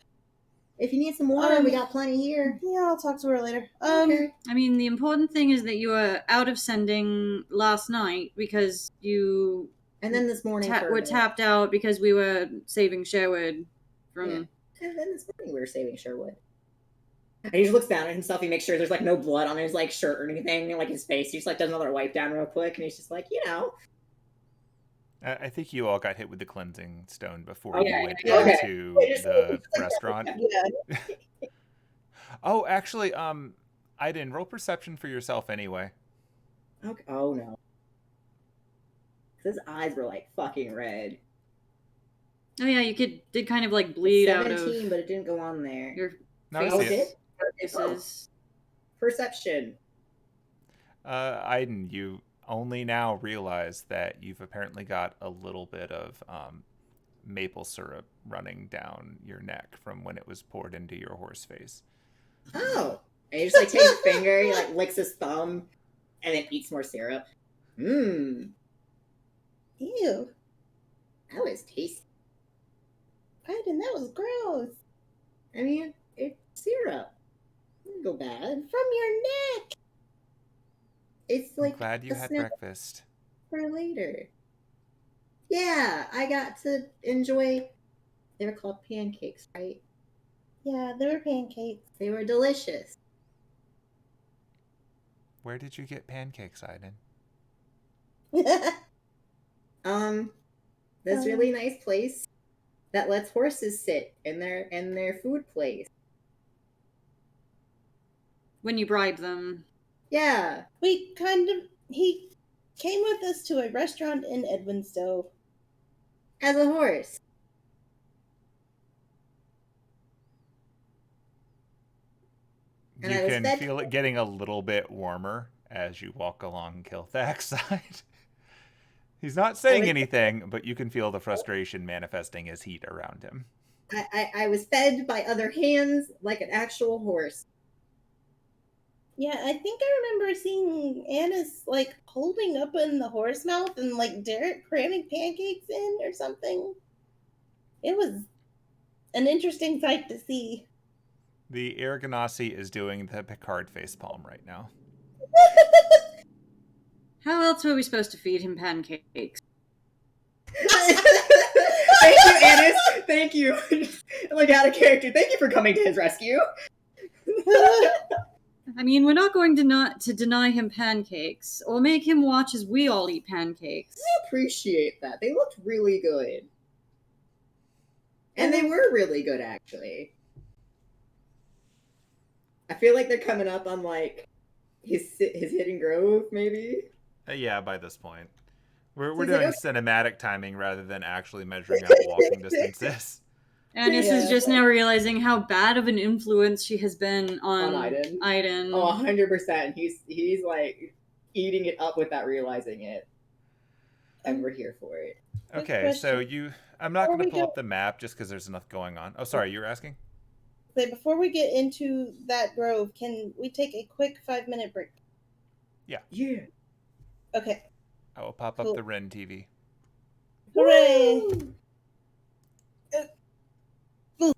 Speaker 3: If you need some water, we got plenty here.
Speaker 2: Yeah, I'll talk to her later.
Speaker 3: Okay.
Speaker 5: I mean, the important thing is that you were out of sending last night because you...
Speaker 3: And then this morning
Speaker 5: were tapped out because we were saving Sherwood from...
Speaker 3: Yeah. And then this morning we were saving Sherwood. And he just looks down at himself. He makes sure there's no blood on his shirt or anything, his face. He just does another wipe down real quick, and he's just
Speaker 1: I think you all got hit with the cleansing stone before you went into the restaurant.
Speaker 2: Yeah.
Speaker 1: Oh, actually, Aidin, roll perception for yourself anyway.
Speaker 3: Okay. Oh no. His eyes were fucking red.
Speaker 5: Oh yeah, you did kind of bleed
Speaker 3: 17,
Speaker 5: out of...
Speaker 3: 17, but it didn't go on there.
Speaker 5: Your
Speaker 3: faces. Perception.
Speaker 1: Aidin, you only now realize that you've apparently got a little bit of maple syrup running down your neck from when it was poured into your horse face.
Speaker 3: Oh. And he just takes his finger, he licks his thumb, and then eats more syrup. Mmm.
Speaker 2: Ew.
Speaker 3: That was tasty.
Speaker 2: Aidin, that was gross.
Speaker 3: I mean, it's syrup. It didn't go bad.
Speaker 2: From your neck.
Speaker 3: It's
Speaker 1: I'm glad you had breakfast.
Speaker 3: For later. Yeah, I got to enjoy... They were called pancakes, right?
Speaker 2: Yeah, they were pancakes.
Speaker 3: They were delicious.
Speaker 1: Where did you get pancakes, Aidin?
Speaker 3: This really nice place that lets horses sit in their food place.
Speaker 5: when you bribe them.
Speaker 3: Yeah.
Speaker 2: He came with us to a restaurant in Edwinstowe.
Speaker 3: As a horse. And
Speaker 1: You
Speaker 3: I was
Speaker 1: can
Speaker 3: fed.
Speaker 1: feel it getting a little bit warmer as you walk along Kilthak's side. He's not saying anything, but you can feel the frustration manifesting as heat around him.
Speaker 3: I was fed by other hands like an actual horse.
Speaker 2: Yeah, I think I remember seeing Annis like holding up in the horse mouth and like Derek cramming pancakes in or something. It was an interesting sight to see.
Speaker 1: The Aragonasi is doing the Picard facepalm right now.
Speaker 5: How else were we supposed to feed him pancakes?
Speaker 3: Thank you, Annis. Thank you. Like out of character. Thank you for coming to his rescue.
Speaker 5: I mean, we're not going to not to deny him pancakes or make him watch as we all eat pancakes.
Speaker 3: I appreciate that. They looked really good. And they were really good, actually. I feel like they're coming up on, like, his hidden grove, maybe?
Speaker 1: Yeah, by this point. We're
Speaker 3: So he's
Speaker 1: doing
Speaker 3: like,
Speaker 1: cinematic timing rather than actually measuring out walking distances.
Speaker 5: Annis is just now realizing how bad of an influence she has been on
Speaker 3: Aidin.
Speaker 5: Aidin.
Speaker 3: Oh, 100%. He's like eating it up without realizing it. And we're here for it.
Speaker 1: Okay, so I'm not going to pull
Speaker 2: go-
Speaker 1: up the map just because there's enough going on. Oh, sorry, you were asking?
Speaker 2: So before we get into that grove, can we take a quick 5-minute break?
Speaker 1: Yeah.
Speaker 3: Yeah.
Speaker 2: Okay.
Speaker 1: I will pop up the Ren TV.
Speaker 2: Hooray!
Speaker 3: Woo!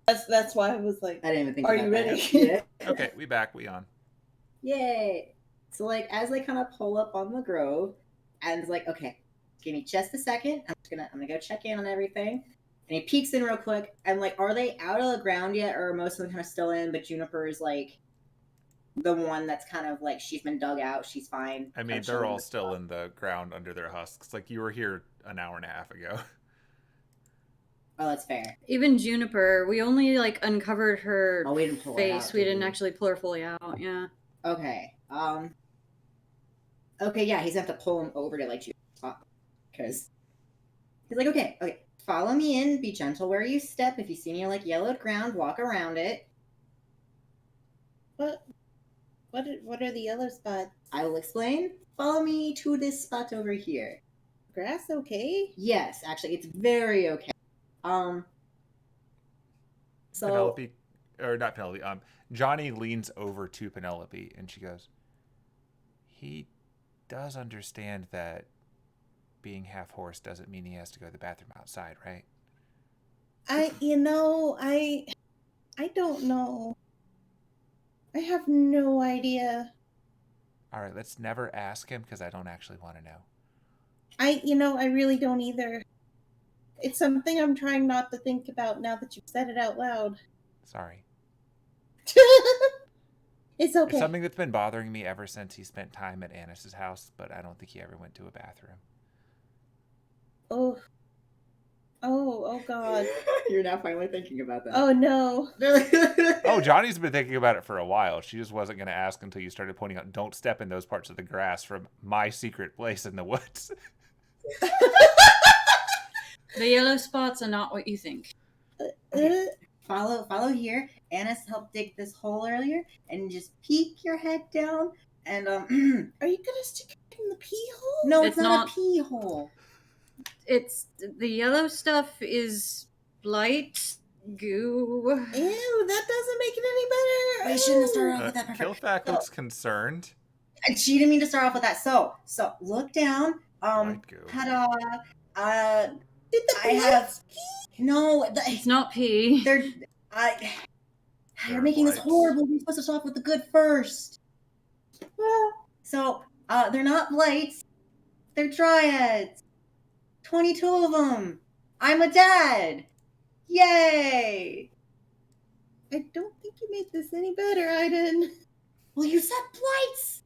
Speaker 2: That's why I was like,
Speaker 3: I didn't even think
Speaker 2: Are
Speaker 3: about
Speaker 2: you
Speaker 3: that.
Speaker 2: ready?
Speaker 3: Yeah.
Speaker 1: Okay, we back. We on.
Speaker 3: Yay! So like as they kind of pull up on the grove, and it's like, okay, give me just a second. I'm gonna go check in on everything. And he peeks in real quick, and like, are they out of the ground yet, or are most of them kind of still in? But Juniper is like the one that's kind of like she's been dug out. She's fine.
Speaker 1: I mean, they're all still in the ground under their husks. Like, you were here an hour and a half ago.
Speaker 3: Oh, that's fair.
Speaker 5: Even Juniper, we only like uncovered her
Speaker 3: Oh, we didn't pull her
Speaker 5: face.
Speaker 3: out,
Speaker 5: We
Speaker 3: did
Speaker 5: didn't
Speaker 3: we?
Speaker 5: actually pull her fully out. Yeah.
Speaker 3: Okay. Okay, yeah, he's gonna have to pull him over to like you, because he's like, okay, follow me in. Be gentle where you step. If you see any like yellowed ground, walk around it.
Speaker 2: What are the yellow spots?
Speaker 3: I will explain. Follow me to this spot over here.
Speaker 2: Grass okay?
Speaker 3: Yes, actually, it's very okay. So
Speaker 1: Penelope, or not Penelope, Johnny leans over to Penelope and she goes, he does understand that being half horse doesn't mean he has to go to the bathroom outside, right?
Speaker 2: I don't know. I have no idea.
Speaker 1: All right, let's never ask him because I don't actually want to know.
Speaker 2: I really don't either. It's something I'm trying not to think about now that you've said it out loud.
Speaker 1: Sorry.
Speaker 2: It's okay.
Speaker 1: It's something that's been bothering me ever since he spent time at Annis's house, but I don't think he ever went to a bathroom.
Speaker 2: Oh God.
Speaker 3: You're now finally thinking about that.
Speaker 2: Oh no.
Speaker 1: Oh, Johnny's been thinking about it for a while. She just wasn't going to ask until you started pointing out, don't step in those parts of the grass from my secret place in the woods.
Speaker 5: The yellow spots are not what you think.
Speaker 3: Okay. Follow here. Annis helped dig this hole earlier, and just peek your head down, and
Speaker 2: Are you gonna stick it in the pee hole?
Speaker 3: No,
Speaker 5: It's
Speaker 3: it's not
Speaker 5: not-
Speaker 3: a pee hole.
Speaker 5: It's the yellow stuff is blight, goo.
Speaker 2: Ew, that doesn't make it any better.
Speaker 3: We shouldn't have started
Speaker 2: Ew.
Speaker 3: off with that.
Speaker 1: Kilfack looks concerned.
Speaker 3: And she didn't mean to start off with that. So look down.
Speaker 1: Blight goo.
Speaker 3: Ta-da.
Speaker 2: Did the
Speaker 3: I have
Speaker 2: blights
Speaker 3: no.
Speaker 5: It's not pee.
Speaker 3: They're
Speaker 1: They're
Speaker 3: making this
Speaker 1: blights.
Speaker 3: horrible. We're supposed to start off with the good first. So they're not blights. They're dryads. 22 of them. I'm a dad. Yay!
Speaker 2: I don't think you made this any better, Aidin.
Speaker 3: Well, you said blights.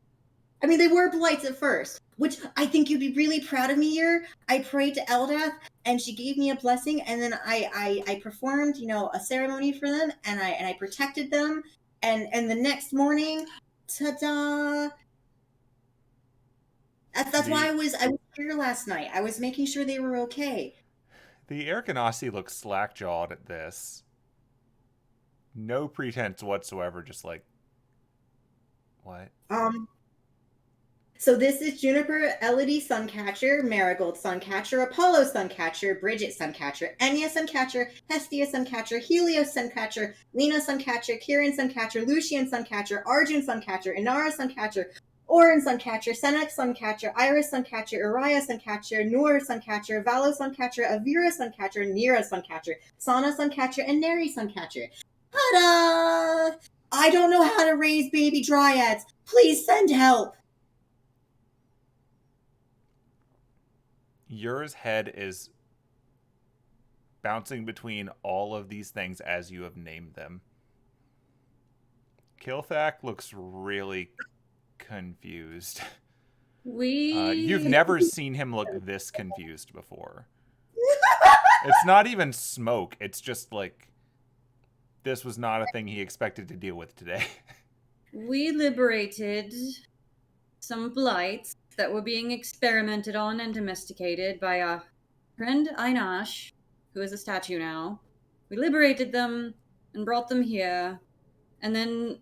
Speaker 3: I mean, they were blights at first, which I think you'd be really proud of me here. I prayed to Eldath, and she gave me a blessing, and then I performed, a ceremony for them, and I protected them, and the next morning, ta-da! That's why I was here last night. I was making sure they were okay.
Speaker 1: The Erkanasi looks slack-jawed at this. No pretense whatsoever, just like, what?
Speaker 3: So this is Juniper, Elodie Suncatcher, Marigold Suncatcher, Apollo Suncatcher, Bridget Suncatcher, Enya Suncatcher, Hestia Suncatcher, Helios Suncatcher, Lena Suncatcher, Kieran Suncatcher, Lucian Suncatcher, Arjun Suncatcher, Inara Suncatcher, Orin Suncatcher, Senex Suncatcher, Iris Suncatcher, Uriah Suncatcher, Noor Suncatcher, Valo Suncatcher, Avira Suncatcher, Nira Suncatcher, Sana Suncatcher, and Neri Suncatcher. Ta-da! I don't know how to raise baby dryads. Please send help.
Speaker 1: Yours head is bouncing between all of these things as you have named them. Kilthak looks really confused. You've never seen him look this confused before. It's not even smoke. It's just like, this was not a thing he expected to deal with today.
Speaker 5: We liberated some blights that were being experimented on and domesticated by our friend Einash, who is a statue now. We liberated them and brought them here, and then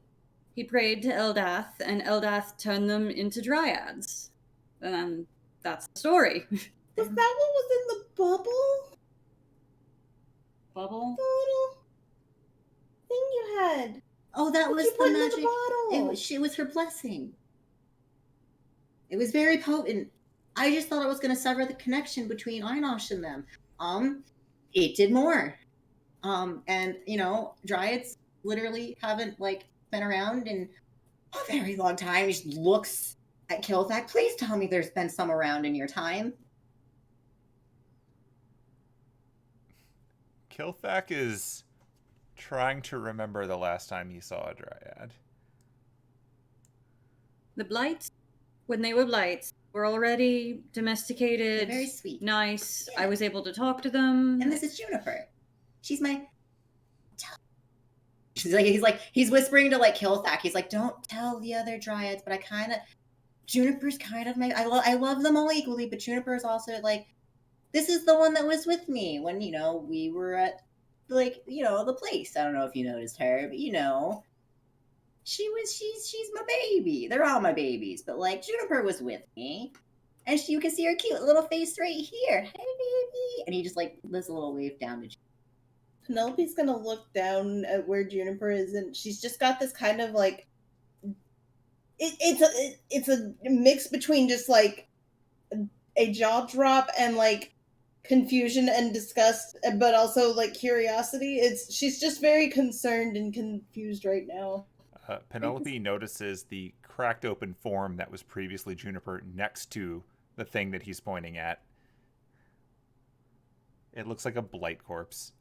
Speaker 5: he prayed to Eldath, and Eldath turned them into dryads. And that's the story.
Speaker 2: Was that what was in the bubble?
Speaker 5: Bubble?
Speaker 2: The little thing you had.
Speaker 3: Oh, that
Speaker 2: What
Speaker 3: was
Speaker 2: you
Speaker 3: the
Speaker 2: put into
Speaker 3: magic.
Speaker 2: the bottle?
Speaker 3: It was her blessing. It was very potent. I just thought it was going to sever the connection between Einosh and them. It did more. And dryads literally haven't like been around in a very long time. He just looks at Kilthak. Please tell me there's been some around in your time.
Speaker 1: Kilthak is trying to remember the last time he saw a dryad.
Speaker 5: The blights, when they were blights, were already domesticated.
Speaker 3: They're very sweet.
Speaker 5: Nice.
Speaker 3: Yeah.
Speaker 5: I was able to talk to them.
Speaker 3: And this is Juniper. She's my. He's whispering to like Kilthak. He's like, don't tell the other dryads, but Juniper's kind of my. I love them all equally, but Juniper is also like, this is the one that was with me when we were at the place. I don't know if you noticed her, but she's my baby. They're all my babies, but like Juniper was with me, and you can see her cute little face right here. Hey, baby, and he just like does a little wave down to Juniper.
Speaker 2: Penelope's gonna look down at where Juniper is, and she's just got this kind of like it's a mix between just like a jaw drop and like confusion and disgust, but also like curiosity. She's just very concerned and confused right now.
Speaker 1: Penelope notices the cracked open form that was previously Juniper next to the thing that he's pointing at. It looks like a blight corpse.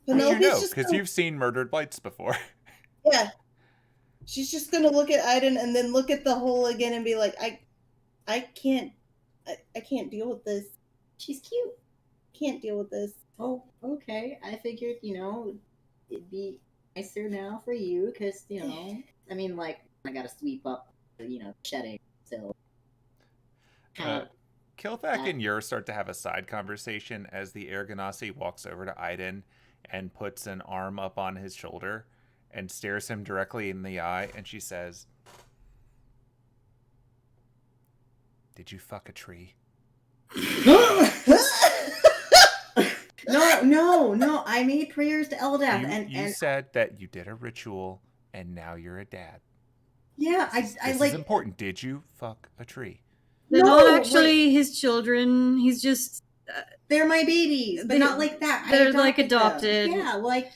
Speaker 2: Penelope's
Speaker 1: You know,
Speaker 2: just
Speaker 1: because you've seen murdered blights before.
Speaker 2: Yeah. She's just gonna look at Aidin and then look at the hole again and be like, I can't deal with this.
Speaker 3: She's cute.
Speaker 2: Can't deal with this.
Speaker 3: Oh, okay. I figured, it'd be nicer now for you because, I mean, like, I gotta sweep up, shedding, so.
Speaker 1: Kilthak and Yer start to have a side conversation as the Air Ganassi walks over to Aidin and puts an arm up on his shoulder and stares him directly in the eye, and she says, "Did you fuck a tree?"
Speaker 3: No. I made prayers to Eldath,
Speaker 1: you said that you did a ritual, and now you're a dad.
Speaker 3: Yeah,
Speaker 1: This is important. Did you fuck a tree?
Speaker 5: They're not actually his children. He's just.
Speaker 3: They're my babies, but not like that.
Speaker 5: They're like adopted.
Speaker 3: Them. Yeah, like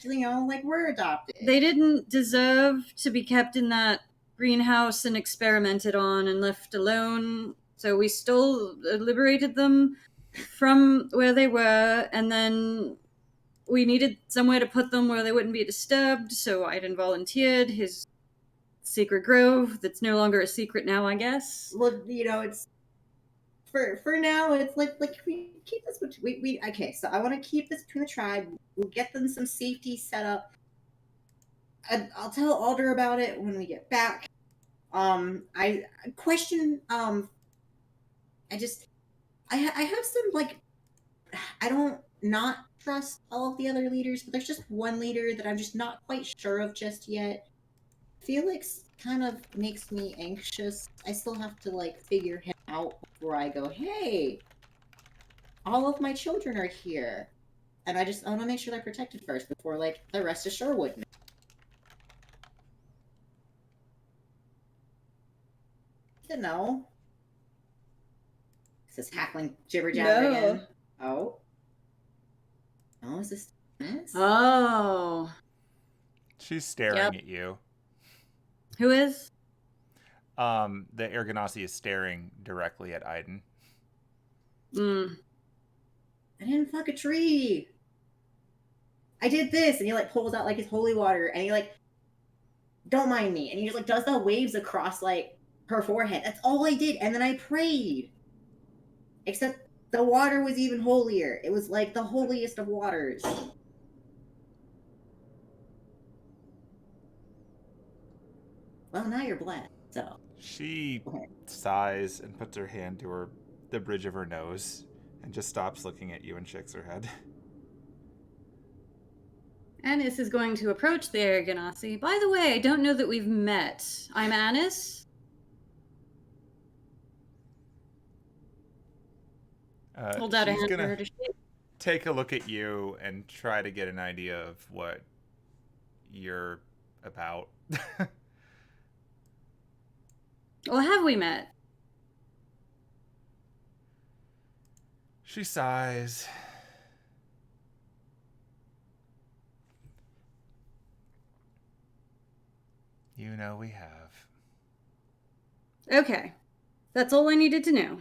Speaker 3: we're adopted.
Speaker 5: They didn't deserve to be kept in that greenhouse and experimented on and left alone. So we still liberated them from where they were, and then we needed somewhere to put them where they wouldn't be disturbed. So Aidin volunteered his secret grove. That's no longer a secret now, I guess.
Speaker 3: Well, it's. For now, it's like we keep this. We okay. So I want to keep this between the tribe. We'll get them some safety set up. I'll tell Alder about it when we get back. I question. I have some like. I don't not trust all of the other leaders, but there's just one leader that I'm just not quite sure of just yet. Felix kind of makes me anxious. I still have to like figure him out before I go, hey, all of my children are here. And I want to make sure they're protected first before like the rest of Sherwood. Is this hackling jibber jabber again? Oh. Oh, is this?
Speaker 5: Oh.
Speaker 1: She's staring at you.
Speaker 5: Who is?
Speaker 1: The Air Ganassi is staring directly at Aidin.
Speaker 3: I didn't fuck a tree. I did this, and he like pulls out like his holy water, and he like, don't mind me, and he just like does the waves across like her forehead. That's all I did, and then I prayed. Except the water was even holier. It was like the holiest of waters. Well, now you're blessed, so.
Speaker 1: She sighs and puts her hand to the bridge of her nose and just stops looking at you and shakes her head.
Speaker 5: Anis is going to approach the Air Ganassi. By the way, I don't know that we've met. I'm Anis. Hold out a hand for her to shake.
Speaker 1: Take a look at you and try to get an idea of what you're about.
Speaker 5: Well, have we met?
Speaker 1: She sighs. You know we have.
Speaker 5: Okay. That's all I needed to know.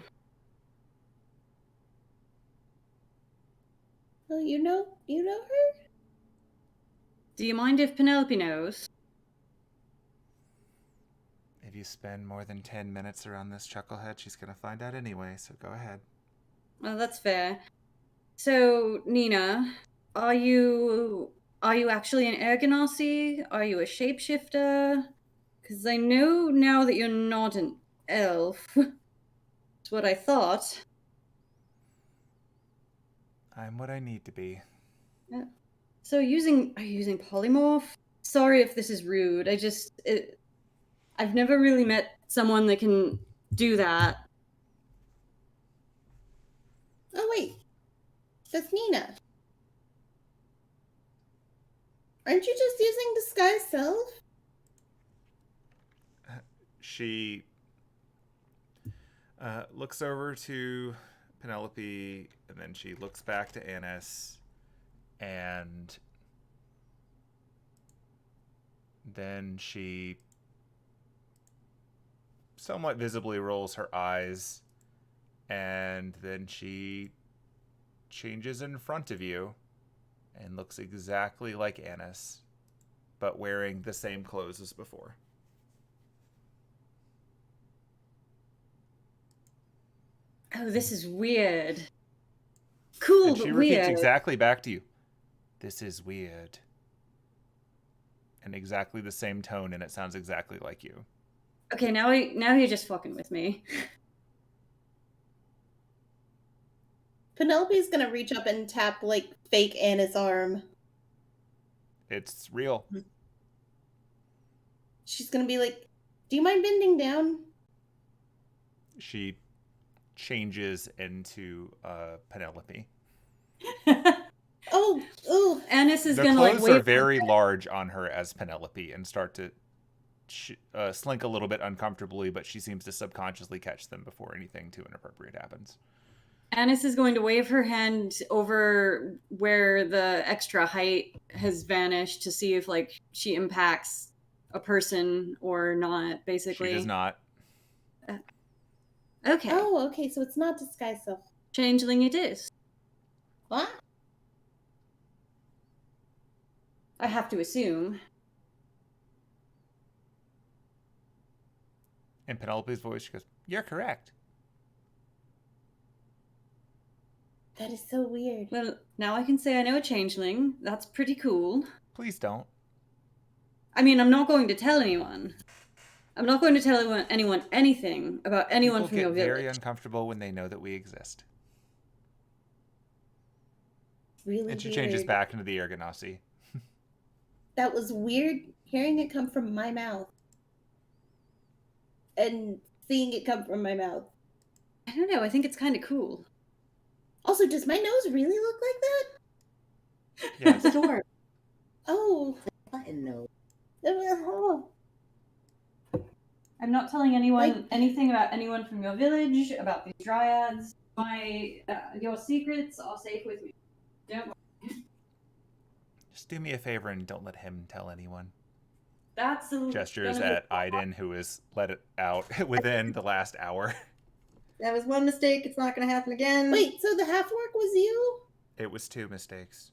Speaker 2: Oh, you know her?
Speaker 5: Do you mind if Penelope knows?
Speaker 1: If you spend more than 10 minutes around this chucklehead, she's gonna find out anyway, so go ahead.
Speaker 5: Well, that's fair. So, Nina, are you actually an air genasi? Are you a shapeshifter? Because I know now that you're not an elf. That's what I thought.
Speaker 1: I'm what I need to be.
Speaker 5: So, are you using polymorph? Sorry if this is rude. I've never really met someone that can do that.
Speaker 2: Oh wait, that's Nina. Aren't you just using disguise self?
Speaker 1: She looks over to Penelope, and then she looks back to Annis, and then she somewhat visibly rolls her eyes, and then she changes in front of you and looks exactly like Annis, but wearing the same clothes as before.
Speaker 5: Oh, this is weird. Cool,
Speaker 1: And she
Speaker 5: but
Speaker 1: repeats
Speaker 5: weird.
Speaker 1: exactly back to you. This is weird. In exactly the same tone, and it sounds exactly like you.
Speaker 5: Okay, now you're just fucking with me.
Speaker 2: Penelope's gonna reach up and tap like fake Anna's arm.
Speaker 1: It's real.
Speaker 2: She's gonna be like, "Do you mind bending down?"
Speaker 1: She changes into Penelope.
Speaker 2: Oh,
Speaker 5: Annis is
Speaker 1: The
Speaker 5: gonna like
Speaker 1: clothes are
Speaker 5: wave.
Speaker 1: very large on her as Penelope and start to slink a little bit uncomfortably, but she seems to subconsciously catch them before anything too inappropriate happens.
Speaker 5: Annis is going to wave her hand over where the extra height has vanished to see if like she impacts a person or not. Basically,
Speaker 1: She does not.
Speaker 5: Okay.
Speaker 2: Oh, okay, so it's not disguise self.
Speaker 5: Changeling it is.
Speaker 2: What?
Speaker 5: I have to assume.
Speaker 1: In Penelope's voice, she goes, "You're correct."
Speaker 2: That is so weird.
Speaker 5: Well, now I can say I know a changeling. That's pretty cool.
Speaker 1: Please don't.
Speaker 5: I mean, I'm not going to tell anyone. I'm not going to tell anyone anything about anyone
Speaker 1: People
Speaker 5: from
Speaker 1: get
Speaker 5: your village.
Speaker 1: very uncomfortable when they know that we exist.
Speaker 2: Really
Speaker 1: And she
Speaker 2: weird.
Speaker 1: changes back into the Ergonasi.
Speaker 2: That was weird hearing it come from my mouth. And seeing it come from my mouth.
Speaker 5: I don't know. I think it's kind of cool.
Speaker 2: Also, does my nose really look like
Speaker 1: Yes.
Speaker 3: Sure.
Speaker 2: that? Oh.
Speaker 3: Button nose.
Speaker 2: Oh.
Speaker 5: I'm not telling anyone anything about anyone from your village, about these dryads. Your secrets are safe with me. Don't worry.
Speaker 1: Just do me a favor and don't let him tell anyone.
Speaker 5: That's a
Speaker 1: Gestures at Aidin, who has let it out within the last hour.
Speaker 3: That was one mistake. It's not going to happen again.
Speaker 2: Wait, so the half orc was you?
Speaker 1: It was 2 mistakes.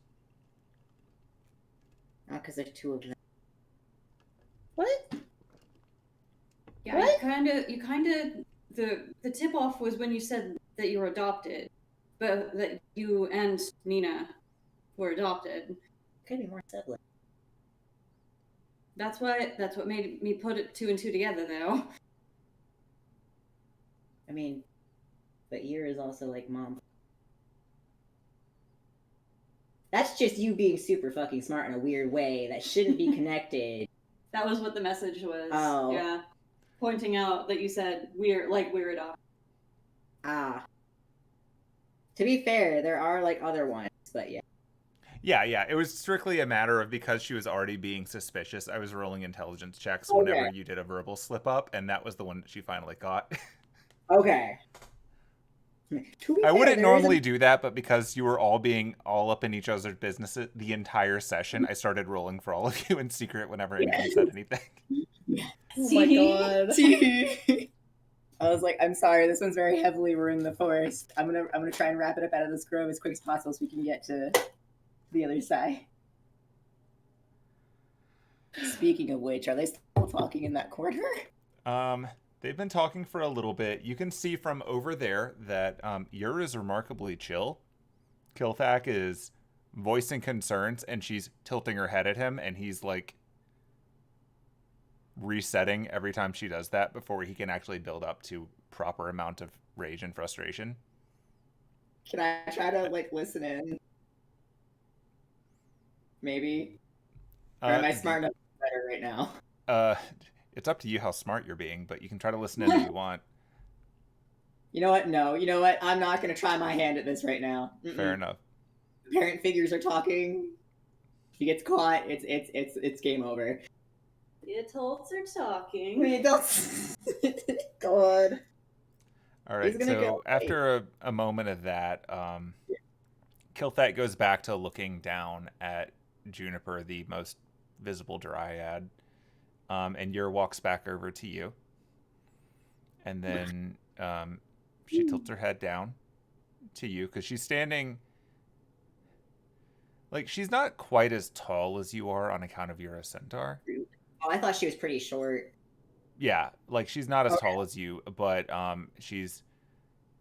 Speaker 3: Not because there's 2 of them.
Speaker 2: What?
Speaker 5: Yeah,
Speaker 2: What?
Speaker 5: you kind of the tip off was when you said that you were adopted, but that you and Nina were adopted.
Speaker 3: Could be more siblings.
Speaker 5: That's what made me put it 2 and 2 together, though.
Speaker 3: I mean, but Ear is also like mom. That's just you being super fucking smart in a weird way that shouldn't be connected.
Speaker 5: That was what the message was.
Speaker 3: Oh.
Speaker 5: Yeah, pointing out that you said we're adopted.
Speaker 3: Ah. To be fair, there are like other ones, but yeah.
Speaker 1: Yeah. It was strictly a matter of because she was already being suspicious. I was rolling intelligence checks whenever you did a verbal slip up, and that was the one that she finally got.
Speaker 3: Okay. To be
Speaker 1: I
Speaker 3: fair,
Speaker 1: wouldn't
Speaker 3: there is a-
Speaker 1: normally do that, but because you were all being all up in each other's business the entire session, I started rolling for all of you in secret whenever anyone said anything.
Speaker 2: Oh my god.
Speaker 3: I was like, I'm sorry, this one's very heavily we're in the forest. I'm gonna try and wrap it up out of this grove as quick as possible so we can get to the other side. Speaking of which, are they still talking in that corner?
Speaker 1: They've been talking for a little bit. You can see from over there that Yer is remarkably chill. Kilthak is voicing concerns, and she's tilting her head at him, and he's like resetting every time she does that before he can actually build up to proper amount of rage and frustration.
Speaker 3: Can I try to like listen in? Maybe. Or am I smart enough to do better right now?
Speaker 1: It's up to you how smart you're being, but you can try to listen in if you want.
Speaker 3: You know what? No. You know what? I'm not gonna try my hand at this right now.
Speaker 1: Fair enough.
Speaker 3: Parent figures are talking. If he gets caught, it's game over.
Speaker 4: The adults are talking.
Speaker 3: We don't. God.
Speaker 1: All right, so after a moment of that, Kilthak goes back to looking down at Juniper, the most visible dryad, and Yer walks back over to you. And then she tilts her head down to you because she's standing... Like, she's not quite as tall as you are on account of you're a centaur.
Speaker 3: Oh, I thought she was pretty short.
Speaker 1: Yeah, like, she's not as tall as you, but she's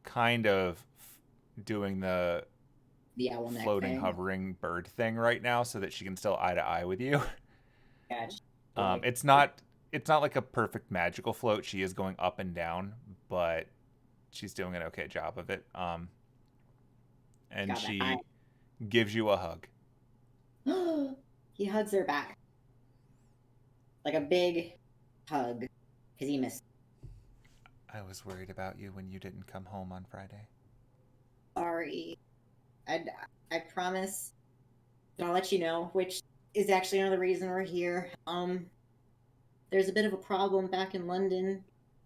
Speaker 1: kind of doing the
Speaker 3: owl neck
Speaker 1: floating,
Speaker 3: thing.
Speaker 1: hovering bird thing right now so that she can still eye to eye with you.
Speaker 3: Gotcha.
Speaker 1: It's not like a perfect magical float. She is going up and down, but she's doing an okay job of it. And she gives you a hug.
Speaker 3: He hugs her back. Like a big hug. Because he missed.
Speaker 1: I was worried about you when you didn't come home on Friday.
Speaker 3: Sorry. I promise that I'll let you know, which is actually another reason we're here. There's a bit of a problem back in London,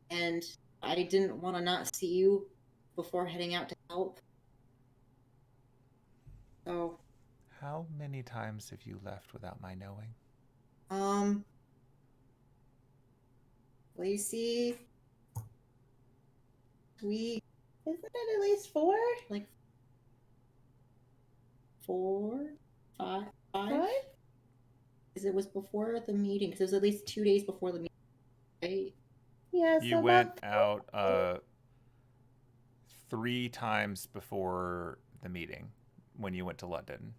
Speaker 3: and I didn't want to not see you before heading out to help. So...
Speaker 1: How many times have you left without my knowing?
Speaker 3: Well, you see,
Speaker 2: Isn't it at least 4?
Speaker 3: Like 4, 5?
Speaker 2: 5?
Speaker 3: Because it was before the meeting. Because it was at least 2 days before the meeting, right?
Speaker 2: Yeah,
Speaker 1: You went out 3 times before the meeting when you went to London.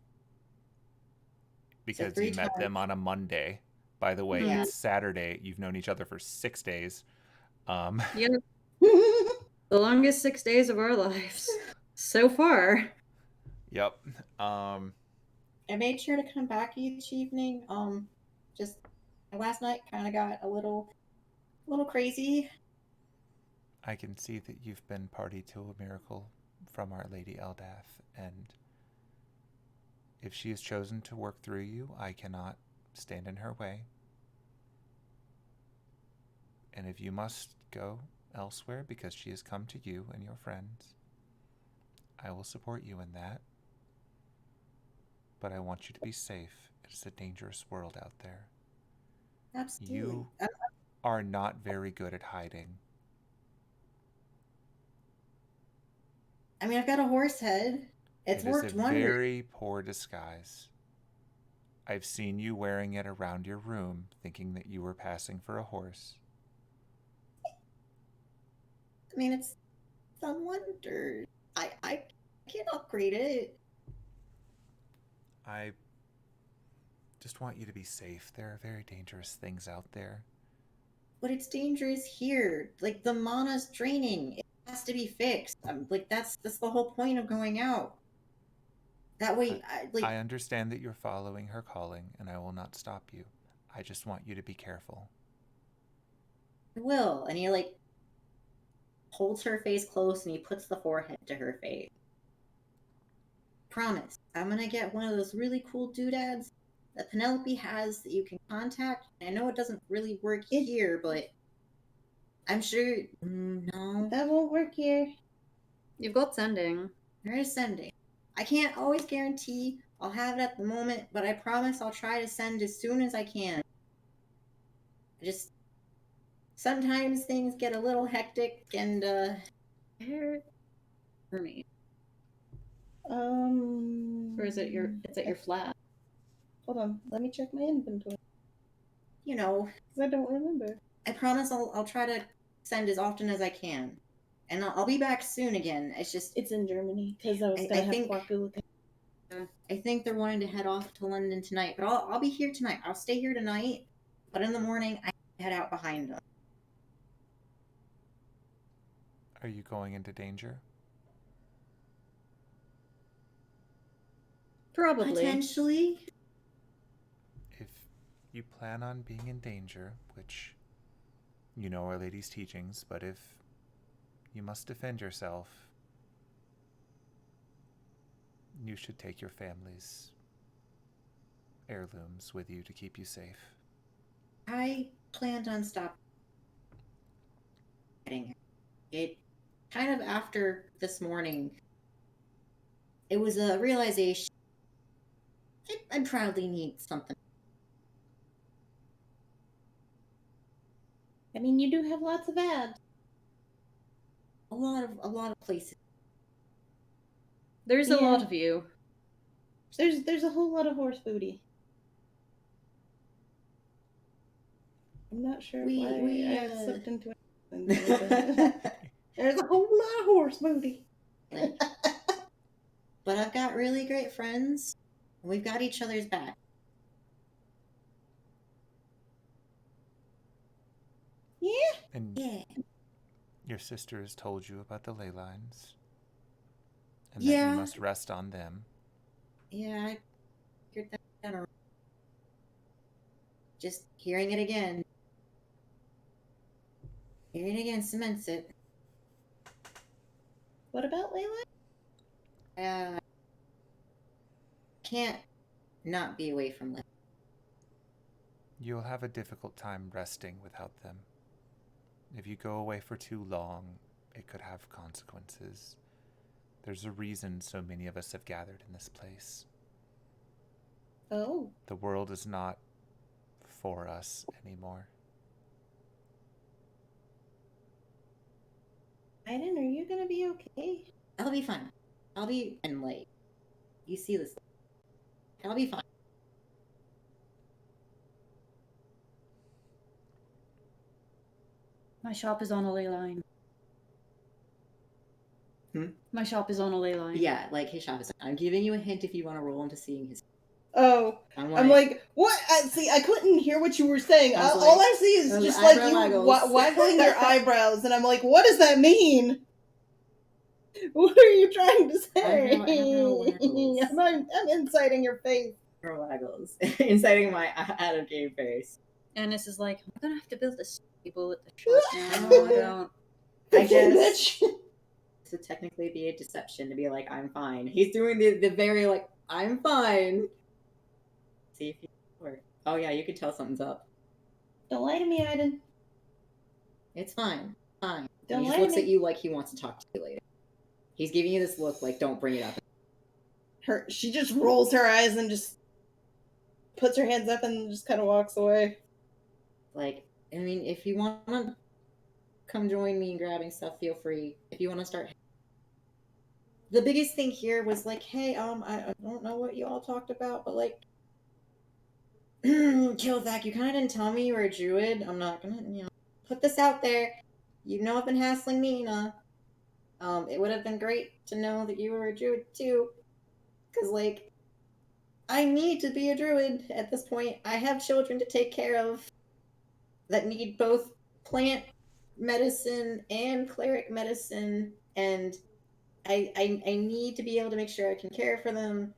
Speaker 1: Because you met them on a Monday. By the way, it's Saturday. You've known each other for 6 days.
Speaker 5: Yeah. The longest 6 days of our lives so far.
Speaker 1: Yep.
Speaker 3: I made sure to come back each evening. Just last night kind of got a little crazy.
Speaker 1: I can see that you've been party to a miracle from Our Lady Eldath, and if she has chosen to work through you, I cannot stand in her way. And if you must go elsewhere because she has come to you and your friends, I will support you in that. But I want you to be safe. It is a dangerous world out there.
Speaker 3: Absolutely.
Speaker 1: You are not very good at hiding.
Speaker 3: I mean, I've got a horse head. It's worked wonders.
Speaker 1: It is a very poor disguise. I've seen you wearing it around your room, thinking that you were passing for a horse.
Speaker 3: I mean, it's done wonders. I can't upgrade it.
Speaker 1: I just want you to be safe. There are very dangerous things out there.
Speaker 3: But it's dangerous here. Like, the mana's draining. It has to be fixed. Like, that's the whole point of going out. That way,
Speaker 1: I understand that you're following her calling, and I will not stop you. I just want you to be careful.
Speaker 3: I will. And he, like, holds her face close, and he puts the forehead to her face. Promise, I'm gonna get one of those really cool doodads that Penelope has that you can contact. I know it doesn't really work here, but I'm sure... No.
Speaker 2: That won't work here.
Speaker 5: You've got sending.
Speaker 3: There is sending. I can't always guarantee I'll have it at the moment, but I promise I'll try to send as soon as I can. Sometimes things get a little hectic and,
Speaker 5: For me.
Speaker 2: Or
Speaker 5: is it it's at your flat?
Speaker 2: Hold on, let me check my inventory.
Speaker 3: You know,
Speaker 2: Because I don't remember.
Speaker 3: I promise I'll try to send as often as I can. And I'll be back soon again.
Speaker 2: It's in Germany, because I was
Speaker 3: I
Speaker 2: going to have
Speaker 3: think-
Speaker 2: Kwaku look at.
Speaker 3: I think they're wanting to head off to London tonight, but I'll be here tonight. I'll stay here tonight, but in the morning I head out behind them.
Speaker 1: Are you going into danger?
Speaker 5: Probably.
Speaker 3: Potentially.
Speaker 1: If you plan on being in danger, which you know Our Lady's teachings, but if you must defend yourself, you should take your family's heirlooms with you to keep you safe.
Speaker 3: I planned on stopping. It kind of after this morning, it was a realization I proudly need something.
Speaker 2: I mean, you do have lots of ads.
Speaker 3: A lot of places.
Speaker 5: There's a
Speaker 2: Yeah.
Speaker 5: lot of you.
Speaker 2: There's a whole lot of horse booty. I'm not sure why I slipped into it. There's a whole lot of horse booty.
Speaker 3: But I've got really great friends. And we've got each other's back.
Speaker 2: Yeah.
Speaker 1: And
Speaker 3: Yeah.
Speaker 1: your sister has told you about the ley lines. And that
Speaker 3: Yeah.
Speaker 1: you must rest on them.
Speaker 3: Yeah, I figured that out already. Just hearing it again. Hearing it again cements it.
Speaker 2: What about Layla?
Speaker 3: Can't not be away from them.
Speaker 1: You'll have a difficult time resting without them. If you go away for too long, it could have consequences. There's a reason so many of us have gathered in this place.
Speaker 2: Oh.
Speaker 1: The world is not for us anymore.
Speaker 2: Aidin, are you gonna be okay?
Speaker 3: I'll be fine. I'll be and like you see this. I'll be fine.
Speaker 5: My shop is on a ley line. My shop is on a ley line.
Speaker 3: Yeah, like his shop is. I'm giving you a hint if you want to roll into seeing his.
Speaker 2: Oh. I'm like, what? See, I couldn't hear what you were saying.
Speaker 3: I was
Speaker 2: All
Speaker 3: like,
Speaker 2: I see is
Speaker 3: those
Speaker 2: just like
Speaker 3: eyebrow
Speaker 2: you
Speaker 3: waggles.
Speaker 2: waggling your eyebrows, and I'm like, what does that mean? What are you trying to say?
Speaker 3: Eyebrow waggles.
Speaker 2: I'm inciting your face.
Speaker 3: Waggles. Inciting my out of game face.
Speaker 5: Ennis is like, I'm gonna have to build a stable at the shop now. No, I don't.
Speaker 3: I guess to technically be a deception to be like, I'm fine. He's doing the very like, I'm fine. See if you work. Oh yeah, you can tell something's up.
Speaker 2: Don't lie to me, Aidin.
Speaker 3: It's fine. Fine.
Speaker 2: Don't
Speaker 3: He just
Speaker 2: lie to
Speaker 3: looks
Speaker 2: me.
Speaker 3: at you like he wants to talk to you later. He's giving you this look like, don't bring it up.
Speaker 2: She just rolls her eyes and just puts her hands up and just kind of walks away.
Speaker 3: Like, I mean, if you want to come join me in grabbing stuff, feel free. If you want to start. The biggest thing here was like, hey, I don't know what you all talked about, but like, Kilthak, you kind of didn't tell me you were a druid. I'm not gonna, put this out there. You know I've been hassling Nina. It would have been great to know that you were a druid too. Because, like, I need to be a druid at this point. I have children to take care of that need both plant medicine and cleric medicine, and I need to be able to make sure I can care for them,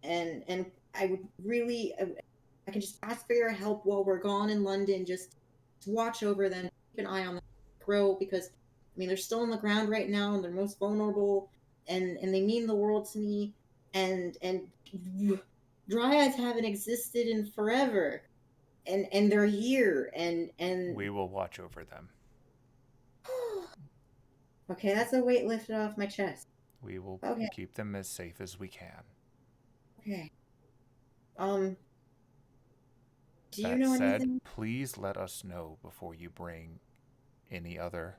Speaker 3: and I would really, I can just ask for your help while we're gone in London, just to watch over them, keep an eye on them, grow, because, I mean, they're still on the ground right now, and they're most vulnerable, and they mean the world to me, and dryads haven't existed in forever, and they're here, and
Speaker 1: We will watch over them.
Speaker 3: Okay, that's a weight lifted off my chest.
Speaker 1: We will
Speaker 3: Okay.
Speaker 1: keep them as safe as we can.
Speaker 3: Okay. Do you
Speaker 1: That
Speaker 3: know
Speaker 1: said,
Speaker 3: anything?
Speaker 1: please let us know before you bring any other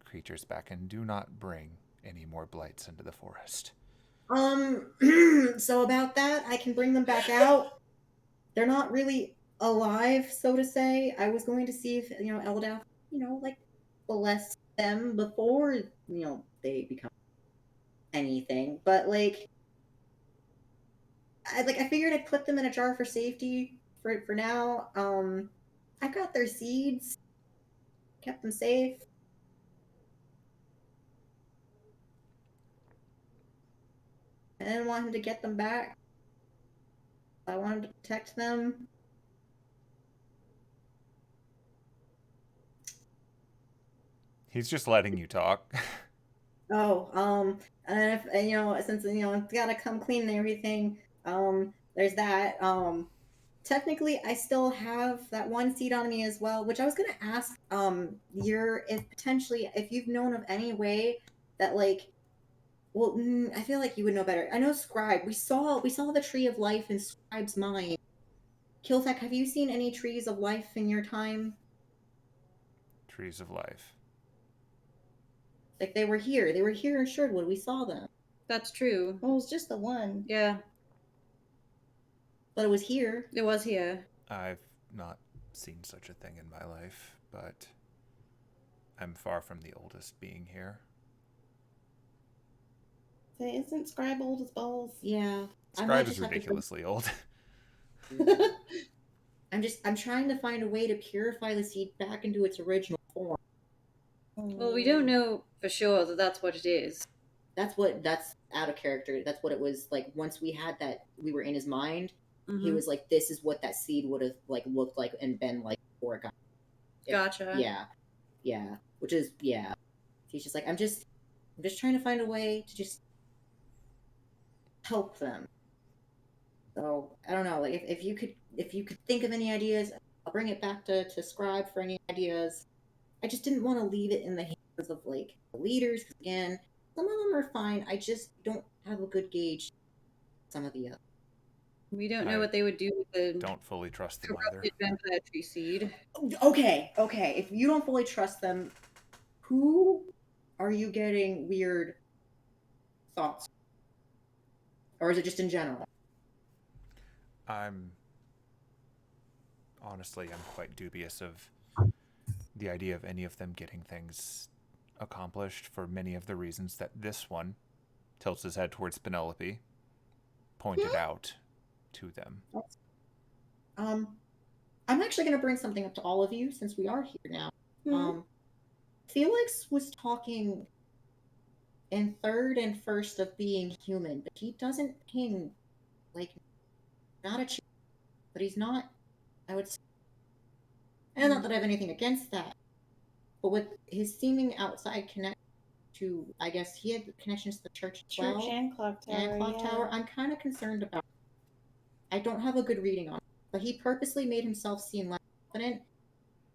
Speaker 1: creatures back, and do not bring any more blights into the forest.
Speaker 3: So about that, I can bring them back out. They're not really alive, so to say. I was going to see if, Eldath, like, bless them before, they become anything. But, like, I figured I'd put them in a jar for safety for now. I got their seeds, kept them safe. I didn't want him to get them back. I wanted to protect them.
Speaker 1: He's just letting you talk.
Speaker 3: Oh, and if since it's gotta come clean and everything, there's that. Technically, I still have that one seed on me as well, which I was gonna ask, if you've known of any way that, like, well, I feel like you would know better. I know Scribe. We saw the tree of life in Scribe's mind. Kilthek, have you seen any trees of life in your time?
Speaker 1: Trees of life.
Speaker 3: Like, they were here. They were here in Sherwood. We saw them.
Speaker 5: That's true.
Speaker 2: Well, it was just the one.
Speaker 5: Yeah,
Speaker 3: But it was here.
Speaker 5: it was here.
Speaker 1: I've not seen such a thing in my life, but I'm far from the oldest being here.
Speaker 2: Say, isn't Scribe old as balls?
Speaker 3: Yeah. I might
Speaker 1: Scribe
Speaker 3: just
Speaker 1: is
Speaker 3: have to
Speaker 1: ridiculously old.
Speaker 3: I'm trying to find a way to purify the seed back into its original form.
Speaker 5: Well, we don't know for sure that that's what it is.
Speaker 3: That's out of character. That's what it was like. Once we had that, we were in his mind.
Speaker 5: Mm-hmm.
Speaker 3: He was like, this is what that seed would have like looked like and been like before it got.
Speaker 5: Gotcha.
Speaker 3: Yeah. Which is, yeah. He's just like, I'm just trying to find a way to just help them. So I don't know, like, if you could think of any ideas, I'll bring it back to Scribe for any ideas. I just didn't want to leave it in the hands of, like, the leaders. 'Cause again, some of them are fine. I just don't have a good gauge. Some of the others.
Speaker 5: We don't know
Speaker 1: I
Speaker 5: what they would do with the
Speaker 1: Don't fully trust them either.
Speaker 5: corrupted vampire tree seed.
Speaker 3: Okay. If you don't fully trust them, who are you getting weird thoughts? Or is it just in general?
Speaker 1: I'm quite dubious of the idea of any of them getting things accomplished for many of the reasons that this one tilts his head towards Penelope pointed out to them.
Speaker 3: I'm actually going to bring something up to all of you since we are here now.
Speaker 2: Mhm.
Speaker 3: Felix was talking in third and first of being human, but he doesn't ping, like, not a chick, but he's not, I would say, and not that I have anything against that, but with his seeming outside connection to, I guess he had connections to the church as
Speaker 2: Church
Speaker 3: well,
Speaker 2: and clock tower.
Speaker 3: and clock
Speaker 2: yeah.
Speaker 3: tower. I'm kind of concerned about. I don't have a good reading on it, but he purposely made himself seem less confident.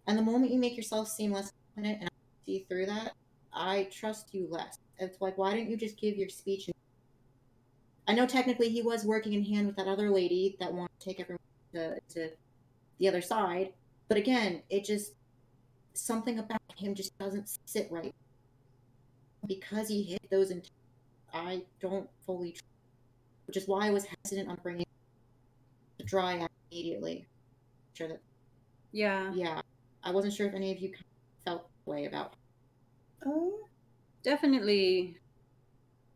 Speaker 3: And the moment you make yourself seem less confident, and I see through that, I trust you less. It's like, why didn't you just give your speech? I know technically he was working in hand with that other lady that wanted to take everyone to the other side, but again, it just, something about him just doesn't sit right. Because he hit those intentions, I don't fully trust, which is why I was hesitant on bringing the dry out immediately. Sure that,
Speaker 5: Yeah.
Speaker 3: I wasn't sure if any of you felt the way about.
Speaker 5: Definitely.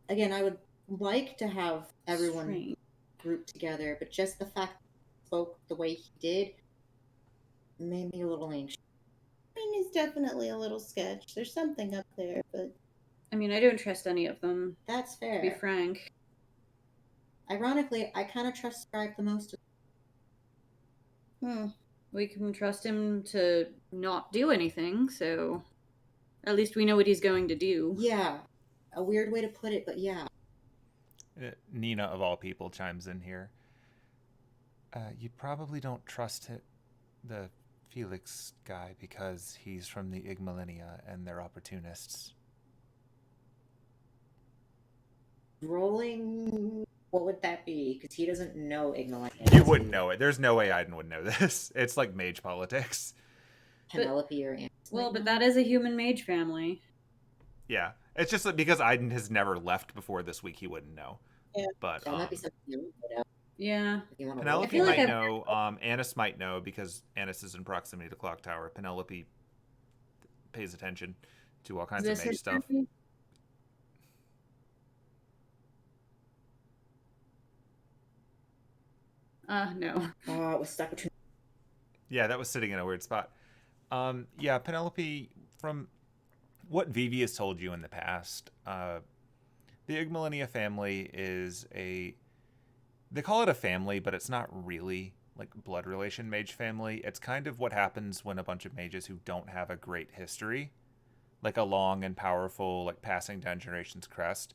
Speaker 3: Again, I would like to have everyone
Speaker 5: strange.
Speaker 3: grouped together, but just the fact that he spoke the way he did made me a little anxious.
Speaker 2: I mean, he's definitely a little sketch. There's something up there, but
Speaker 5: I mean, I don't trust any of them,
Speaker 3: That's
Speaker 5: to
Speaker 3: fair.
Speaker 5: be frank.
Speaker 3: Ironically, I kind of trust Scribe the most.
Speaker 5: We can trust him to not do anything, so at least we know what he's going to do.
Speaker 3: Yeah, a weird way to put it, but yeah.
Speaker 1: Nina, of all people, chimes in here. You probably don't trust the Felix guy because he's from the Igmillenia and they're opportunists.
Speaker 3: Rolling. What would that be? Because he doesn't know Ignoline.
Speaker 1: You wouldn't know it. There's no way Aidin would know this. It's like mage politics.
Speaker 3: Penelope or Anne.
Speaker 5: Well, but that is a human mage family.
Speaker 1: Yeah. It's just that because Aidin has never left before this week, he wouldn't know.
Speaker 2: Yeah.
Speaker 1: But
Speaker 3: That might be something you would put out
Speaker 5: Yeah.
Speaker 3: if you want to
Speaker 1: Penelope
Speaker 5: feel like
Speaker 1: might
Speaker 5: I've-
Speaker 1: know. Annis might know because Annis is in proximity to Clock Tower. Penelope pays attention to all kinds
Speaker 5: Is
Speaker 1: of
Speaker 5: this
Speaker 1: mage
Speaker 5: his
Speaker 1: stuff.
Speaker 5: family? No.
Speaker 3: Oh, it was stuck between.
Speaker 1: Yeah, that was sitting in a weird spot. Yeah, Penelope, from what Vivi has told you in the past, the Ignoline family is they call it a family, but it's not really like blood relation mage family. It's kind of what happens when a bunch of mages who don't have a great history, like a long and powerful, like passing down generations crest,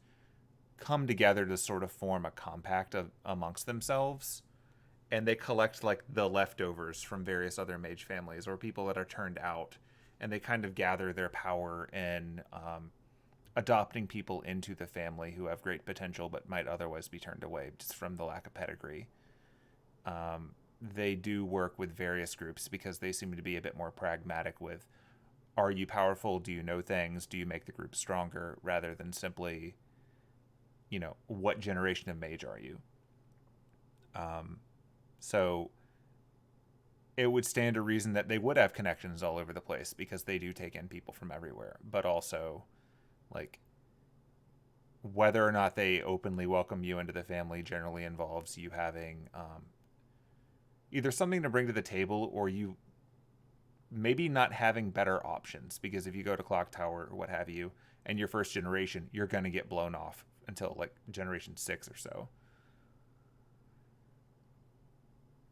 Speaker 1: come together to sort of form a compact amongst themselves. And they collect like the leftovers from various other mage families or people that are turned out, and they kind of gather their power in adopting people into the family who have great potential but might otherwise be turned away just from the lack of pedigree. They do work with various groups because they seem to be a bit more pragmatic with, are you powerful? Do you know things? Do you make the group stronger? Rather than simply, what generation of mage are you? So it would stand to reason that they would have connections all over the place because they do take in people from everywhere. But also, like, whether or not they openly welcome you into the family generally involves you having either something to bring to the table or you maybe not having better options. Because if you go to Clock Tower or what have you, and you're first generation, you're going to get blown off until like generation 6 or so.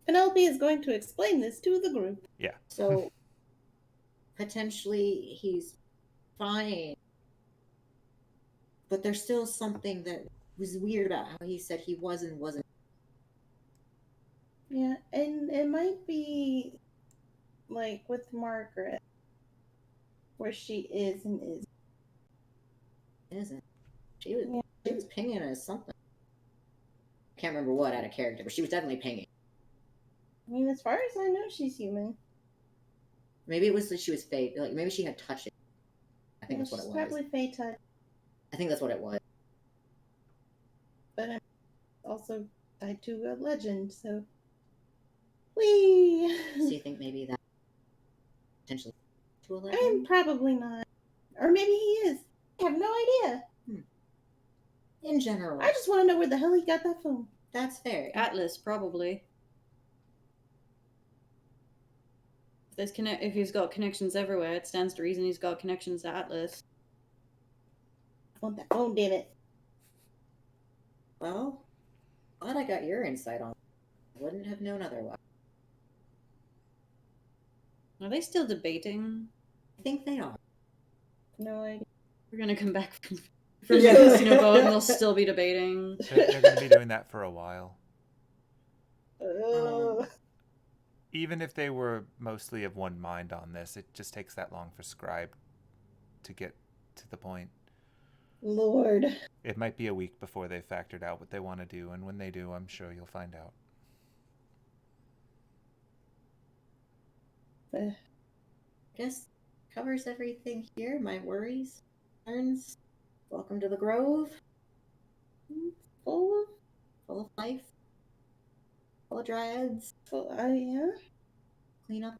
Speaker 2: Penelope is going to explain this to the group.
Speaker 1: Yeah.
Speaker 3: So potentially he's fine, but there's still something that was weird about how he said he was and wasn't.
Speaker 2: Yeah, and it might be like with Margaret, where she is and is.
Speaker 3: Isn't she? She was pinging as something. Can't remember what out of character, but she was definitely pinging.
Speaker 2: I mean, as far as I know, she's human.
Speaker 3: Maybe it was that she was fake. Like maybe she had touched it. I think
Speaker 2: Yeah,
Speaker 3: that's what it
Speaker 2: she's
Speaker 3: was.
Speaker 2: probably Fae touch,
Speaker 3: I think that's what it was.
Speaker 2: but I'm also tied to a legend, so. Whee!
Speaker 3: So you think maybe that potentially to a
Speaker 2: I mean,
Speaker 3: legend?
Speaker 2: probably not. Or maybe he is. I have no idea.
Speaker 3: In general,
Speaker 2: I just want to know where the hell he got that phone.
Speaker 3: that's fair.
Speaker 5: Atlas, probably. If he's got connections everywhere, it stands to reason he's got connections to Atlas.
Speaker 2: I want that phone, damn it.
Speaker 3: Well, glad I got your insight on it. Wouldn't have known otherwise.
Speaker 5: Are they still debating?
Speaker 3: I think they are.
Speaker 2: No idea.
Speaker 5: We're gonna come back from the casino boat and they'll still be debating.
Speaker 1: They're going to be doing that for a while. Even if they were mostly of one mind on this, it just takes that long for Scribe to get to the point.
Speaker 2: Lord.
Speaker 1: It might be a week before they've factored out what they want to do, and when they do, I'm sure you'll find out.
Speaker 3: Guess covers everything here. My worries, concerns. Welcome to the Grove.
Speaker 2: Full
Speaker 3: Full of life. Full of dryads.
Speaker 2: yeah.
Speaker 3: Clean up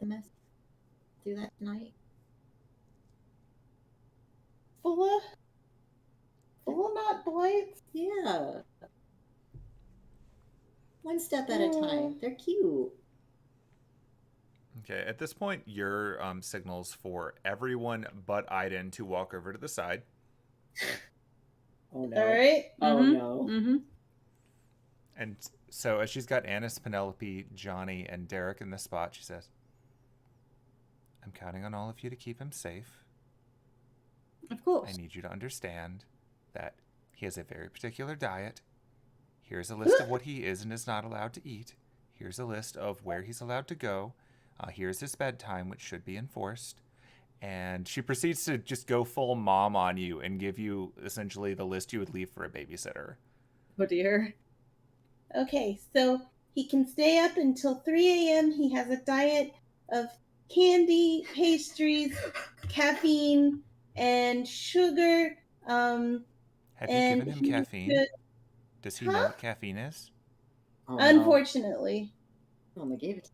Speaker 3: the mess. Do that tonight.
Speaker 2: Full of not blights.
Speaker 3: Yeah. One step at a time. They're cute.
Speaker 1: Okay, at this point, your signals for everyone but Aidin to walk over to the side.
Speaker 3: Oh no.
Speaker 2: All right.
Speaker 3: Oh no.
Speaker 5: Mm-hmm.
Speaker 1: And so as she's got Annis, Penelope, Johnny, and Derek in the spot, she says, I'm counting on all of you to keep him safe.
Speaker 5: Of course.
Speaker 1: I need you to understand that he has a very particular diet. Here's a list of what he is and is not allowed to eat. Here's a list of where he's allowed to go. Here's his bedtime, which should be enforced. And she proceeds to just go full mom on you and give you essentially the list you would leave for a babysitter.
Speaker 5: Oh dear.
Speaker 2: Okay, so he can stay up until 3 a.m. He has a diet of candy, pastries, caffeine, and sugar.
Speaker 1: Have you
Speaker 2: And
Speaker 1: given him
Speaker 2: he
Speaker 1: caffeine?
Speaker 2: should-
Speaker 1: Does he know
Speaker 2: Huh?
Speaker 1: what caffeine is?
Speaker 3: Oh, no.
Speaker 2: Unfortunately,
Speaker 3: Oh, they gave it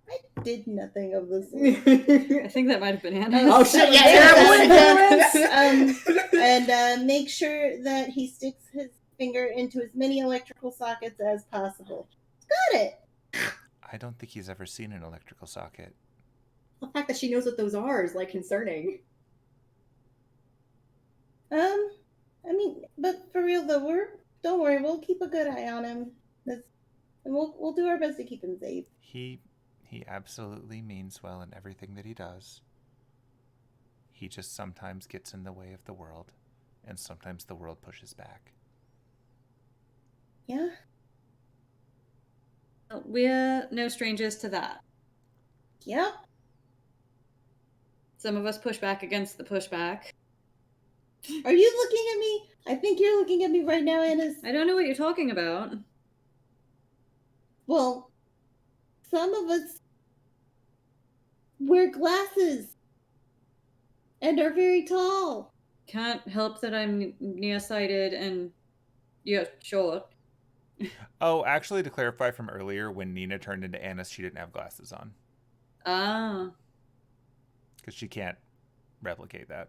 Speaker 2: I did nothing of this.
Speaker 3: to me.
Speaker 5: I think that might have been Anna.
Speaker 3: Oh, shit, yeah,
Speaker 2: And make sure that he sticks his finger into as many electrical sockets as possible. Got it.
Speaker 1: I don't think he's ever seen an electrical socket.
Speaker 3: The fact that she knows what those are is, like, concerning.
Speaker 2: I mean, but for real though, don't worry, we'll keep a good eye on him. And we'll do our best to keep him safe.
Speaker 1: He absolutely means well in everything that he does. He just sometimes gets in the way of the world, and sometimes the world pushes back.
Speaker 2: Yeah.
Speaker 5: We're no strangers to that.
Speaker 2: Yep.
Speaker 5: Some of us push back against the pushback.
Speaker 2: Are you looking at me? I think you're looking at me right now, Anna.
Speaker 5: I don't know what you're talking about.
Speaker 2: Well, some of us wear glasses and are very tall.
Speaker 5: Can't help that I'm nearsighted and you're short.
Speaker 1: Oh, actually, to clarify from earlier, when Nina turned into Annis, she didn't have glasses on.
Speaker 5: Ah.
Speaker 1: Because she can't replicate that.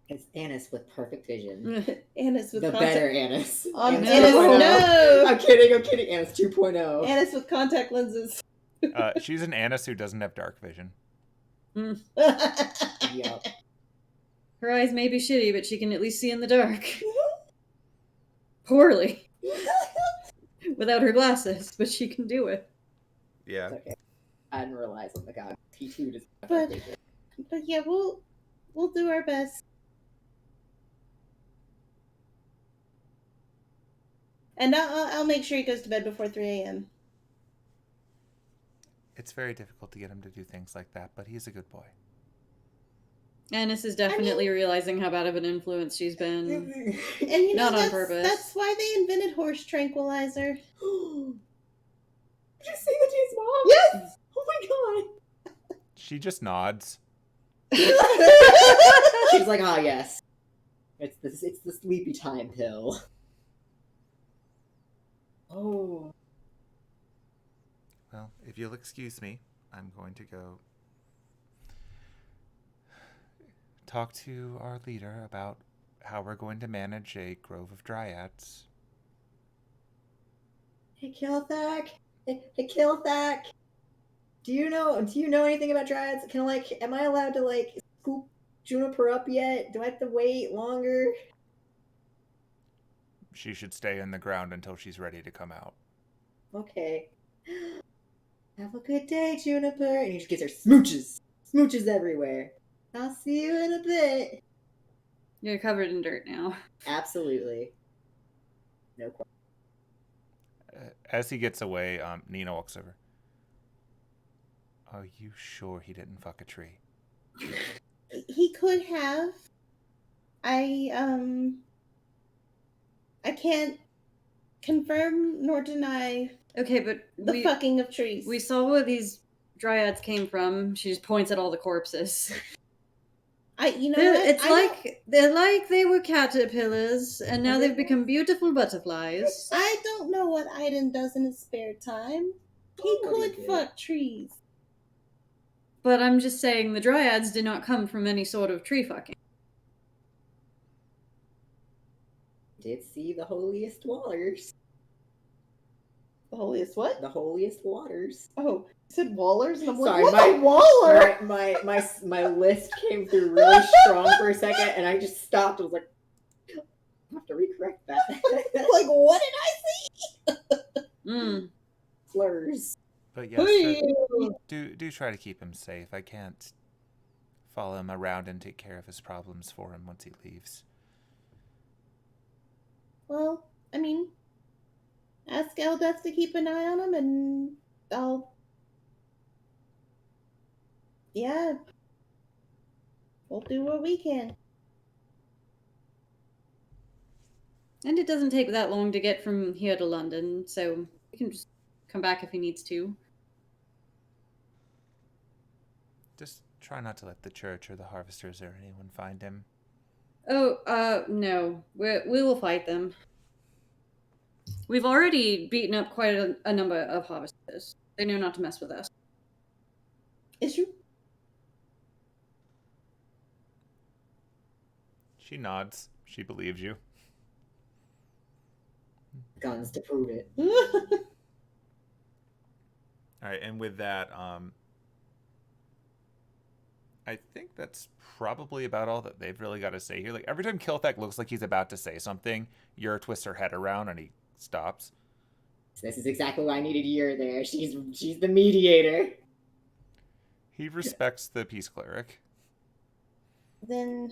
Speaker 3: It's Annis with perfect vision.
Speaker 2: Annis with
Speaker 3: The
Speaker 2: contact.
Speaker 3: better Annis.
Speaker 2: Annis,
Speaker 5: Annis,
Speaker 2: no.
Speaker 3: I'm kidding. Annis 2.0.
Speaker 2: Annis with contact lenses.
Speaker 1: She's an Annis who doesn't have dark vision.
Speaker 3: Yup.
Speaker 5: Her eyes may be shitty, but she can at least see in the dark. Poorly. Without her glasses, but she can do it.
Speaker 1: Yeah.
Speaker 3: It's okay. I didn't realize on the god. T2 does have
Speaker 2: But-
Speaker 3: perfect vision.
Speaker 2: But yeah, we'll do our best. And I'll make sure he goes to bed before 3 a.m.
Speaker 1: It's very difficult to get him to do things like that, but he's a good boy.
Speaker 5: Annis is definitely realizing how bad of an influence she's been.
Speaker 2: And you know,
Speaker 5: Not on
Speaker 2: that's,
Speaker 5: purpose.
Speaker 2: That's why they invented horse tranquilizer.
Speaker 3: Did you say that to his mom?
Speaker 2: Yes!
Speaker 3: Oh
Speaker 1: She just nods.
Speaker 3: my god. She's like, ah, yes. It's the sleepy time pill. Oh.
Speaker 1: Well, if you'll excuse me, I'm going to go talk to our leader about how we're going to manage a grove of dryads.
Speaker 3: Hey, Kilthak. Hey, Kilthak. Do you know anything about dryads? Am I allowed to, scoop Juniper up yet? Do I have to wait longer?
Speaker 1: She should stay in the ground until she's ready to come out.
Speaker 3: Okay. Have a good day, Juniper. And he just gives her smooches. Smooches everywhere. I'll see you in a bit.
Speaker 5: You're covered in dirt now.
Speaker 3: Absolutely. No question.
Speaker 1: As he gets away, Nina walks over. Are you sure he didn't fuck a tree?
Speaker 2: He could have. I can't confirm nor deny
Speaker 5: Okay, but
Speaker 2: the fucking of trees.
Speaker 5: we saw where these dryads came from. She just points at all the corpses.
Speaker 2: You know what?
Speaker 5: They're like they were caterpillars, and now they've become beautiful butterflies.
Speaker 2: I don't know what Aidin does in his spare time. He could fuck trees.
Speaker 5: But I'm just saying the dryads did not come from any sort of tree fucking.
Speaker 3: Did see the holiest waters.
Speaker 2: The holiest what?
Speaker 3: The holiest waters.
Speaker 2: Oh, you said Wallers? And I'm
Speaker 3: Sorry,
Speaker 2: like, what's a Waller?
Speaker 3: My list came through really strong for a second, and I just stopped. I was like, I have to recorrect that.
Speaker 2: Like, what did I say?
Speaker 3: Slurs.
Speaker 1: But yes,
Speaker 2: Hey.
Speaker 1: do try to keep him safe. I can't follow him around and take care of his problems for him once he leaves.
Speaker 2: Well, I mean, ask Eldeth to keep an eye on him, and I'll Yeah. We'll do what we can.
Speaker 5: And it doesn't take that long to get from here to London, so he can just come back if he needs to.
Speaker 1: Just try not to let the church or the harvesters or anyone find him.
Speaker 5: Oh, no. We will fight them. We've already beaten up quite a number of harvesters. They know not to mess with us.
Speaker 2: Is you?
Speaker 1: She nods. She believes you.
Speaker 3: Guns to prove it.
Speaker 1: All right, and with that, I think that's probably about all that they've really got to say here. Like, every time Kilthek looks like he's about to say something, Yer twists her head around and he stops.
Speaker 3: This is exactly why I needed Yer there. She's the mediator.
Speaker 1: He respects the peace cleric.
Speaker 2: Then,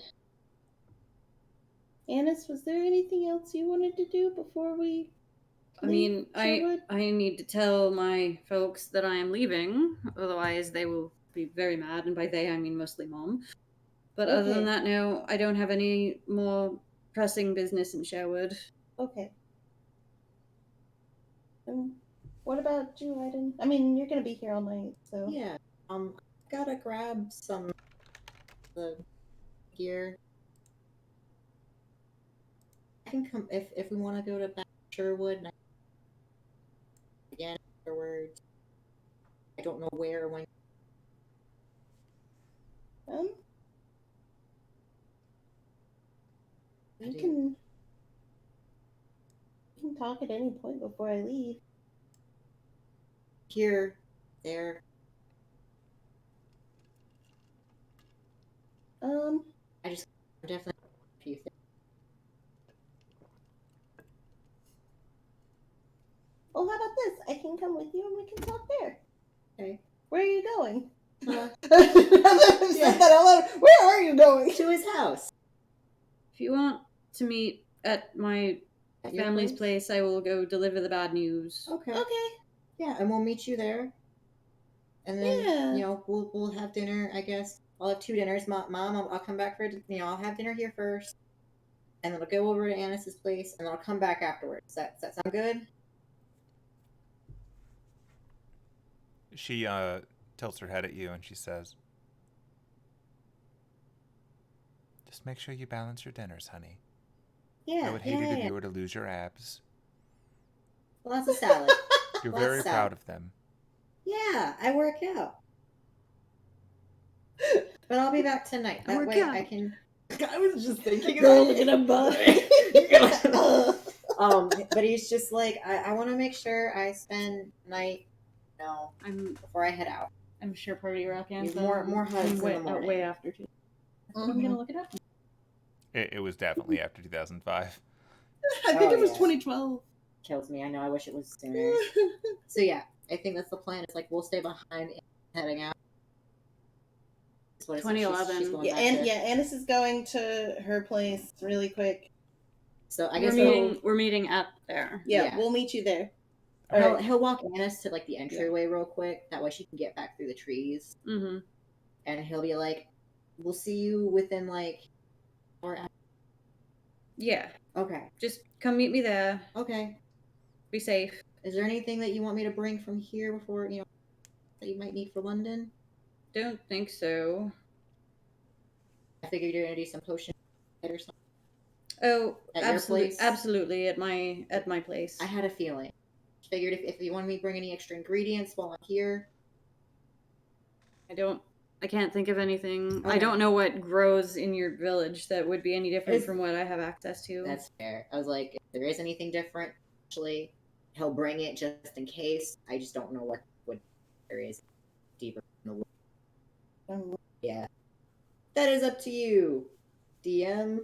Speaker 2: Annis, was there anything else you wanted to do before we?
Speaker 5: I mean,
Speaker 2: Sherwood?
Speaker 5: I need to tell my folks that I am leaving, otherwise they will be very mad, and by they I mean mostly Mom. But other than
Speaker 2: Okay.
Speaker 5: that, no, I don't have any more pressing business in Sherwood.
Speaker 2: Okay. What about you, Aidin? I mean, you're gonna be here all night, so.
Speaker 3: Yeah. Gotta grab some of the gear. I can come if we want to go to back to Sherwood and again afterwards. I don't know where or when.
Speaker 2: You can talk at any point before I leave.
Speaker 3: Here, there. I'm definitely a few things.
Speaker 2: Well, how about this? I can come with you and we can talk there.
Speaker 3: Okay.
Speaker 2: Where are you going?
Speaker 3: Yeah.
Speaker 2: Where are you going?
Speaker 3: To his house.
Speaker 5: If you want to meet at my
Speaker 3: At your
Speaker 5: family's place, I will go deliver the bad news.
Speaker 3: Okay.
Speaker 2: Okay.
Speaker 3: Yeah, and we'll meet you there. And then
Speaker 2: Yeah.
Speaker 3: we'll have dinner. I guess I'll have 2 dinners. Mom, I'll come back for I'll have dinner here first, and then I'll go over to Annis's place, and then I'll come back afterwards. Does that sound good?
Speaker 1: She tilts her head at you and she says, "Just make sure you balance your dinners, honey.
Speaker 3: Yeah.
Speaker 1: I would hate it if you were to lose your abs.
Speaker 3: Well, that's a salad.
Speaker 1: You're
Speaker 3: Well,
Speaker 1: very
Speaker 3: that's
Speaker 1: proud
Speaker 3: sad.
Speaker 1: of them."
Speaker 3: Yeah, I work out. But I'll be back tonight. That way I can. I was just thinking
Speaker 2: Girl, look at him, bud.
Speaker 3: But he's just like, I want to make sure I spend night, before I head out.
Speaker 5: I'm sure Party Rock Anthem.
Speaker 3: More hugs in the morning.
Speaker 5: Way after too. I'm gonna look it up.
Speaker 1: It was definitely after 2005.
Speaker 2: I think
Speaker 3: Oh,
Speaker 2: it was
Speaker 3: yeah.
Speaker 2: 2012.
Speaker 3: Kills me. I know. I wish it was sooner. So yeah, I think that's the plan. It's like we'll stay behind and heading out. That's what it says.
Speaker 5: 2011.
Speaker 3: She's going
Speaker 2: Yeah,
Speaker 3: back to-
Speaker 2: Annis is going to her place really quick.
Speaker 3: So I
Speaker 5: We're
Speaker 3: guess
Speaker 5: we're meeting up there.
Speaker 2: Yeah,
Speaker 3: Yeah.
Speaker 2: we'll meet you there.
Speaker 3: he'll walk Annis to like the entryway real quick. That way she can get back through the trees.
Speaker 5: Mm-hmm.
Speaker 3: And he'll be like, "We'll see you within like."
Speaker 5: Yeah.
Speaker 3: Okay.
Speaker 5: Just come meet me there.
Speaker 3: Okay.
Speaker 5: Be safe.
Speaker 3: Is there anything that you want me to bring from here before that you might need for London?
Speaker 5: Don't think so.
Speaker 3: I figured you're gonna do some potion or something.
Speaker 5: Oh,
Speaker 3: At your place?
Speaker 5: absolutely. At my place.
Speaker 3: I had a feeling. Figured if you wanted me to bring any extra ingredients while I'm here.
Speaker 5: I can't think of anything.
Speaker 3: Okay.
Speaker 5: I don't know what grows in your village that would be any different from what I have access to.
Speaker 3: That's fair. I was like, if there is anything different, actually, he'll bring it just in case. I just don't know what there is deeper in the wood. Yeah. That is up to you, DM.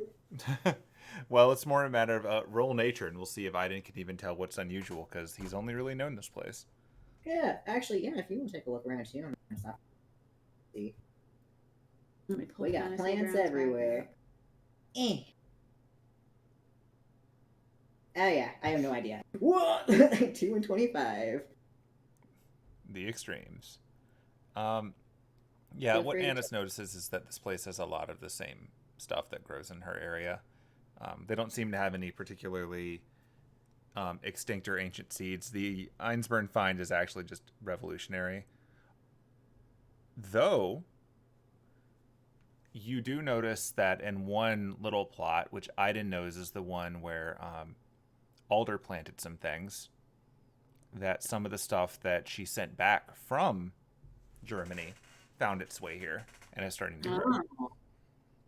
Speaker 1: Well, it's more a matter of roll nature, and we'll see if Aidin can even tell what's unusual, because he's only really known this place.
Speaker 3: Yeah, actually, if you want to take a look around too, I'm gonna stop. See.
Speaker 5: Let me pull
Speaker 3: We got
Speaker 5: Fantasy
Speaker 3: plants
Speaker 5: Grounds
Speaker 3: everywhere.
Speaker 5: back
Speaker 3: Oh yeah, I have no idea. What? 2 and 25.
Speaker 1: The extremes. Yeah,
Speaker 3: Feel
Speaker 1: what
Speaker 3: free to
Speaker 1: Annis notices is that this place has a lot of the same stuff that grows in her area. They don't seem to have any particularly extinct or ancient seeds. The Einsburn find is actually just revolutionary. Though, you do notice that in one little plot, which Aidin knows is the one where Alder planted some things, that some of the stuff that she sent back from Germany found its way here and is starting to grow.
Speaker 5: Oh,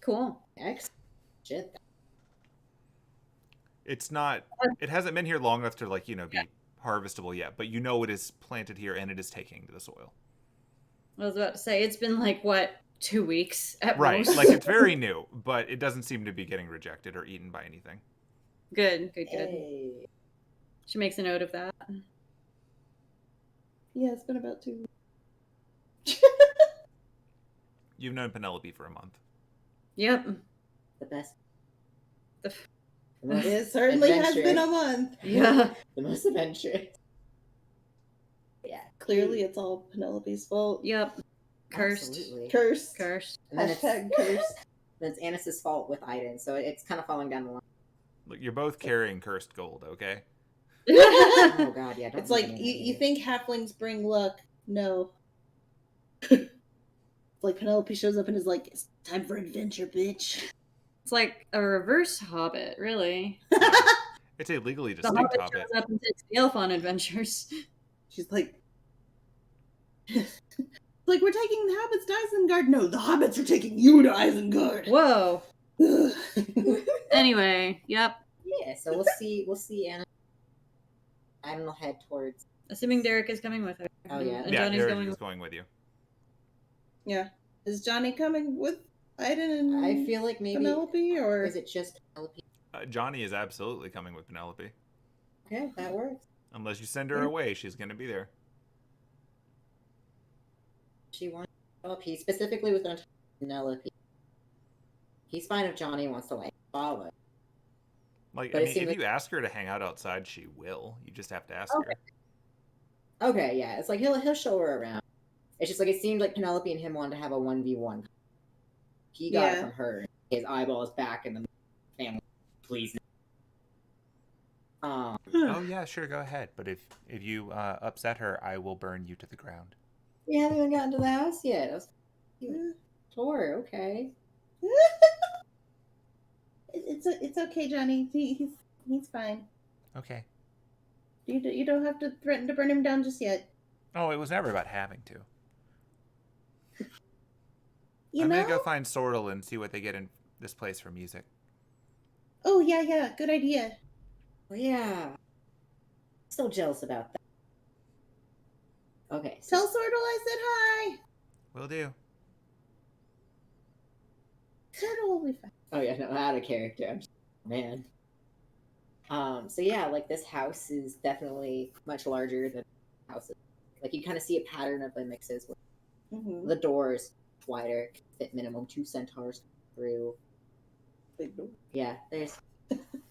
Speaker 5: cool.
Speaker 3: Excellent. Shit.
Speaker 1: It's not. It hasn't been here long enough to be harvestable yet, but it is planted here and it is taking to the soil.
Speaker 5: I was about to say it's been like what 2 weeks at
Speaker 1: Right,
Speaker 5: most.
Speaker 1: like it's very new, but it doesn't seem to be getting rejected or eaten by anything.
Speaker 5: Good.
Speaker 3: Hey.
Speaker 5: She makes a note of that.
Speaker 2: Yeah, it's been about 2 weeks.
Speaker 1: You've known Penelope for a month.
Speaker 5: Yep.
Speaker 3: The best.
Speaker 5: The
Speaker 3: most
Speaker 2: It certainly has been a
Speaker 3: adventurous.
Speaker 2: month.
Speaker 5: Yeah.
Speaker 3: The most adventurous. Yeah.
Speaker 2: Clearly, it's all Penelope's fault.
Speaker 5: Yep. Cursed.
Speaker 3: Absolutely.
Speaker 2: Cursed.
Speaker 5: Cursed.
Speaker 3: And then
Speaker 2: Hashtag
Speaker 3: it's,
Speaker 2: cursed.
Speaker 3: then it's Annis's fault with Aidin, so it's kind of falling down the line.
Speaker 1: Look, you're both carrying cursed gold, okay?
Speaker 3: Oh god, yeah. Don't
Speaker 2: It's
Speaker 3: do
Speaker 2: like,
Speaker 3: any of that
Speaker 2: you
Speaker 3: either.
Speaker 2: think halflings bring luck. No. It's like Penelope shows up and is like, it's time for adventure, bitch.
Speaker 5: It's like a reverse Hobbit, really.
Speaker 1: It's a legally
Speaker 5: The
Speaker 1: distinct
Speaker 5: Hobbit
Speaker 1: hobbit.
Speaker 5: shows up and takes the elf on adventures.
Speaker 2: She's like, like, we're taking the hobbits to Isengard. No, the hobbits are taking you to Isengard.
Speaker 5: Whoa. Anyway, yep.
Speaker 3: Yeah, so we'll see Anna. Aidin will head towards.
Speaker 5: Assuming Derek is coming with her.
Speaker 3: Oh, yeah.
Speaker 5: And
Speaker 1: Yeah,
Speaker 5: Johnny's
Speaker 1: Derek
Speaker 5: going
Speaker 1: is
Speaker 5: with
Speaker 1: going with you.
Speaker 2: Yeah. Is Johnny coming with Aidin and
Speaker 3: I feel like maybe.
Speaker 2: Penelope, or
Speaker 3: Is it just Penelope?
Speaker 1: Johnny is absolutely coming with Penelope.
Speaker 3: Okay, that works.
Speaker 1: Unless you send her
Speaker 2: Yeah.
Speaker 1: away, she's going to be there.
Speaker 3: She wants Penelope, specifically with Penelope. He's fine if Johnny wants to like follow.
Speaker 1: Like,
Speaker 3: But
Speaker 1: I
Speaker 3: it
Speaker 1: mean,
Speaker 3: seems
Speaker 1: if
Speaker 3: like-
Speaker 1: you ask her to hang out outside, she will. You just have to ask
Speaker 3: Okay.
Speaker 1: her.
Speaker 3: Okay, yeah, it's like he'll show her around. It's just like it seemed like Penelope and him wanted to have a 1v1. He got it
Speaker 2: Yeah.
Speaker 3: from her. His eyeball is back in the family. Please.
Speaker 1: Oh yeah, sure, go ahead. But if you upset her, I will burn you to the ground.
Speaker 3: We haven't even gotten to the house yet. I was
Speaker 2: Yeah.
Speaker 3: sure, okay.
Speaker 2: It's okay, Johnny. He's fine.
Speaker 1: Okay.
Speaker 2: You don't have to threaten to burn him down just yet.
Speaker 1: Oh, it was never about having to.
Speaker 2: You
Speaker 1: I'm
Speaker 2: know?
Speaker 1: gonna go find Sorrel and see what they get in this place for music.
Speaker 2: Oh yeah, good idea.
Speaker 3: Well, yeah. Still jealous about that. Okay. So,
Speaker 2: Tell Sortle I said hi.
Speaker 1: Will do.
Speaker 2: Sortle will be fine.
Speaker 3: oh yeah, no, out of character. I'm just, man. So yeah, like this house is definitely much larger than houses. Like you kind of see a pattern of the mixes. Where
Speaker 2: Mm-hmm.
Speaker 3: the doors wider, fit minimum 2 centaurs through.
Speaker 2: Big door.
Speaker 3: Yeah, there's.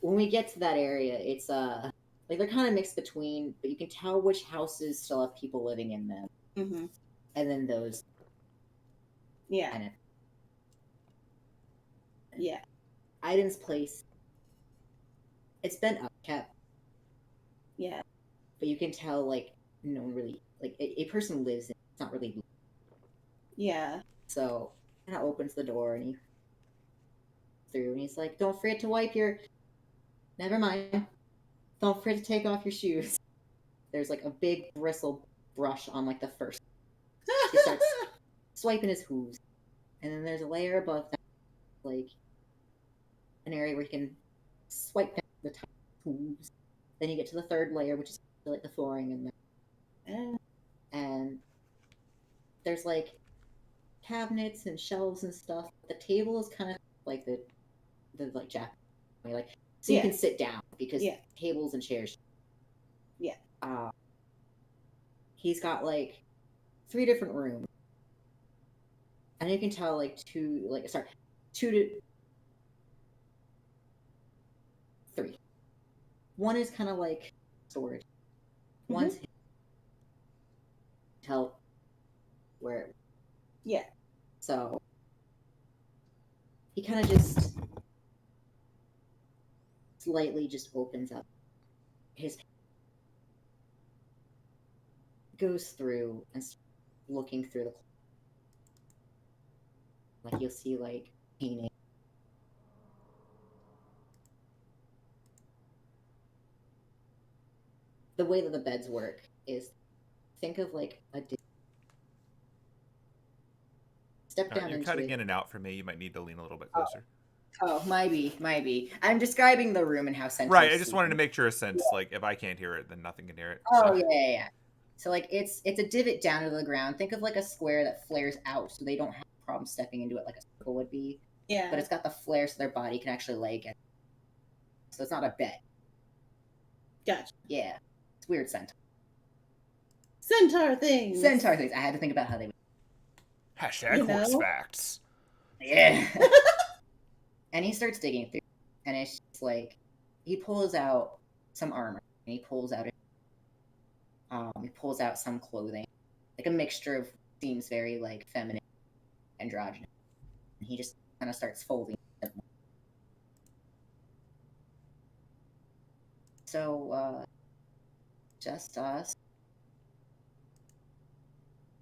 Speaker 3: When we get to that area, it's like they're kind of mixed between, but you can tell which houses still have people living in them,
Speaker 2: Mm-hmm.
Speaker 3: and then those
Speaker 2: Yeah.
Speaker 3: kind of.
Speaker 2: Yeah.
Speaker 3: Aidin's place. It's been upkept,
Speaker 2: Yeah.
Speaker 3: but you can tell like no one really like a person lives in it. It's not really
Speaker 2: Yeah.
Speaker 3: so. Kind of opens the door and he through and he's like, "Don't forget to wipe your. Never mind. Don't forget to take off your shoes." There's like a big bristle brush on like the first. He starts swiping his hooves, and then there's a layer above that, like an area where you can swipe down the top hooves. Then you get to the third layer, which is like the flooring in there, and there's like cabinets and shelves and stuff. The table is kind of like the like Japanese, like so you
Speaker 2: Yeah.
Speaker 3: can sit down because
Speaker 2: Yeah.
Speaker 3: tables and chairs.
Speaker 2: Yeah.
Speaker 3: He's got like 3 different rooms, and you can tell like 2 to 3. One is kind of like storage. One's tell where.
Speaker 2: Yeah.
Speaker 3: So he kind of just slightly just opens up his, goes through and starts looking through the, like you'll see like painting. The way that the beds work is, think of like a step down
Speaker 1: You're
Speaker 3: into
Speaker 1: cutting
Speaker 3: it.
Speaker 1: in and out for me. You might need to lean a little bit closer.
Speaker 3: Oh, might be. I'm describing the room and how central.
Speaker 1: Right. I just wanted to make sure, since like if I can't hear it, then nothing can hear it.
Speaker 3: Oh
Speaker 1: So.
Speaker 3: yeah. So like it's a divot down to the ground. Think of like a square that flares out, so they don't have a problem stepping into it like a circle would be.
Speaker 2: Yeah.
Speaker 3: But it's got the flare, so their body can actually lay against. So it's not a bed.
Speaker 2: Gotcha.
Speaker 3: Yeah, it's weird centaur.
Speaker 2: Centaur things.
Speaker 3: Centaur things. I had to think about how they would.
Speaker 1: Hashtag horse facts.
Speaker 3: Yeah. And he starts digging through, and it's just like he pulls out some armor, and he pulls out some clothing, like a mixture of, seems very like feminine, androgynous. And he just kind of starts folding it. So, just us.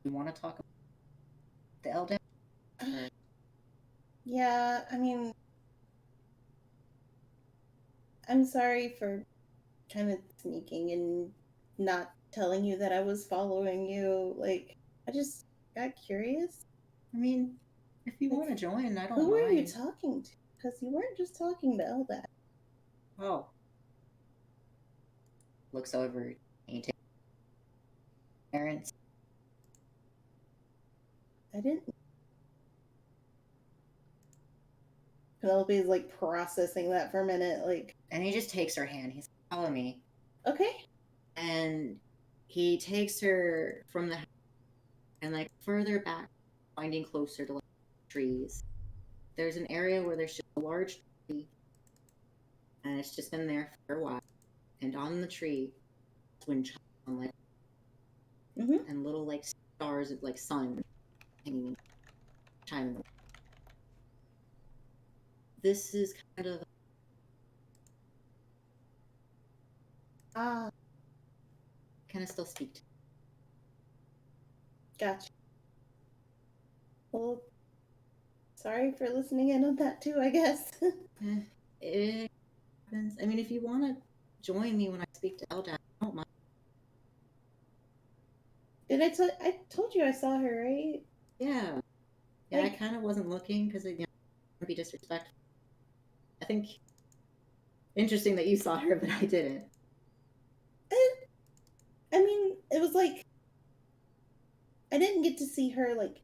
Speaker 3: We want to talk about the Eldin?
Speaker 2: Yeah, I mean, I'm sorry for kind of sneaking and not telling you that I was following you. Like, I just got curious.
Speaker 3: I mean, if you want to join, I don't
Speaker 2: Who
Speaker 3: mind.
Speaker 2: were you talking to? Because you weren't just talking to Elda.
Speaker 3: Oh. Looks over, painting. Parents.
Speaker 2: I didn't. Penelope's like processing that for a minute, like.
Speaker 3: And he just takes her hand. He's like, follow me.
Speaker 2: Okay.
Speaker 3: And he takes her from the house and like further back, finding closer to like trees. There's an area where there's just a large tree, and it's just been there for a while. And on the tree, twin sunlight, and little like stars of like sun hanging, shining. This is kind of kind of still speak to.
Speaker 2: Gotcha. Well, sorry for listening in on that too, I guess.
Speaker 3: It happens. I mean, if you want to join me when I speak to Eldad, I don't mind.
Speaker 2: Did I told you I saw her, right?
Speaker 3: Yeah. Yeah, I kind of wasn't looking because it, would be disrespectful. I think interesting that you saw her, but I didn't.
Speaker 2: I mean, it was like I didn't get to see her like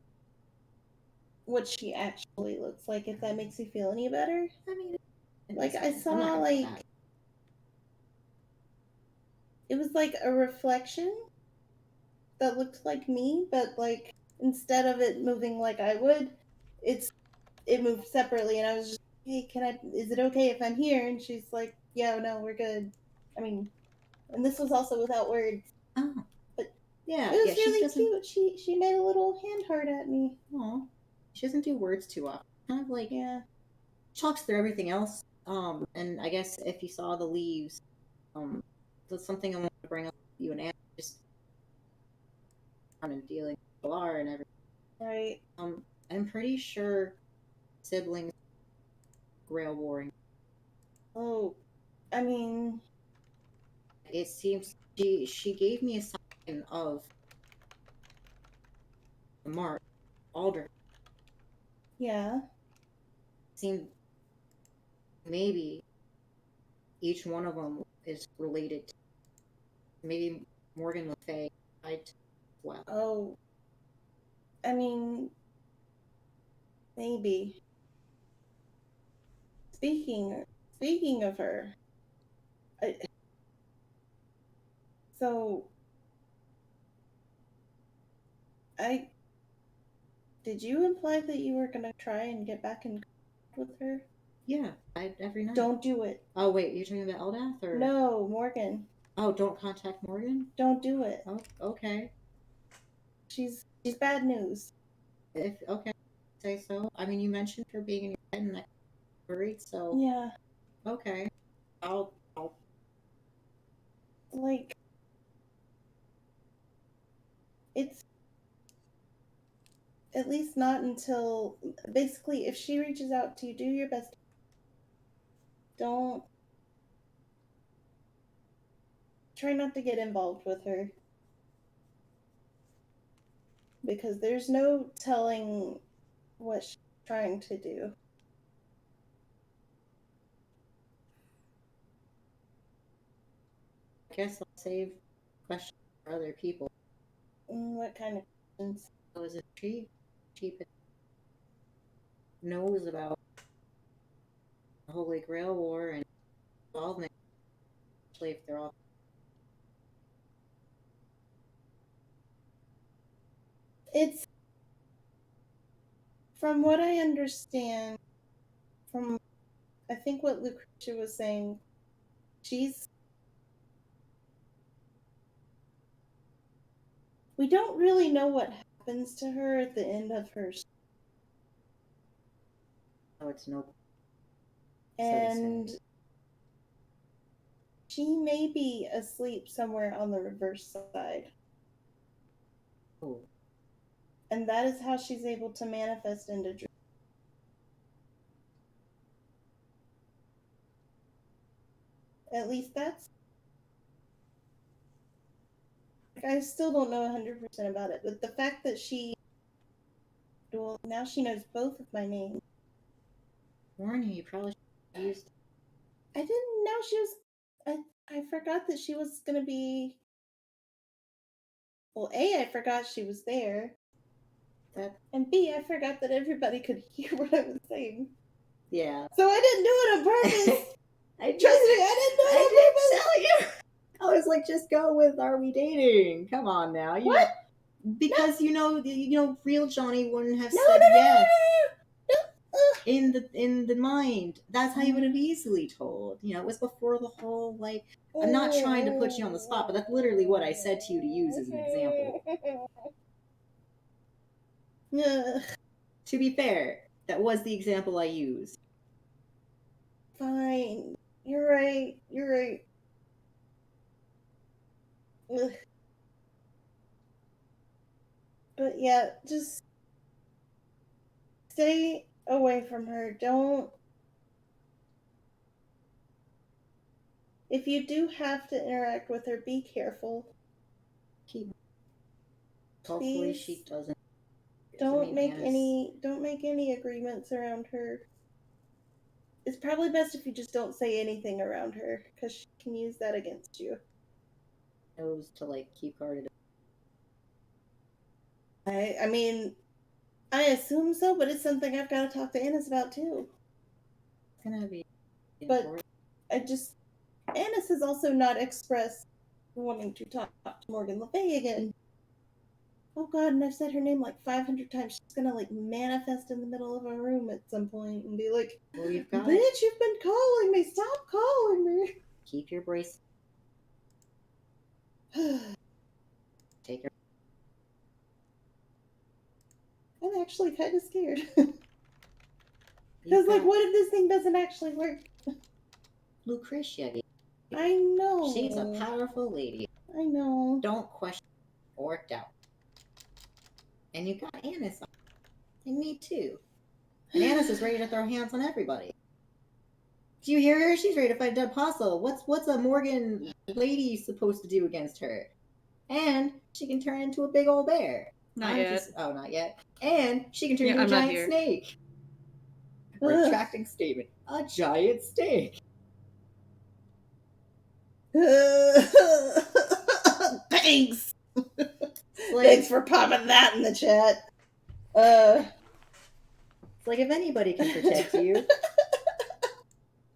Speaker 2: what she actually looks like, if that makes you feel any better.
Speaker 3: I mean,
Speaker 2: like I saw like it was like a reflection that looked like me, but like instead of it moving like I would, it moved separately, and I was just, hey, is it okay if I'm here? And she's like, yeah, no, we're good. I mean, and this was also without words.
Speaker 3: Oh.
Speaker 2: But
Speaker 3: yeah,
Speaker 2: it was really cute. She made a little hand heart at me.
Speaker 3: Aw. She doesn't do words too often. Kind of like,
Speaker 2: yeah,
Speaker 3: talks through everything else. And I guess if you saw the leaves, that's something I want to bring up to you and Anne, just and dealing with Pilar and everything.
Speaker 2: right.
Speaker 3: I'm pretty sure siblings grail warring.
Speaker 2: Oh, I mean,
Speaker 3: it seems she gave me a sign of the mark, Alder.
Speaker 2: yeah.
Speaker 3: Seemed maybe each one of them is related to, maybe Morgan Le Fay died well.
Speaker 2: Oh, I mean, maybe. Speaking of her, did you imply that you were gonna try and get back in contact with her?
Speaker 3: Yeah, every night.
Speaker 2: Don't do it.
Speaker 3: Oh wait, you're talking about Eldath or
Speaker 2: no, Morgan?
Speaker 3: Oh, don't contact Morgan.
Speaker 2: Don't do it.
Speaker 3: Oh, okay.
Speaker 2: She's bad news.
Speaker 3: Okay. say so. I mean, you mentioned her being in your head and that worried, so
Speaker 2: Yeah,
Speaker 3: okay. I'll
Speaker 2: like it's at least not until basically if she reaches out to you, do your best. Don't try not to get involved with her because there's no telling what she's trying to do.
Speaker 3: guess I'll save questions for other people.
Speaker 2: What kind of questions?
Speaker 3: So is it she knows about the Holy Grail War and involvement, especially if they're all
Speaker 2: It's from what I understand from I think what Lucretia was saying, we don't really know what happens to her at the end of her
Speaker 3: so it's no
Speaker 2: and she may be asleep somewhere on the reverse side.
Speaker 3: Oh.
Speaker 2: And that is how she's able to manifest into dreams. At least that's I still don't know 100% about it, but the fact that now she knows both of my names.
Speaker 3: Warning you probably should have used
Speaker 2: I didn't know she was. I forgot that she was gonna be. Well, A, I forgot she was there. And B, I forgot that everybody could hear what I was saying.
Speaker 3: Yeah.
Speaker 2: So I didn't do it on purpose.
Speaker 3: Trust
Speaker 2: me, I didn't do it on purpose.
Speaker 3: tell you. I was like, just go with "Are we dating?" Come on now. You
Speaker 2: What?
Speaker 3: know, because no. you know, real Johnny wouldn't have
Speaker 2: No,
Speaker 3: said
Speaker 2: no,
Speaker 3: yes.
Speaker 2: No.
Speaker 3: In the mind, that's how you would have easily told. You know, it was before the whole like. I'm not trying to put you on the spot, but that's literally what I said to you to use as an example. To be fair, that was the example I used.
Speaker 2: Fine. You're right. You're right. Ugh. But yeah, just stay away from her. Don't. If you do have to interact with her, be careful.
Speaker 3: Hopefully
Speaker 2: Please.
Speaker 3: she doesn't.
Speaker 2: Don't make any agreements around her. It's probably best if you just don't say anything around her, because she can use that against you.
Speaker 3: Knows to like keep guarded.
Speaker 2: I mean, I assume so, but it's something I've got to talk to Annis about too.
Speaker 3: It's gonna be.
Speaker 2: But Annis has also not expressed wanting to talk to Morgan Le Fay again. Oh god, and I've said her name like 500 times. She's gonna like manifest in the middle of a room at some point and be like,
Speaker 3: well, you've got
Speaker 2: bitch, you've been calling me. Stop calling me.
Speaker 3: Keep your brace. Take your.
Speaker 2: I'm actually kind of scared. Because, like, what if this thing doesn't actually work?
Speaker 3: Lucretia.
Speaker 2: I know.
Speaker 3: She's a powerful lady.
Speaker 2: I know.
Speaker 3: Don't question or doubt. And you got Annis on. And me too. And Annis is ready to throw hands on everybody. Do you hear her? She's ready to fight a dead apostle. What's a Morgan lady supposed to do against her? And she can turn into a big old bear.
Speaker 5: Not yet.
Speaker 3: Not yet. And she can turn into a
Speaker 5: I'm not
Speaker 3: giant
Speaker 5: here.
Speaker 3: snake. Retracting statement. A giant snake.
Speaker 2: Thanks.
Speaker 3: Like,
Speaker 2: Thanks for popping that in the chat.
Speaker 3: It's like if anybody can protect you.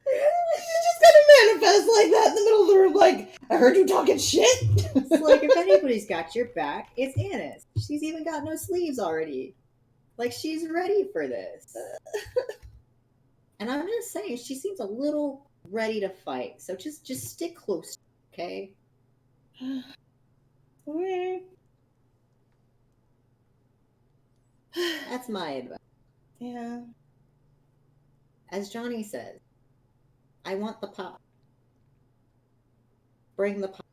Speaker 2: She's just gonna manifest like that in the middle of the room, like, I heard you talking shit.
Speaker 3: It's like if anybody's got your back, it's Annis. She's even got no sleeves already. Like she's ready for this. And I'm just saying, she seems a little ready to fight. So just stick close, okay?
Speaker 2: Okay.
Speaker 3: That's my advice.
Speaker 2: Yeah.
Speaker 3: As Johnny says, I want the pop. Bring the pop,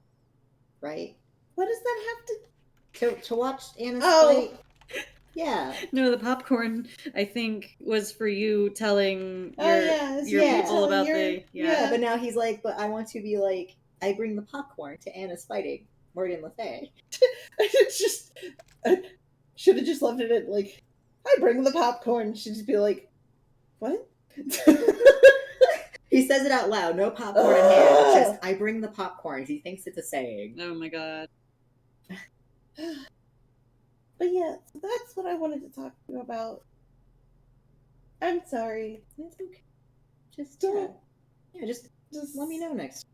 Speaker 3: right?
Speaker 2: What does that have to...
Speaker 3: To watch Anna's
Speaker 2: Oh.
Speaker 3: fight. Yeah.
Speaker 5: No, the popcorn, I think, was for you telling
Speaker 2: Oh,
Speaker 5: your,
Speaker 2: yeah, it's
Speaker 5: your
Speaker 3: you
Speaker 5: people
Speaker 2: telling
Speaker 5: about
Speaker 2: your-
Speaker 5: the...
Speaker 3: Yeah, but now he's like, but I want to be like, I bring the popcorn to Anna's fighting Morgan Le Fay.
Speaker 2: It's just... I should have just left it at, like, I bring the popcorn. She'd just be like, what?
Speaker 3: He says it out loud, no popcorn in hand. Just, I bring the popcorn. He thinks it's a saying.
Speaker 5: Oh my god.
Speaker 2: But yeah, so that's what I wanted to talk to you about. I'm sorry.
Speaker 3: It's okay. Just,
Speaker 2: Don't...
Speaker 3: yeah, just let me know next.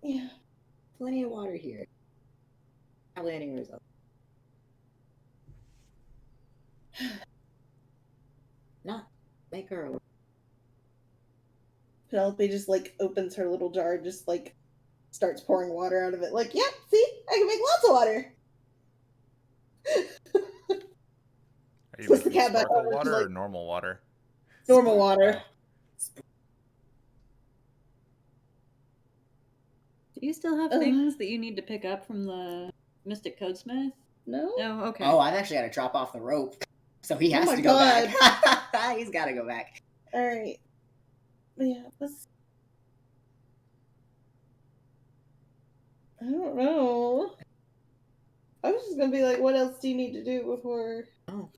Speaker 2: Yeah.
Speaker 3: Plenty of water here. Probably anywhere else. Not make her.
Speaker 2: Penelope just, like, opens her little jar, just, like, starts pouring water out of it. Like, yep, see? I can make lots of water.
Speaker 1: Are you
Speaker 2: Puts the
Speaker 1: making
Speaker 2: cat back
Speaker 1: sparkle
Speaker 2: over,
Speaker 1: water
Speaker 2: she's
Speaker 1: or
Speaker 2: like-
Speaker 1: normal water?
Speaker 2: Normal water.
Speaker 5: Do you still have
Speaker 2: Ugh.
Speaker 5: things that you need to pick up from the Mystic Codesmith?
Speaker 2: No?
Speaker 5: No, okay.
Speaker 3: Oh, I've actually got to drop off the rope. So he has
Speaker 2: my
Speaker 3: to go
Speaker 2: God.
Speaker 3: back. He's got to go back.
Speaker 2: Alright. Yeah, let's... I don't know. I was just gonna be like, what else do you need to do before...
Speaker 3: Oh.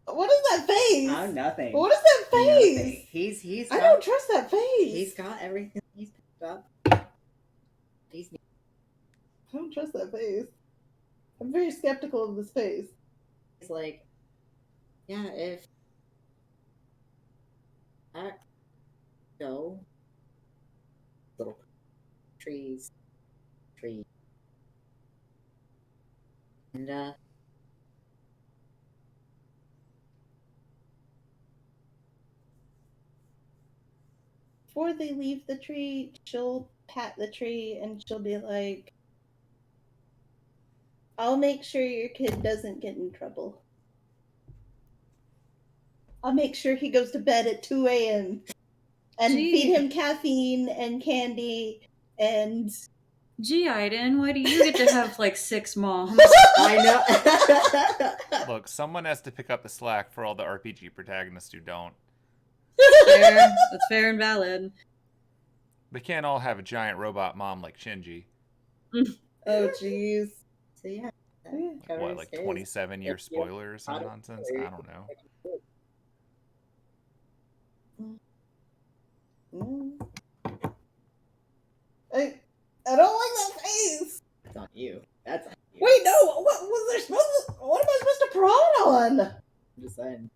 Speaker 2: What is that face?
Speaker 3: Oh, nothing.
Speaker 2: What is that face?
Speaker 3: Nothing. He's
Speaker 2: I
Speaker 3: got,
Speaker 2: don't trust that face.
Speaker 3: he's got everything he's picked up. He's
Speaker 2: I don't trust that face. I'm very skeptical of this face.
Speaker 3: like, yeah, if I go little trees, and
Speaker 2: Before they leave the tree, she'll pat the tree and she'll be like, I'll make sure your kid doesn't get in trouble. I'll make sure he goes to bed at 2 a.m. and
Speaker 5: Gee.
Speaker 2: feed him caffeine and candy and...
Speaker 5: Gee, Aidin, why do you get to have like 6 moms?
Speaker 3: I know.
Speaker 1: Look, someone has to pick up the slack for all the RPG protagonists who don't.
Speaker 5: Fair. That's fair and valid.
Speaker 1: They can't all have a giant robot mom like Shinji.
Speaker 2: Oh, jeez.
Speaker 3: So yeah.
Speaker 1: What, like 27-year spoiler or some nonsense? I don't know.
Speaker 2: I don't like that face.
Speaker 3: That's on you. That's on you.
Speaker 2: Wait, no. What was there supposed to... What am I supposed to prawn on?
Speaker 3: I'm just saying.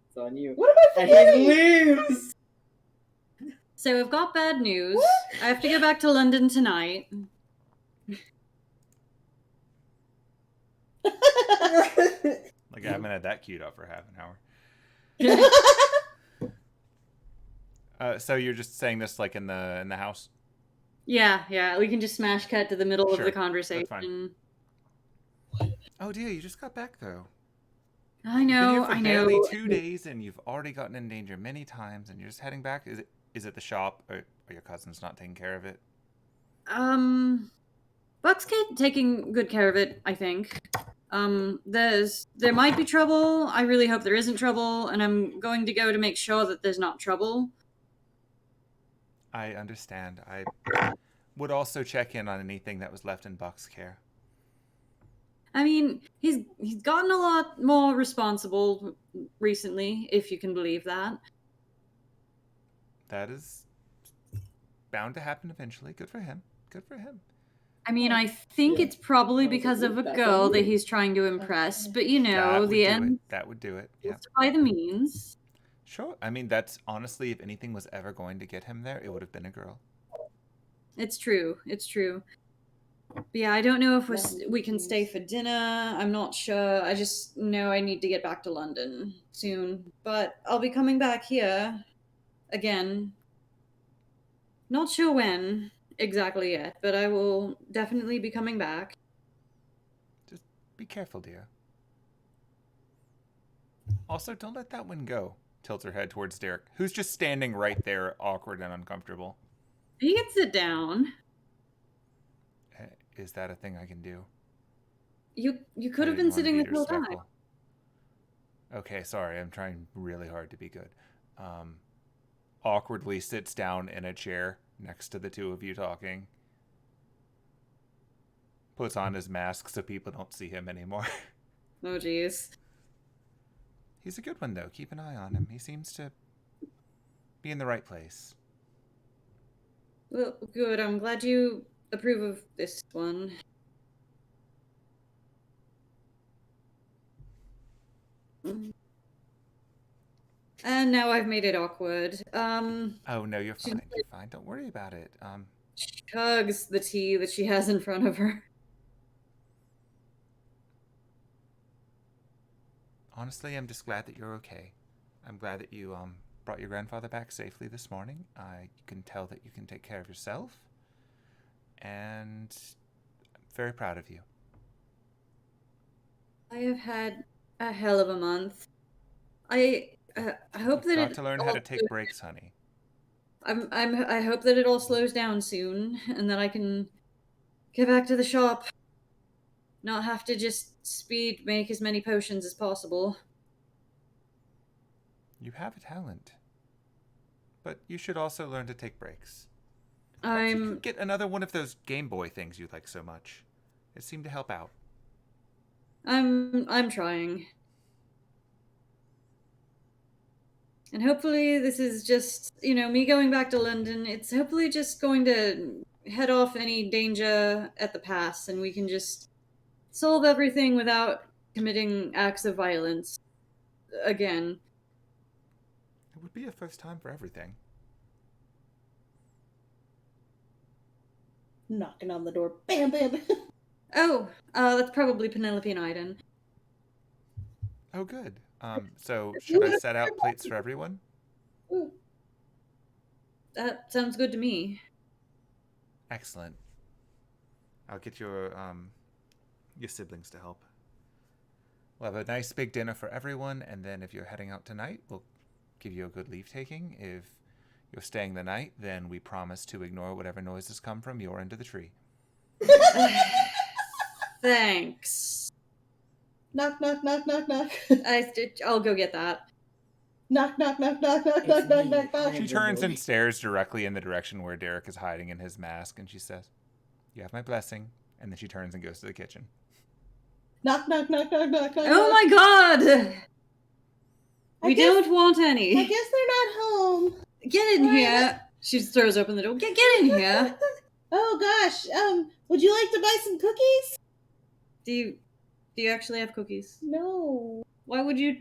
Speaker 3: It's on you.
Speaker 2: What am I
Speaker 3: And
Speaker 2: forgetting?
Speaker 3: he leaves.
Speaker 5: So I've got bad news.
Speaker 2: What?
Speaker 5: I have to go back to London tonight.
Speaker 1: Like, I haven't had that queued up for half an hour. So you're just saying this like in the house?
Speaker 5: Yeah, we can just smash cut to the middle of
Speaker 1: Sure,
Speaker 5: the
Speaker 1: that's
Speaker 5: conversation.
Speaker 1: fine. Oh dear, you just got back though.
Speaker 5: I
Speaker 1: You've been
Speaker 5: know,
Speaker 1: here for
Speaker 5: I
Speaker 1: barely
Speaker 5: know.
Speaker 1: 2 days, and you've already gotten in danger many times, and you're just heading back. Is it the shop? Or are your cousins not taking care of it?
Speaker 5: Buck's taking good care of it, I think. There might be trouble. I really hope there isn't trouble, and I'm going to go to make sure that there's not trouble.
Speaker 1: I understand. I would also check in on anything that was left in Buck's care.
Speaker 5: I mean, he's gotten a lot more responsible recently, if you can believe that.
Speaker 1: That is bound to happen eventually. Good for him. Good for him.
Speaker 5: I mean, I think
Speaker 3: Yeah.
Speaker 5: it's probably
Speaker 3: Well,
Speaker 5: because of a
Speaker 3: that's
Speaker 5: girl
Speaker 3: on
Speaker 5: that
Speaker 3: you.
Speaker 5: he's trying to impress, but you
Speaker 1: That
Speaker 5: know,
Speaker 1: would
Speaker 5: the
Speaker 1: do
Speaker 5: end
Speaker 1: it. That would do it. Yeah.
Speaker 5: justify the means.
Speaker 1: Sure. I mean, that's honestly, if anything was ever going to get him there, it would have been a girl.
Speaker 5: It's true. But yeah, I don't know if
Speaker 3: No.
Speaker 5: we can stay for dinner. I'm not sure. I just know I need to get back to London soon. But I'll be coming back here again. Not sure when exactly yet, but I will definitely be coming back.
Speaker 1: Just be careful, dear. Also, don't let that one go. Tilts her head towards Derek, who's just standing right there, awkward and uncomfortable.
Speaker 5: You can sit down.
Speaker 1: Is that a thing I can do?
Speaker 5: You could
Speaker 1: I
Speaker 5: have
Speaker 1: didn't
Speaker 5: been
Speaker 1: wanna
Speaker 5: sitting
Speaker 1: be
Speaker 5: this whole time.
Speaker 1: disrespectful. Okay, sorry. I'm trying really hard to be good. Awkwardly sits down in a chair next to the two of you talking. Puts on his mask so people don't see him anymore.
Speaker 5: Oh, jeez.
Speaker 1: He's a good one, though. Keep an eye on him. He seems to be in the right place.
Speaker 5: Well, good. I'm glad you approve of this one. And now I've made it awkward.
Speaker 1: Oh, no, you're
Speaker 5: She-
Speaker 1: fine. You're fine. Don't worry about it.
Speaker 5: She chugs the tea that she has in front of her.
Speaker 1: Honestly, I'm just glad that you're okay. I'm glad that you brought your grandfather back safely this morning. You can tell that you can take care of yourself. And I'm very proud of you.
Speaker 5: I have had a hell of a month. I hope that
Speaker 1: Got
Speaker 5: it
Speaker 1: to learn how to take breaks, honey.
Speaker 5: I hope that it all slows down soon and that I can get back to the shop. Not have to just speed make as many potions as possible.
Speaker 1: You have a talent. But you should also learn to take breaks. Perhaps you could get another one of those Game Boy things you like so much. It seemed to help out.
Speaker 5: I'm trying. And hopefully this is just, me going back to London. It's hopefully just going to head off any danger at the pass and we can just solve everything without committing acts of violence again.
Speaker 1: It would be a first time for everything.
Speaker 2: Knocking on the door. Bam, bam, bam.
Speaker 5: Oh, that's probably Penelope and Aidin.
Speaker 1: Oh, good. So should I set out plates for everyone?
Speaker 5: That sounds good to me.
Speaker 1: Excellent. I'll get your siblings to help. We'll have a nice big dinner for everyone, and then if you're heading out tonight, we'll give you a good leave taking. If you're staying the night, then we promise to ignore whatever noises come from your end of the tree.
Speaker 5: Thanks.
Speaker 2: Knock, knock, knock, knock, knock.
Speaker 5: I'll go get that.
Speaker 2: Knock, knock, knock, knock, knock, knock, knock, knock, knock.
Speaker 1: She turns and stares directly in the direction where Derek is hiding in his mask, and she says, "You have my blessing." And then she turns and goes to the kitchen.
Speaker 2: Knock, knock, knock, knock, knock, knock.
Speaker 5: Oh my god! We don't want any.
Speaker 2: I guess they're not home.
Speaker 5: Get in here. She just throws open the door. Get in here.
Speaker 2: Oh gosh. Would you like to buy some cookies?
Speaker 5: Do you actually have cookies?
Speaker 2: No.
Speaker 5: Why would you?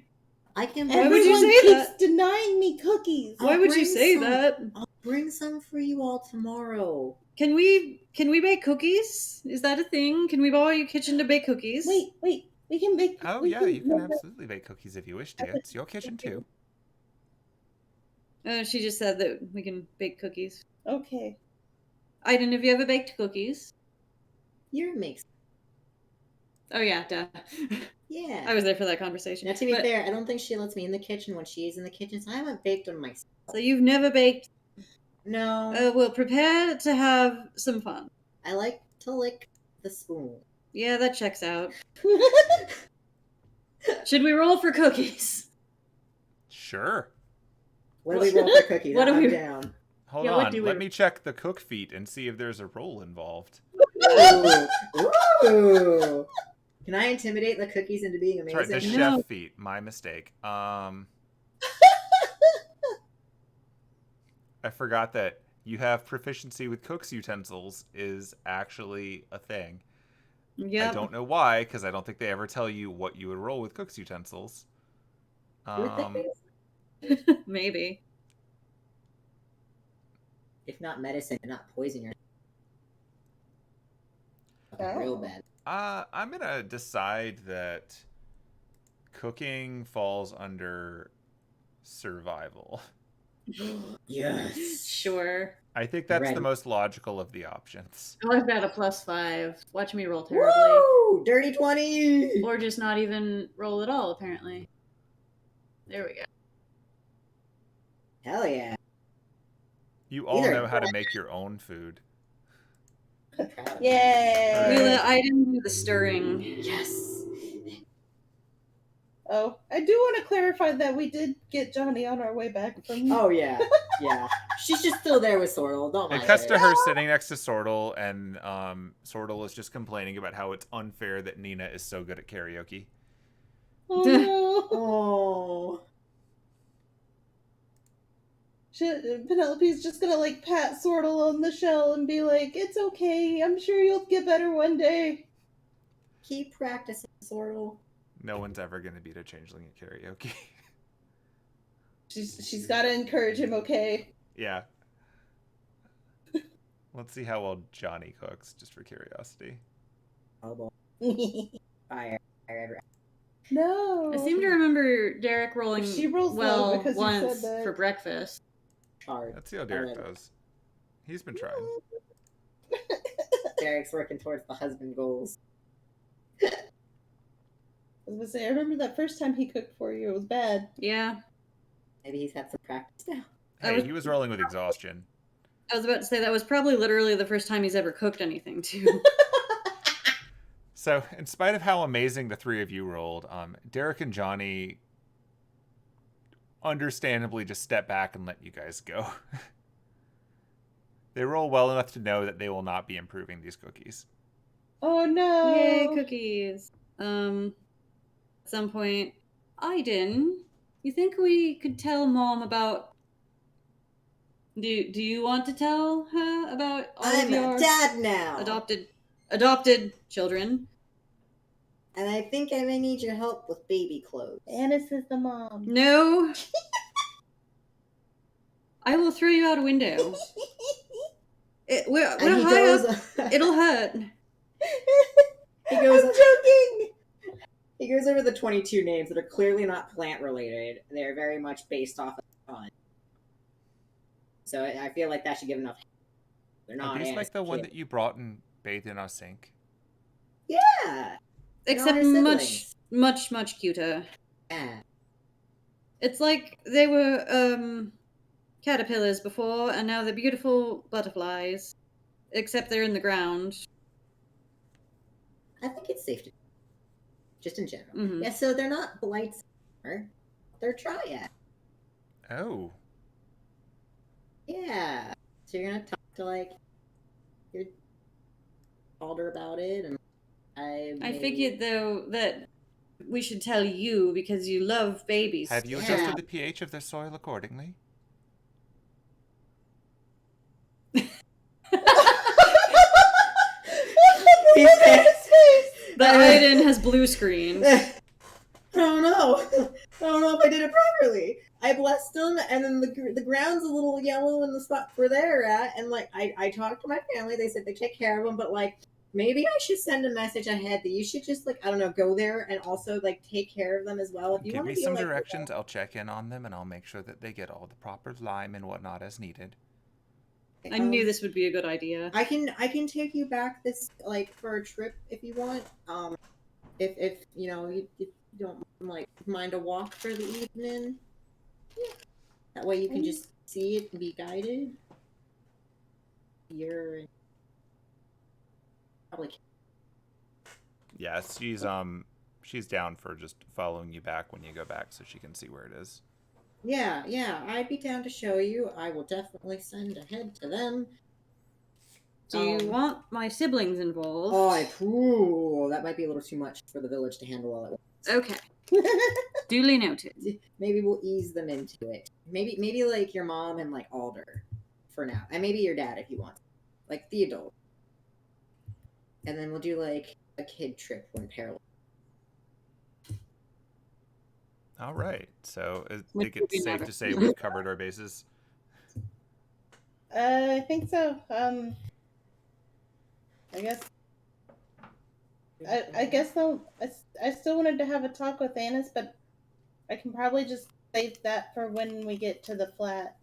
Speaker 3: I can.
Speaker 5: Why would you
Speaker 2: Everyone
Speaker 5: say
Speaker 2: keeps
Speaker 5: that?
Speaker 2: denying me cookies.
Speaker 5: Why
Speaker 3: I'll
Speaker 5: would you
Speaker 3: bring
Speaker 5: say
Speaker 3: some.
Speaker 5: that?
Speaker 3: I'll bring some for you all tomorrow.
Speaker 5: Can we bake cookies? Is that a thing? Can we borrow your kitchen to bake cookies?
Speaker 2: Wait. We can make.
Speaker 1: Oh,
Speaker 2: we
Speaker 1: yeah, you can absolutely bake cookies if you wish to. It's your kitchen, too.
Speaker 5: She just said that we can bake cookies.
Speaker 2: Okay.
Speaker 5: Aidin, have you ever baked cookies?
Speaker 3: You're mixed.
Speaker 5: Oh yeah, duh.
Speaker 3: Yeah.
Speaker 5: I was there for that conversation.
Speaker 3: Now, to be fair, I don't think she lets me in the kitchen when she is in the kitchen, so I haven't baked them myself.
Speaker 5: So you've never baked?
Speaker 3: No.
Speaker 5: Well, prepare to have some fun.
Speaker 3: I like to lick the spoon.
Speaker 5: Yeah, that checks out. Should we roll for cookies?
Speaker 1: Sure.
Speaker 3: What do we roll for cookies?
Speaker 5: What do
Speaker 3: I'm
Speaker 5: we-
Speaker 3: down.
Speaker 1: Hold
Speaker 5: Yeah, what
Speaker 1: on.
Speaker 5: do
Speaker 1: Let
Speaker 5: we-
Speaker 1: me check the cook feat and see if there's a roll involved.
Speaker 3: Ooh. Ooh. Can I intimidate the cookies into being amazing?
Speaker 1: Sorry, the
Speaker 5: No.
Speaker 1: chef feat. My mistake. I forgot that you have proficiency with cook's utensils is actually a thing.
Speaker 5: Yep.
Speaker 1: I don't know why, because I don't think they ever tell you what you would roll with cook's utensils.
Speaker 5: Maybe.
Speaker 3: If not medicine, not poison yourself.
Speaker 2: Oh.
Speaker 3: Real bad.
Speaker 1: I'm gonna decide that cooking falls under survival.
Speaker 3: Yes.
Speaker 5: Sure.
Speaker 1: I think that's
Speaker 3: Ready.
Speaker 1: the most logical of the options.
Speaker 5: Oh, I've got a +5. Watch me roll terribly.
Speaker 3: Woo! Dirty 20!
Speaker 5: Or just not even roll at all, apparently. There we go.
Speaker 3: Hell yeah.
Speaker 1: You all
Speaker 3: These are
Speaker 1: know how to make your own food.
Speaker 3: I'm proud of
Speaker 2: Yay!
Speaker 5: We
Speaker 1: Hooray.
Speaker 5: let Aidin do the stirring.
Speaker 3: you. Yes.
Speaker 2: Oh, I do want to clarify that we did get Johnny on our way back from.
Speaker 3: Oh yeah. Yeah. She's just still there with Sorrel. Don't
Speaker 1: It
Speaker 3: mind
Speaker 1: cuts
Speaker 3: her.
Speaker 1: to her sitting next to Sortle, and Sortle is just complaining about how it's unfair that Nina is so good at karaoke.
Speaker 2: Oh no!
Speaker 3: Oh.
Speaker 2: Penelope's just gonna like pat Sortle on the shell and be like, "It's okay. I'm sure you'll get better one day."
Speaker 3: Keep practicing, Sorrel.
Speaker 1: No one's ever going to beat a changeling at karaoke.
Speaker 2: She's got to encourage him. Okay.
Speaker 1: Yeah. Let's see how well Johnny cooks, just for curiosity.
Speaker 3: Oh boy. Fire.
Speaker 2: No.
Speaker 5: I seem to remember Derek rolling
Speaker 2: She rolls low
Speaker 5: well
Speaker 2: because you said
Speaker 5: once
Speaker 2: that.
Speaker 5: for breakfast.
Speaker 3: Hard.
Speaker 1: Let's see how Derek
Speaker 3: Alright.
Speaker 1: does. He's been trying.
Speaker 3: Derek's working towards the husband goals.
Speaker 2: I was gonna say, I remember that first time he cooked for you. It was bad.
Speaker 5: Yeah.
Speaker 3: Maybe he's had some practice now.
Speaker 1: Hey, he was rolling with exhaustion.
Speaker 5: I was about to say that was probably literally the first time he's ever cooked anything, too.
Speaker 1: So, in spite of how amazing the three of you rolled, Derek and Johnny understandably just step back and let you guys go. They roll well enough to know that they will not be improving these cookies.
Speaker 2: Oh no!
Speaker 5: Yay, cookies. At some point, Aidin, you think we could tell Mom about... Do you want to tell her about all of
Speaker 3: I'm
Speaker 5: your
Speaker 3: a dad now.
Speaker 5: adopted children?
Speaker 3: And I think I may need your help with baby clothes.
Speaker 2: Annis is the mom.
Speaker 5: No. I will throw you out a window. We're
Speaker 3: And he
Speaker 5: high
Speaker 3: goes,
Speaker 5: up. It'll hurt.
Speaker 3: He goes,
Speaker 2: I'm joking!
Speaker 3: He goes over the 22 names that are clearly not plant related. They're very much based off of fun. So I feel like that should give enough. They're not.
Speaker 1: Are these like
Speaker 3: Anna's
Speaker 1: the one
Speaker 3: kid.
Speaker 1: that you brought and bathed in our sink?
Speaker 3: Yeah.
Speaker 5: Except
Speaker 3: her
Speaker 5: much,
Speaker 3: siblings.
Speaker 5: much cuter.
Speaker 3: Yeah.
Speaker 5: It's like they were caterpillars before, and now they're beautiful butterflies. Except they're in the ground.
Speaker 3: I think it's safe to. Just in general.
Speaker 5: Mhm.
Speaker 3: Yeah. So they're not blights. They're triad.
Speaker 1: Oh.
Speaker 3: Yeah. So you're gonna talk to like your elder about it, and
Speaker 5: I figured though that we should tell you because you love babies.
Speaker 1: Have you
Speaker 3: Yeah.
Speaker 1: adjusted the pH of their soil accordingly?
Speaker 5: But Aidin has blue screened.
Speaker 3: I don't know. I don't know if I did it properly. I blessed them, and then the ground's a little yellow in the spot where they're at. And like, I talked to my family. They said they take care of them, but like, maybe I should send a message ahead that you should just like, I don't know, go there and also like take care of them as well. If you
Speaker 1: Give
Speaker 3: want
Speaker 1: me
Speaker 3: to be
Speaker 1: some
Speaker 3: like,
Speaker 1: directions. I'll check in on them, and I'll make sure that they get all the proper lime and whatnot as needed.
Speaker 5: I knew this would be a good idea.
Speaker 3: I can take you back this like for a trip if you want. If you know if you don't like mind a walk for the evening. Yeah. That way you can just see it and be guided. You're probably.
Speaker 1: Yeah, she's down for just following you back when you go back so she can see where it is.
Speaker 3: Yeah, I'd be down to show you. I will definitely send ahead to them.
Speaker 5: Do you want my siblings involved?
Speaker 3: That might be a little too much for the village to handle all at once.
Speaker 5: Okay. Duly noted.
Speaker 3: Maybe we'll ease them into it. Maybe like your mom and like Alder for now. And maybe your dad if you want. Like the adult. And then we'll do like a kid trip when parallel.
Speaker 1: All right. So I
Speaker 5: Which
Speaker 1: think
Speaker 5: would be
Speaker 1: it's safe
Speaker 5: never.
Speaker 1: to say we've covered our bases.
Speaker 2: I think so. I guess though, I still wanted to have a talk with Annis, but I can probably just save that for when we get to the flat.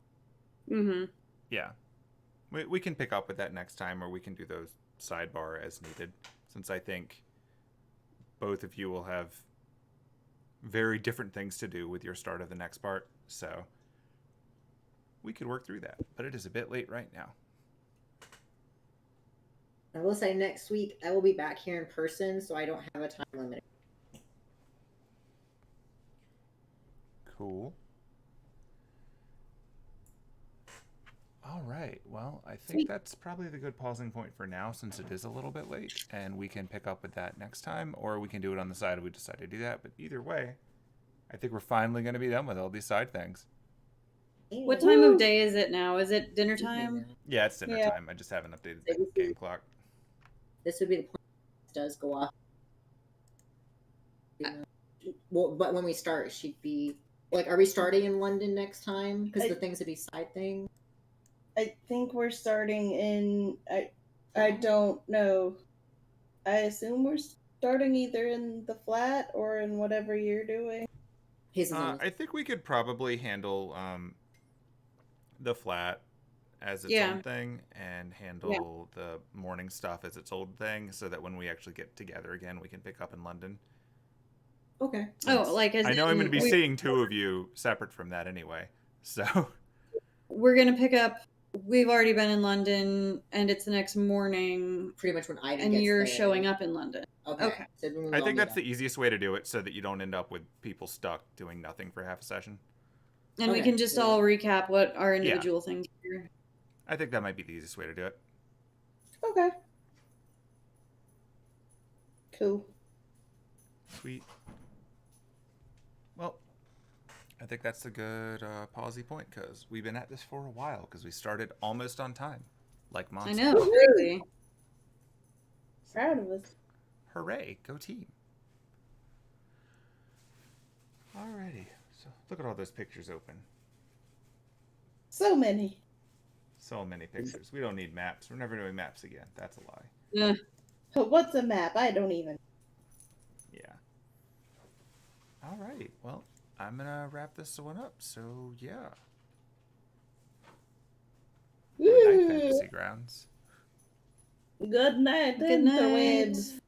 Speaker 5: Mm-hmm.
Speaker 1: Yeah. We can pick up with that next time, or we can do those sidebar as needed, since I think both of you will have very different things to do with your start of the next part. So we could work through that, but it is a bit late right now.
Speaker 3: I will say next week I will be back here in person, so I don't have a time limit.
Speaker 1: Cool. All right. Well, I think that's probably the good pausing point for now, since it is a little bit late, and we can pick up with that next time, or we can do it on the side if we decide to do that. But either way, I think we're finally going to be done with all these side things.
Speaker 5: What time of day is it now? Is it dinner time?
Speaker 1: Yeah, it's dinner
Speaker 2: Yeah.
Speaker 1: time. I just haven't updated the game clock.
Speaker 3: This would be the point this does go off. Well, but when we start, she'd be like, are we starting in London next time? Because the things would be side things.
Speaker 2: I think we're starting in. I don't know. I assume we're starting either in the flat or in whatever you're doing.
Speaker 1: I think we could probably handle the flat as its own thing, and handle the morning stuff as its own thing, so that when we actually get together again, we can pick up in London.
Speaker 3: Okay.
Speaker 5: Oh, like as
Speaker 1: I know I'm going to be
Speaker 5: we-
Speaker 1: seeing two of you separate from that anyway, so
Speaker 5: We're gonna pick up. We've already been in London, and it's the next morning,
Speaker 3: Pretty much when Aidin
Speaker 5: and
Speaker 3: gets
Speaker 5: you're
Speaker 3: there.
Speaker 5: showing up in London.
Speaker 3: Okay. So when we
Speaker 1: I
Speaker 3: all
Speaker 1: think
Speaker 3: meet
Speaker 1: that's
Speaker 3: up.
Speaker 1: the easiest way to do it, so that you don't end up with people stuck doing nothing for half a session.
Speaker 5: And we
Speaker 3: Okay,
Speaker 5: can just
Speaker 3: yeah.
Speaker 5: all recap what our individual things are.
Speaker 1: I think that might be the easiest way to do it.
Speaker 2: Okay. Cool.
Speaker 1: Sweet. Well, I think that's a good pausey point, because we've been at this for a while, because we started almost on time, like
Speaker 5: I
Speaker 1: monsters.
Speaker 5: know, crazy.
Speaker 2: Proud of us.
Speaker 1: Hooray, go team. Alrighty, so look at all those pictures open.
Speaker 2: So many.
Speaker 1: So many pictures. We don't need maps. We're never doing maps again. That's a lie.
Speaker 5: Yeah.
Speaker 2: What's a map? I don't even.
Speaker 1: Yeah. Alrighty, well, I'm gonna wrap this one up, so yeah. Good night, Fantasy Grounds.
Speaker 2: Good night,
Speaker 5: Good night.
Speaker 2: interwebs.